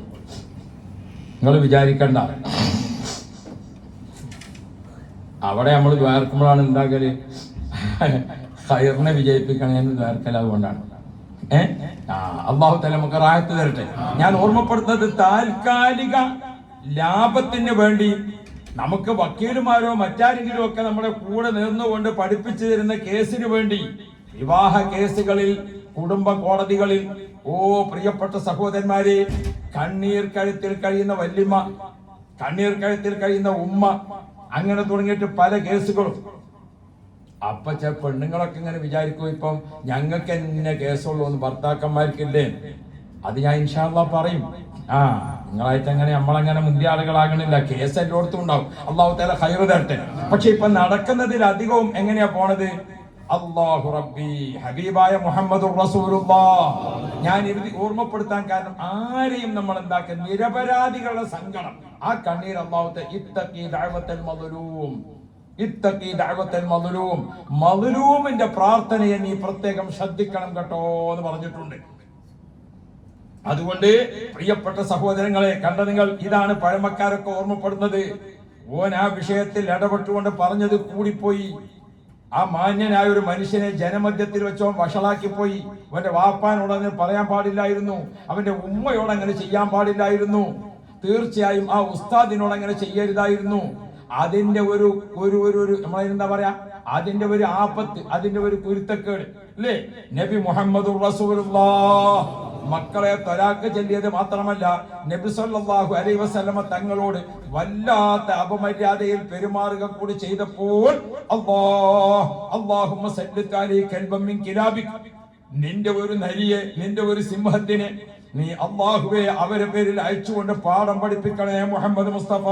നിങ്ങൾ വിചാരിക്കണ്ട അവിടെ നമ്മൾ ദ്വാരക്കുമ്പോഴാണ് എന്താക്കല് ഹൈറിനെ വിജയിപ്പിക്കണേന്ന് ദ്വാരക്കൽ. അതുകൊണ്ടാണ് അള്ളാഹു തആല നമുക്ക് റാഹത്ത് തരട്ടെ. ഞാൻ ഓർമ്മപ്പെടുത്തുന്നത് താൽക്കാലിക ലാഭത്തിന് വേണ്ടി നമുക്ക് വക്കീലുമാരോ മറ്റാരെങ്കിലും ഒക്കെ നമ്മുടെ കൂടെ നിന്നുകൊണ്ട് പഠിപ്പിച്ചു തരുന്ന കേസിന് വേണ്ടി, വിവാഹ കേസുകളിൽ, കുടുംബ കോടതികളിൽ, പ്രിയപ്പെട്ട സഹോദരന്മാരെ, കണ്ണീർ കഴുത്തിൽ കഴിയുന്ന വല്യമ്മ, കണ്ണീർ കഴുത്തിൽ കഴിയുന്ന ഉമ്മ, അങ്ങനെ തുടങ്ങിയിട്ട് പല കേസുകളും. അപ്പൊ പെണ്ണുങ്ങളൊക്കെ ഇങ്ങനെ വിചാരിക്കും, ഇപ്പം ഞങ്ങൾക്ക് എന്നെ കേസുള്ളൂ എന്ന്. ഭർത്താക്കന്മാർക്കില്ലേ? അത് ഞാൻ ഇൻഷാ അല്ലാഹ് പറയും. നിങ്ങളായിട്ട് അങ്ങനെ നമ്മളങ്ങനെ മുന്തിയ ആളുകളാകണില്ല. കേസ് എല്ലായിടത്തും ഉണ്ടാവും. അല്ലാഹു തആല ഖൈറ് തരട്ടെ. പക്ഷെ ഇപ്പൊ നടക്കുന്നതിലധികവും എങ്ങനെയാ പോണത്? അല്ലാഹു റബ്ബി, ഹബീബായ മുഹമ്മദുർ റസൂലുള്ളാഹ്. ഞാൻ ഇത് ഓർമ്മപ്പെടുത്താൻ കാരണം, ആരെയും നമ്മൾ എന്താക്കുക, നിരപരാധികളുടെ സങ്കടം, ആ കണ്ണീർ അല്ലാഹു തആല ഇത്തഖി ദഅവത്തൽ മദ്ലൂം, ഇത്തഖി ദഅവത്തൽ മദ്ലൂം, മദ്ലൂമിന്റെ പ്രാർത്ഥനയെ നീ പ്രത്യേകം ശ്രദ്ധിക്കണം കേട്ടോ എന്ന് പറഞ്ഞിട്ടുണ്ട്. അതുകൊണ്ട് പ്രിയപ്പെട്ട സഹോദരങ്ങളെ, കണ്ട നിങ്ങൾ, ഇതാണ് പഴമക്കാരൊക്കെ ഓർമ്മപ്പെടുന്നത്. ആ വിഷയത്തിൽ ഇടപെട്ടുകൊണ്ട് പറഞ്ഞത് കൂടിപ്പോയി. ആ മാന്യനായ ഒരു മനുഷ്യനെ ജനമധ്യത്തിൽ വെച്ചോ വഷളാക്കി പോയി. അവന്റെ വാപ്പാനോട് പറയാൻ പാടില്ലായിരുന്നു, അവന്റെ ഉമ്മയോട് അങ്ങനെ ചെയ്യാൻ പാടില്ലായിരുന്നു, തീർച്ചയായും ആ ഉസ്താദിനോട് അങ്ങനെ ചെയ്യരുതായിരുന്നു. അതിന്റെ ഒരു നമ്മളെന്താ പറയാ, അതിന്റെ ഒരു ആപത്ത്, അതിന്റെ ഒരു കുരുത്തക്കേട് അല്ലേ? നബി മുഹമ്മദുർ റസൂലുള്ളാഹ് മക്കളെ ത്വലാഖ് ചൊല്ലിയത് മാത്രമല്ല, നബി സല്ലല്ലാഹു അലൈഹി വസല്ലമ തങ്ങളോട് വല്ലാത്ത അപമര്യാദയിൽ പെരുമാറുക കൂടി ചെയ്തപ്പോൾ, അല്ലാഹുമ്മ സല്ലത്ത് അലൈഹി കൽബൻ മിൻ കിലാബിക്, നിന്റെ ഒരു നരിയെ, നിന്റെ ഒരു സിംഹത്തിനെ നീ അല്ലാഹുവേ അവരെ പേരിൽ അയച്ചുകൊണ്ട് പാഠം പഠിപ്പിക്കണേ മുഹമ്മദ് മുസ്തഫ.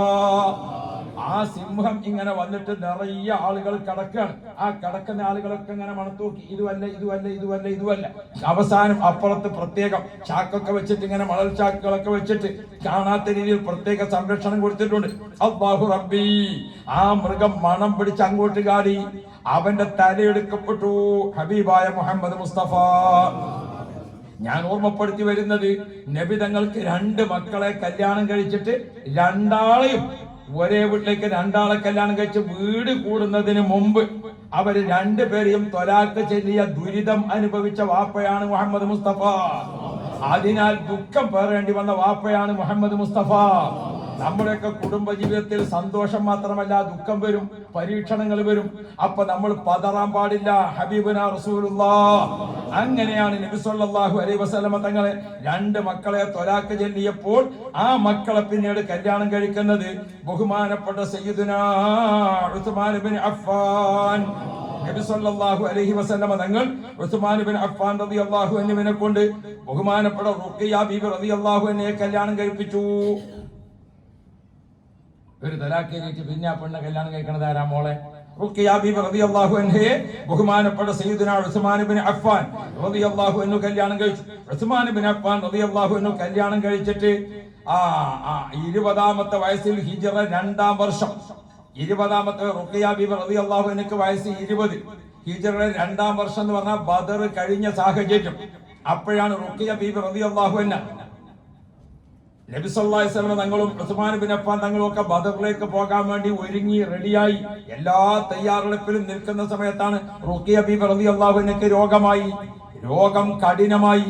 ആ സിംഹം ഇങ്ങനെ വന്നിട്ട് നിറയെ ആളുകൾ കിടക്കാണ്. ആ കിടക്കുന്ന ആളുകളൊക്കെ ഇങ്ങനെ മണത്തൂക്കി, ഇതുവല്ല ഇതുവല്ല ഇതുവല്ല ഇതുവല്ല. അവസാനം അപ്പുറത്ത് പ്രത്യേകം ചാക്കൊക്കെ വെച്ചിട്ട്, ഇങ്ങനെ മണൽ ചാക്കുകളൊക്കെ വെച്ചിട്ട് കാണാത്ത രീതിയിൽ പ്രത്യേക സംരക്ഷണം കൊടുത്തിട്ടുണ്ട്. അല്ലാഹു റബ്ബി, ആ മൃഗം മണം പിടിച്ച് അങ്ങോട്ട് കാടി, അവന്റെ തലയെടുക്കപ്പെട്ടു. ഹബീബായ മുഹമ്മദ് മുസ്തഫ. ഞാൻ ഓർമ്മപ്പെടുത്തി വരുന്നത്, നബി തങ്ങൾക്ക് 2 മക്കളെ കല്യാണം കഴിച്ചിട്ട്, രണ്ടാളെയും ഒരേ വീട്ടിലേക്ക് 2 ആളെ കല്യാണം കഴിച്ച് വീട് കൂടുന്നതിന് മുമ്പ് അവര് 2 പേരെയും ത്വലാഖ് ചൊല്ലിയ ദുരിതം അനുഭവിച്ച വാപ്പയാണ് മുഹമ്മദ് മുസ്തഫ. അതിനാൽ ദുഃഖം പേറേണ്ടി വന്ന വാപ്പയാണ് മുഹമ്മദ് മുസ്തഫ. നമ്മുടെയൊക്കെ കുടുംബ ജീവിതത്തിൽ സന്തോഷം മാത്രമല്ല, ദുഃഖം വരും, പരീക്ഷണങ്ങൾ വരും. അപ്പൊ നമ്മൾ പതറാൻ പാടില്ല. ഹബീബുനാ റസൂലുള്ളാഹ് അങ്ങനെയാണ് നബി സല്ലല്ലാഹു അലൈഹി വസല്ലമ തങ്ങളെ 2 മക്കളെ ത്വലാഖ് ചൊല്ലിയപ്പോൾ ആ മക്കളെ പിന്നീട് കല്യാണം കഴിക്കുന്നത് ബഹുമാനപ്പെട്ട സയ്യിദുനാ ഉസ്മാൻ ഇബ്നു അഫ്ഫാൻ. നബി സല്ലല്ലാഹു അലൈഹി വസല്ലമ തങ്ങൾ ഉസ്മാൻ ഇബ്നു അഫ്ഫാൻ റളിയല്ലാഹു അൻഹുവിനെ കൊണ്ട് ബഹുമാനപ്പെട്ട റുഖിയ ബീബി റളിയല്ലാഹു അൻഹയെ കല്യാണം കഴിപ്പിച്ചു. ഒരു തലാഖ് കഴിഞ്ഞിട്ട് പിന്നെ ആ പെണ്ണെ കല്യാണം കഴിക്കണത് ആരാ? മോളെ റുഖിയ ബീബി റളിയല്ലാഹു അൻഹയെ ബഹുമാനപ്പെട്ട സയ്യിദുനാ ഉസ്മാൻ ഇബ്നു അഫ്ഫാൻ റളിയല്ലാഹു അൻഹു കല്യാണം കഴിച്ചു. ഉസ്മാൻ ഇബ്നു അഫ്ഫാൻ റളിയല്ലാഹു അൻഹു കല്യാണം കഴിച്ചിട്ട് 20ാമത്തെ വയസ്സിൽ ഹിജ്റ 2ാം വർഷം, 20ാമത്തെ റുഖിയ ബീബി റളിയല്ലാഹു അൻഹയ്ക്ക് വയസ്സ് 20, ഹിജ്റ 2ാം വർഷം എന്ന് പറഞ്ഞാൽ ബദർ കഴിഞ്ഞ സാഹചര്യം. അപ്പോഴാണ് റുഖിയ ബീബി റളിയല്ലാഹു അൻഹ നബി സല്ലല്ലാഹു അലൈഹി വസല്ലം തങ്ങളും ഉസ്മാൻ ഇബ്നു അഫ്ഫാൻ തങ്ങളും ഒക്കെ ബദറിലേക്ക് പോകാൻ വേണ്ടി ഒരുങ്ങി റെഡിയായി എല്ലാ തയ്യാറെടുപ്പിലും നിൽക്കുന്ന സമയത്താണ് റുഖിയ ബീബി റളിയല്ലാഹു അൻഹയ്ക്ക് രോഗമായി. രോഗം കഠിനമായി.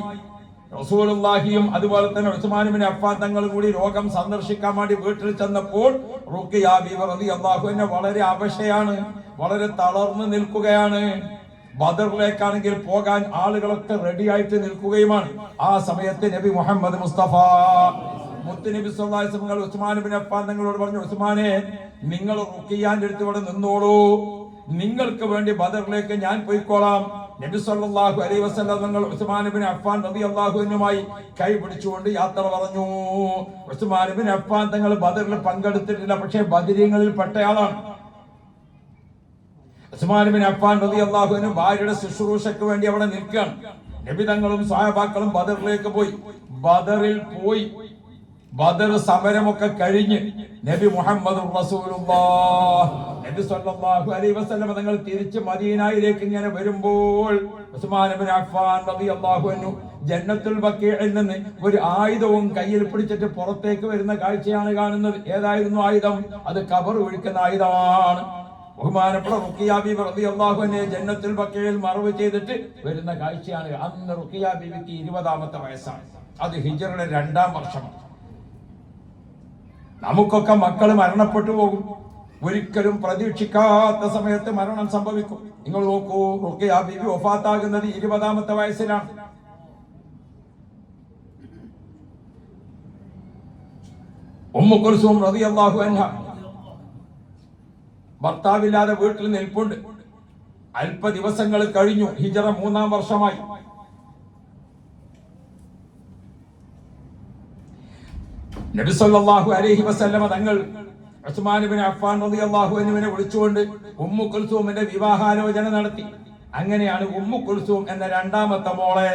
റസൂലുള്ളാഹിയും അതുപോലെ തന്നെ ഉസ്മാൻ ഇബ്നു അഫ്ഫാൻ തങ്ങൾ കൂടി രോഗം സന്ദർശിക്കാൻ വേണ്ടി വീട്ടിൽ ചെന്നപ്പോൾ റുഖിയ ബീവി റളിയല്ലാഹു അൻഹ വളരെ അവശയാണ്, വളരെ തളർന്നു നിൽക്കുകയാണ്. ബദറിലേക്കാണെങ്കിൽ പോകാൻ ആളുകളൊക്കെ റെഡി ആയിട്ട് നിൽക്കുകയുമാണ്. ആ സമയത്ത് നബി മുഹമ്മദ് മുസ്തഫ മുത്തുനബി സല്ലല്ലാഹു അലൈഹി വസല്ലം ഉസ്മാൻ ഇബ്നു അഫ്ഫാൻ തങ്ങളോട് പറഞ്ഞു, ഉസ്മാനെ, നിങ്ങൾ റുഖിയാന്റെ അടുത്ത് ഇവിടെ നിന്നോളൂ, നിങ്ങൾക്ക് വേണ്ടി ബദറിലേക്ക് ഞാൻ പോയിക്കോളാം. നബി സല്ലല്ലാഹു അലൈഹി വസല്ലം തങ്ങൾ ഉസ്മാൻ ഇബ്നു അഫ്ഫാൻ റളിയല്ലാഹു അൻഹുമായി കൈ പിടിച്ചുകൊണ്ട് യാത്ര പറഞ്ഞു. ഉസ്മാൻ ഇബ്നു അഫ്ഫാൻ തങ്ങൾ ബദറിൽ പങ്കെടുത്തിട്ടില്ല, പക്ഷേ ബദരീങ്ങളിൽ പെട്ടയാളാണ്. ഉസ്മാൻ ഇബ്നു അഫ്ഫാൻ റളിയല്ലാഹു അൻഹു ഭാര്യയുടെ ശുശ്രൂഷയ്ക്ക് വേണ്ടി അവിടെ നിൽക്കുകയാണ്. നബി തങ്ങളും സ്വഹാബാക്കളും ബദറിലേക്ക് പോയി. ബദറിൽ പോയി ബദർ സമരമൊക്കെ കഴിഞ്ഞ് നബി മുഹമ്മദ് റസൂലുള്ളാഹ് നബി സല്ലല്ലാഹു അലൈഹി വസല്ലം തങ്ങൾ തിരിച്ച് മദീനയിലേക്ക് ഇങ്ങനെ വരുമ്പോൾ ഉസ്മാൻ ഇബ്നു അഫ്ഫാൻ റളിയല്ലാഹു അൻഹു ജന്നത്തുൽ ബഖീഇൽ നിന്ന് ഒരു ആയുധവും കയ്യിൽ പിടിച്ചിട്ട് പുറത്തേക്ക് വരുന്ന കാഴ്ചയാണ് കാണുന്നത്. ഏതായിരുന്നു ആയുധം? അത് ഖബർ ഒഴിക്കുന്ന ആയുധമാണ്. ബഹുമാനപ്പെട്ട റുഖിയ ബീവി റളിയല്ലാഹു അൻഹ ജന്നത്തുൽ ബഖീഇൽ മറവ് ചെയ്തിട്ട് വരുന്ന കാഴ്ചയാണ്. അന്ന് റുഖിയ ബീവിക്ക് 20-ാമത്തെ വയസ്സാണ്. അത് ഹിജ്റയുടെ 2-ാം വർഷമാണ്. നമുക്കൊക്കെ മക്കൾ മരണപ്പെട്ടു പോകും, ഒരിക്കലും പ്രതീക്ഷിക്കാത്ത സമയത്ത് മരണം സംഭവിക്കും. നിങ്ങൾ നോക്കൂ, റുഖിയ ബീവി വഫാത്താകുന്നത് 20-ാമത്തെ വയസ്സിലാണ്. ഉമ്മു കുൽസൂം റളിയല്ലാഹു അൻഹ ഭർത്താവില്ലാതെ വീട്ടിൽ നിൽപ്പുണ്ട്. അല്പ ദിവസങ്ങൾ കഴിഞ്ഞു, ഹിജ്റ 3-ാം വർഷമായി. നബി സല്ലല്ലാഹു അലൈഹി വസല്ലം തങ്ങൾ ഉസ്മാൻ ഇബ്നു അഫ്ഫാൻ റളിയല്ലാഹു അൻഹുവിനെ വിളിച്ചുകൊണ്ട് ഉമ്മു കുൽസൂമിന്റെ വിവാഹാലോചന നടത്തി. അങ്ങനെയാണ് ഉമ്മു കുൽസൂം എന്ന 2-ാമത്തെ മോളെ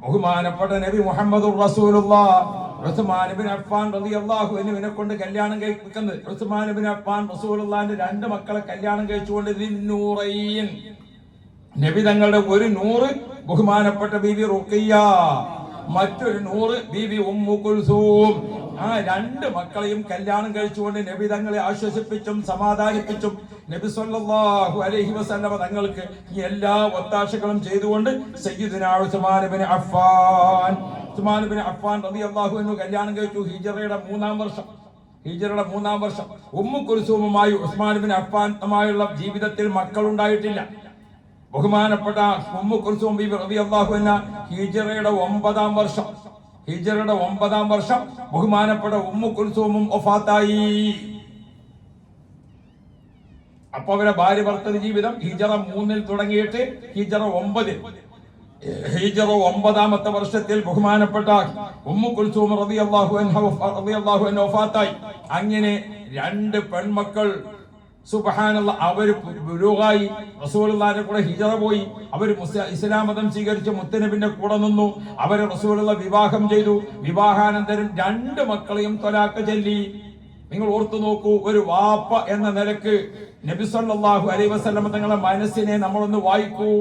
ബഹുമാനപ്പെട്ട നബി മുഹമ്മദുർ റസൂലുള്ളാഹ് ഉസ്മാൻ ഇബ്നു അഫ്ഫാൻ റളിയല്ലാഹു അൻഹുവിനെ കൊണ്ട് കല്യാണം കഴിപ്പിക്കുന്നത്. ഉസ്മാൻ ഇബ്നു അഫ്ഫാൻ റസൂലുള്ളാഹിന്റെ 2 മക്കളെ കല്യാണം കഴിച്ചുകൊണ്ട് നൂറൈൻ, നബി തങ്ങളുടെ ഒരു നൂറ് ബഹുമാനപ്പെട്ട ബീവി റുഖിയ, മറ്റൊരു നൂറ് ബീവി ഉമ്മു കുൽസൂം. ആ 2 മക്കളെയും കല്യാണം കഴിച്ചുകൊണ്ട് നബി തങ്ങളെ ആശ്വസിപ്പിച്ചും സമാധാനിപ്പിച്ചും നബി സല്ലല്ലാഹു അലൈഹി വസല്ലം തങ്ങൾക്ക് എല്ലാ ഒത്താശകളും ചെയ്തുകൊണ്ട് സയ്യിദുനാ ഉസ്മാൻ ഇബ്നു അഫ്ഫാൻ റളിയല്ലാഹു അൻഹു കല്യാണം കഴിച്ചു. ഹിജ്റയുടെ 3-ാം വർഷം. ഉമ്മു കുൽസൂമുമായി ഉസ്മാൻ ഇബ്നു അഫ്ഫാനുമായുള്ള ജീവിതത്തിൽ മക്കളുണ്ടായിട്ടില്ല. ബഹുമാനപ്പെട്ട ഉമ്മു കുൽസൂം ബീവി റളിയല്ലാഹു അൻഹ ഹിജ്റയുടെ 9-ാം വർഷം ബഹുമാനപ്പെട്ട ഉമ്മു കുൽസൂമും വഫാത്തായി. അപ്പൊ അവരുടെ ഭാര്യ ഭർത്തൃ ജീവിതം ഹിജ്റ 3-ൽ തുടങ്ങിയിട്ട് ഹിജ്റ 9-ാമത്തെ വർഷത്തിൽ ബഹുമാനപ്പെട്ട ഉമ്മു കുൽസൂം റളിയല്ലാഹു അൻഹ വഫാത്തായി. അങ്ങനെ 2 പെൺമക്കൾ സുബ്ഹാനല്ലാഹ്, അവര് ബുലൂഗായി, റസൂലുള്ളാഹിന്റെ കൂടെ ഹിജ്റ പോയി, അവര് ഇസ്ലാം മതം സ്വീകരിച്ച് മുത്തനബിന്റെ കൂടെ നിന്നു. അവരെ റസൂലുള്ള വിവാഹം ചെയ്തു. വിവാഹാനന്തരം 2 മക്കളെയും ത്വലാഖ് ചൊല്ലി. നിങ്ങൾ ഓർത്തു നോക്കൂ, ഒരു വാപ്പ എന്ന നിലക്ക് നബി സല്ലല്ലാഹു അലൈഹി വസല്ലം തങ്ങളുടെ മനസ്സിനെ നമ്മളൊന്ന് വായിക്കൂ.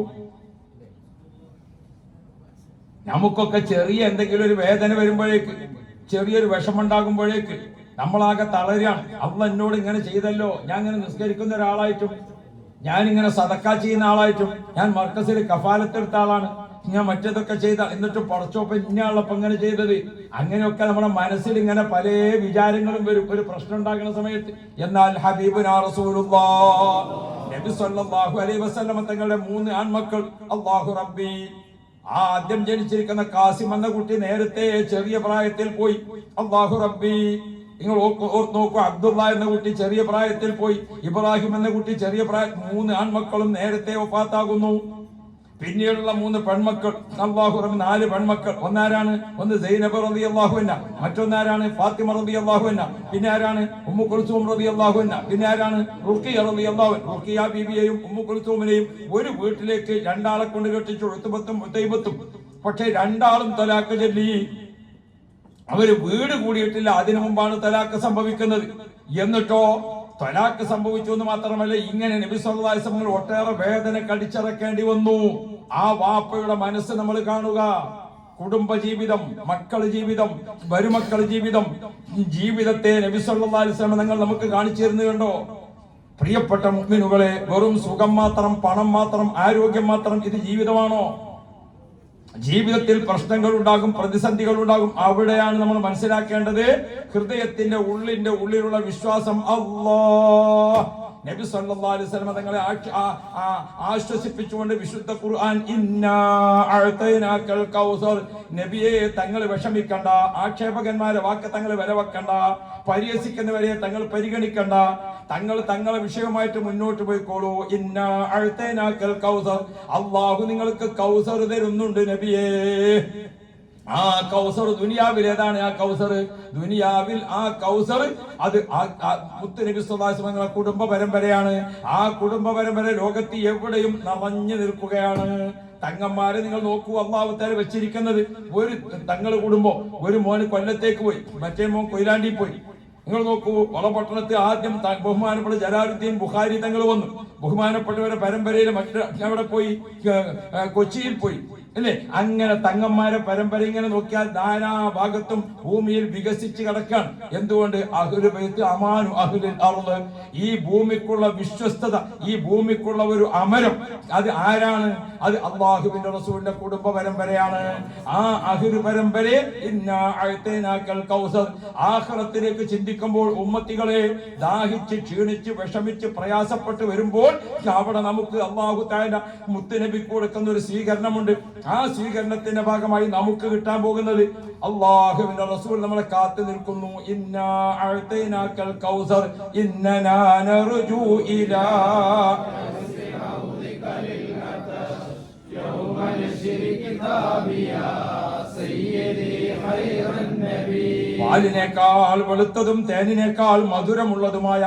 നമുക്കൊക്കെ ചെറിയ എന്തെങ്കിലും ഒരു വേദന വരുമ്പോഴേക്ക്, ചെറിയൊരു വിഷമുണ്ടാകുമ്പോഴേക്ക് നമ്മളാകെ തളരുകയാണ്. അള്ളാഹ് എന്നോട് ഇങ്ങനെ ചെയ്തല്ലോ, ഞാൻ ഇങ്ങനെ നിസ്കരിക്കുന്ന ഒരാളായിട്ടും, ഞാനിങ്ങനെ സദക്ക ചെയ്യുന്ന ആളായിട്ടും, ഞാൻ മർക്കസിൽ കഫാലത്തെടുത്ത ആളാണ്, ഞാൻ മറ്റേതൊക്കെ ചെയ്ത, എന്നിട്ട് പടച്ചോപ്പം ഇന്നയാളപ്പം ഇങ്ങനെ ചെയ്തത്, അങ്ങനെയൊക്കെ നമ്മുടെ മനസ്സിൽ ഇങ്ങനെ പല വിചാരങ്ങളും വരും ഒരു പ്രശ്നം ഉണ്ടാകുന്ന സമയത്ത്. എന്നാൽ ഹബീബുനാ റസൂലുള്ളാഹ് നബി സല്ലല്ലാഹു അലൈഹി വസല്ലം തങ്ങളുടെ 3 ആൺമക്കൾ, അല്ലാഹു റബ്ബി, ആദ്യം ജനിച്ചിരിക്കുന്ന കാസിം എന്ന കുട്ടി നേരത്തെ ചെറിയ പ്രായത്തിൽ പോയി. അല്ലാഹു റബ്ബി, നിങ്ങൾ നോക്കൂ, അബ്ദുള്ള എന്ന കുട്ടി ചെറിയ പ്രായത്തിൽ പോയി. ഇബ്രാഹിം എന്ന കുട്ടി ചെറിയ പ്രായം. 3 ആൺമക്കളും നേരത്തെ വഫാത്താകുന്നു. പിന്നീടുള്ള 3 പെൺമക്കൾ, അല്ലാഹു റബ്ബി, 4 പെൺമക്കൾ. ഒന്നാരാണ്? ഒന്ന് സൈനബ റളിയല്ലാഹു അൻഹ, മറ്റൊന്നാരാണ് ഫാത്തിമ റളിയല്ലാഹു അൻഹ, പിന്നെ ആരാണ്? ഉമ്മു കുൽസൂം റളിയല്ലാഹു അൻഹ, പിന്നെ ആരാണ്? റുഖിയ റളിയല്ലാഹു അൻഹ. റുഖിയ ബീവിയെയും ഉമ്മു കുൽസൂമിനെയും ഒരു വീട്ടിലേക്ക് 2 ആളെ കൊണ്ട് കെട്ടിച്ചു, ഉത്ബത്തും ഉതൈബത്തും. പക്ഷേ 2 ആളും തലാഖ് ചൊല്ലി. അവര് വീട് കൂടിയിട്ടില്ല, അതിനു മുമ്പാണ് തലാഖ് സംഭവിക്കുന്നത്. എന്നിട്ടോ തലാഖ് സംഭവിച്ചു എന്ന് മാത്രമല്ല, ഇങ്ങനെ നബി സല്ലല്ലാഹു അലൈഹി വസല്ലം ഒട്ടേറെ വേദന കടിച്ചിറക്കേണ്ടി വന്നു. ആ വാപ്പയുടെ മനസ്സ് നമ്മൾ കാണുക. കുടുംബ ജീവിതം, മക്കൾ ജീവിതം, മരുമക്കൾ ജീവിതം, ജീവിതത്തെ നബി സല്ലല്ലാഹു അലൈഹി വസല്ലം നിങ്ങൾ നമുക്ക് കാണിച്ചു തരുന്നു കണ്ടോ. പ്രിയപ്പെട്ട മുഅ്മിനുകളെ, വെറും സുഖം മാത്രം, പണം മാത്രം, ആരോഗ്യം മാത്രം ഇത് ജീവിതമാണോ? ജീവിതത്തിൽ പ്രശ്നങ്ങൾ ഉണ്ടാകും, പ്രതിസന്ധികൾ ഉണ്ടാകും. അവിടെയാണ് നമ്മൾ മനസ്സിലാക്കേണ്ടത് ഹൃദയത്തിന്റെ ഉള്ളിലുള്ള വിശ്വാസം. അല്ലാഹ് നബി സല്ലല്ലാഹു അലൈഹി വസല്ലം തങ്ങളെ ആശ്വസിപ്പിച്ചുകൊണ്ട് വിശുദ്ധ ഖുർആൻ ഇന്നാ അഅതൈനാകൽ കൗസർ, നബിയെ തങ്ങൾ വിഷമിക്കണ്ട, ആക്ഷേപകന്മാരെ വാക്ക് തങ്ങൾ വിലവെക്കണ്ട, പരിഹസിക്കുന്നവരെ തങ്ങൾ പരിഗണിക്കണ്ട, തങ്ങളെ വിഷയമായിട്ട് മുന്നോട്ട് പോയിക്കോളൂ. ഇന്നാ അഅതൈനാകൽ കൗസർ, അല്ലാഹു നിങ്ങൾക്ക് കൗസർ തരുന്നുണ്ട് നബിയേ. ആ കൗസർ ദുനിയാവിൽ ഏതാണ്? ആ കൗസർ ദുനിയാവിൽ ആ കൗസർ അത് മുത്ത് നബി സല്ലല്ലാഹു അലൈഹി വസല്ലം കുടുംബ പരമ്പരയാണ്. ആ കുടുംബ പരമ്പര ലോകത്ത് എവിടെയും നിറഞ്ഞു നിൽക്കുകയാണ്. തങ്ങന്മാരെ നിങ്ങൾ നോക്കൂ, അല്ലാഹു തആല വെച്ചിരിക്കുന്നത്. ഒരു തങ്ങൾ കുടുംബം, ഒരു മോന് കൊല്ലത്തേക്ക് പോയി, മറ്റേ മോൻ കൊയിലാണ്ടി പോയി. നിങ്ങൾ നോക്കൂ, വളപട്ടണത്തിൽ ആദ്യം ബഹുമാനപ്പെട്ട ജലാലുദ്ദീൻ ബുഖാരി തങ്ങൾ വന്നു. ബഹുമാനപ്പെട്ടവരുടെ പരമ്പരയിൽ അവിടെ പോയി, കൊച്ചിയിൽ പോയി, അല്ലേ? അങ്ങനെ തങ്ങന്മാരെ പരമ്പര ഇങ്ങനെ നോക്കിയാൽ നാനാ ഭാഗത്തും ഭൂമിയിൽ വികസിച്ച് കിടക്കാണ്. എന്തുകൊണ്ട്? അഹ്ലു ബൈത്ത് അമാനു അഹ്ലിൽ അർള്, ഈ ഭൂമിക്കുള്ള വിശ്വസ്തത, ഈ ഭൂമിക്കുള്ള ഒരു അമരം, അത് ആരാണ്? അത് അല്ലാഹുവിന്റെ റസൂലിന്റെ കുടുംബ പരമ്പരയാണ്. ആ അഹ്ലു പരമ്പരയെ ഇന്നാ അഅതൈനാകൽ കൗസർ, ആഖിറത്തിലേക്ക് ചിന്തിക്കുമ്പോൾ ഉമ്മത്തികളെ ദാഹിച്ച് ക്ഷീണിച്ച് വിഷമിച്ച് പ്രയാസപ്പെട്ട് വരുമ്പോൾ അവിടെ നമുക്ക് അല്ലാഹു തആല മുത്തുനബിക്ക് കൊടുക്കുന്ന ഒരു സ്വീകരണമുണ്ട്. ആ സ്വീകരണത്തിന്റെ ഭാഗമായി നമുക്ക് കിട്ടാൻ പോകുന്നത് അല്ലാഹുവിന്റെ റസൂൽ നമ്മളെ കാത്തു നിൽക്കുന്നു. ഇന്നാ അഅതൈനാകൽ കൗസർ ഇന്നനാ നർജു ഇലാ പാലിനേക്കാൾ വെളുത്തതും തേനിനേക്കാൾ മധുരമുള്ളതുമായ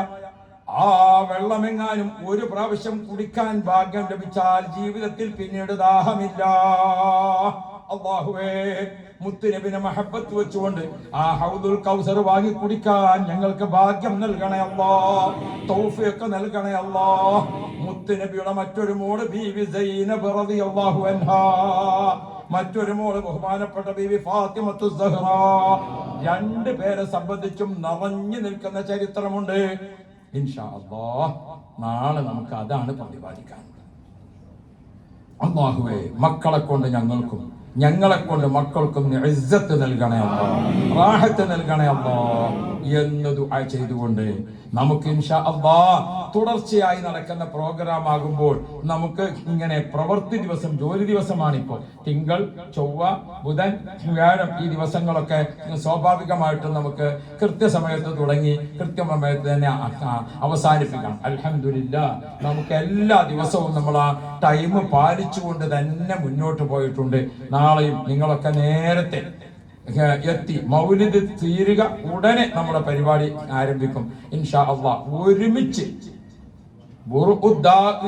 ആ വെള്ളമെങ്ങാനും ഒരു പ്രാവശ്യം കുടിക്കാൻ ഭാഗ്യം ലഭിച്ചാൽ ജീവിതത്തിൽ പിന്നീട് ദാഹമില്ല. അല്ലാഹുവേ, മുത്തുനബിനെ മഹബത്ത് വെച്ചുകൊണ്ട് ആ ഹൗദുൽ കൗസർ വാങ്ങി കുടിക്കാൻ ഞങ്ങൾക്ക് ഭാഗ്യം നൽകണേ അല്ലാഹ്, തൗഫീഖ് നൽകണേ അല്ലാഹ്. മുത്തുനബിയുടെ മറ്റൊരു മോള് ബീവി സൈനബ് റളിയല്ലാഹു അൻഹാ, മറ്റൊരു മോള് ബഹുമാനപ്പെട്ട ബീവി ഫാത്തിമത്തു സഹ്റ. രണ്ട് പേരെ സംബന്ധിച്ചും നിറഞ്ഞു നിൽക്കുന്ന ചരിത്രമുണ്ട്. ഇൻഷാ അല്ലാഹ് നാളെ നമുക്ക് അതാണ് പ്രതിപാദിക്കാനുള്ളത്. അല്ലാഹുവേ, മക്കളെ കൊണ്ട് ഞങ്ങൾക്കും ഞങ്ങളെ കൊണ്ട് മക്കൾക്കും ഇസ്സത്ത് നൽകണേ അല്ലാഹ്, റാഹത്ത് നൽകണേ അല്ലാഹ് എന്ന് ദുആ ചെയ്തുകൊണ്ട് നമുക്ക് ഇൻഷാ അല്ലാഹ് തുടർച്ചയായി നടക്കുന്ന പ്രോഗ്രാം ആകുമ്പോൾ നമുക്ക് ഇങ്ങനെ പ്രവൃത്തി ദിവസം, ജോലി ദിവസമാണിപ്പോൾ. തിങ്കൾ, ചൊവ്വ, ബുധൻ, വ്യാഴം ഈ ദിവസങ്ങളൊക്കെ സ്വാഭാവികമായിട്ടും നമുക്ക് കൃത്യസമയത്ത് തുടങ്ങി കൃത്യസമയത്ത് തന്നെ അവസാനിപ്പിക്കണം. അൽഹംദുലില്ലാഹ് നമുക്ക് എല്ലാ ദിവസവും നമ്മൾ ആ ടൈം പാലിച്ചുകൊണ്ട് തന്നെ മുന്നോട്ട് പോയിട്ടുണ്ട്. നാളെയും നിങ്ങളൊക്കെ നേരത്തെ എത്തി മൗലിദ് തീരുക ഉടനെ നമ്മുടെ പരിപാടി ആരംഭിക്കും ഇൻഷാ അല്ലാഹ്. ഒരുമിച്ച്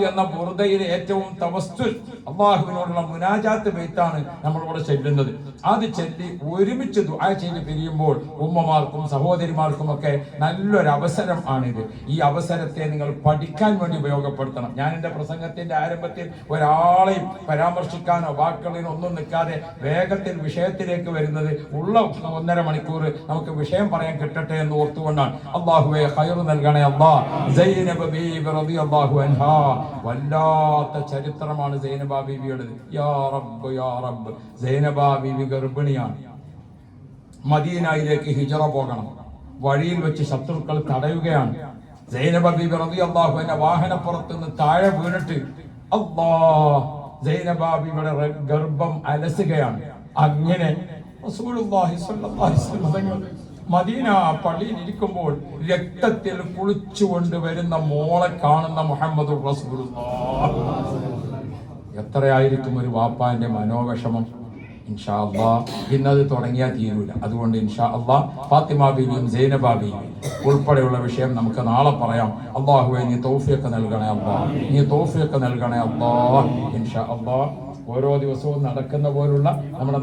എന്ന ബുർദയിലെ ഏറ്റവും തവസ്സുൽ അല്ലാഹുവിനോടുള്ള മുനാജാത്ത് ബൈത്താണ് നമ്മളിവിടെ ചെല്ലുന്നത്. അത് ചൊല്ലി ഒരുമിച്ച് ദുആ ചെയ്ത് പിരിയുമ്പോൾ ഉമ്മമാർക്കും സഹോദരിമാർക്കും ഒക്കെ നല്ലൊരു അവസരം ആണിത്. ഈ അവസരത്തെ നിങ്ങൾ പഠിക്കാൻ വേണ്ടി ഉപയോഗപ്പെടുത്തണം. ഞാൻ എൻ്റെ പ്രസംഗത്തിന്റെ ആരംഭത്തിൽ ഒരാളെയും പരാമർശിക്കാനോ വാക്കുകളിനോ ഒന്നും നിൽക്കാതെ വേഗത്തിൽ വിഷയത്തിലേക്ക് വരുന്നത് ഉള്ള 1.5 മണിക്കൂർ നമുക്ക് വിഷയം പറയാൻ കിട്ടട്ടെ എന്ന് ഓർത്തുകൊണ്ടാണ്. അല്ലാഹുവേ, ഖൈർ നൽകണേ അല്ലാഹ്. സൈനബ് ബീവി റളിയല്ലാഹു അൻഹാ, വല്ലാത്ത ചരിത്രമാണ് സൈനബ ബീവിയുടേത്. യാ റബ്ബ് യാ റബ്ബ്, സൈനബ ബീവി ഗർഭിണിയാണ്. മദീനയിലേക്ക് ഹിജറ പോകണം. വഴിയിൽ വെച്ച് ശത്രുക്കൾ തടയുകയാണ്. സൈനബ ബീവി റളിയല്ലാഹു അൻഹ വാഹനപ്പുറത്ത് നിന്ന് താഴെ വീണിട്ട് സൈനബ ബീവിയുടെ ഗർഭം അലസുകയാണ്. അങ്ങനെ റസൂലുള്ളാഹി സ്വല്ലല്ലാഹു അലൈഹി വസല്ലം മദീന പള്ളിയിൽ ഇരിക്കുമ്പോൾ രക്തത്തിൽ കുളിച്ചുകൊണ്ട് വരുന്ന മോളെ കാണുന്ന മുഹമ്മദുർ റസൂലുള്ളാഹ്. എത്രയായിരിക്കും ഒരു വാപ്പാന്റെ മനോവിഷമം. ഇൻഷാ അല്ലാഹ് ഇന്നത് തുടങ്ങിയാൽ തീരൂല. അതുകൊണ്ട് ഇൻഷാ അല്ലാഹ് ഫാത്തിമ ബീവിയും സൈനബ ബീവിയും ഉൾപ്പെടെയുള്ള വിഷയം നമുക്ക് നാളെ പറയാം. അല്ലാഹുവേ, നീ തൗഫീഖ് നൽകണേ അല്ലാഹ്, നീ തൗഫീഖ് നൽകണേ അല്ലാഹ്. ഇൻഷാ അല്ലാഹ് ഓരോ ദിവസവും നടക്കുന്ന പോലുള്ള നമ്മുടെ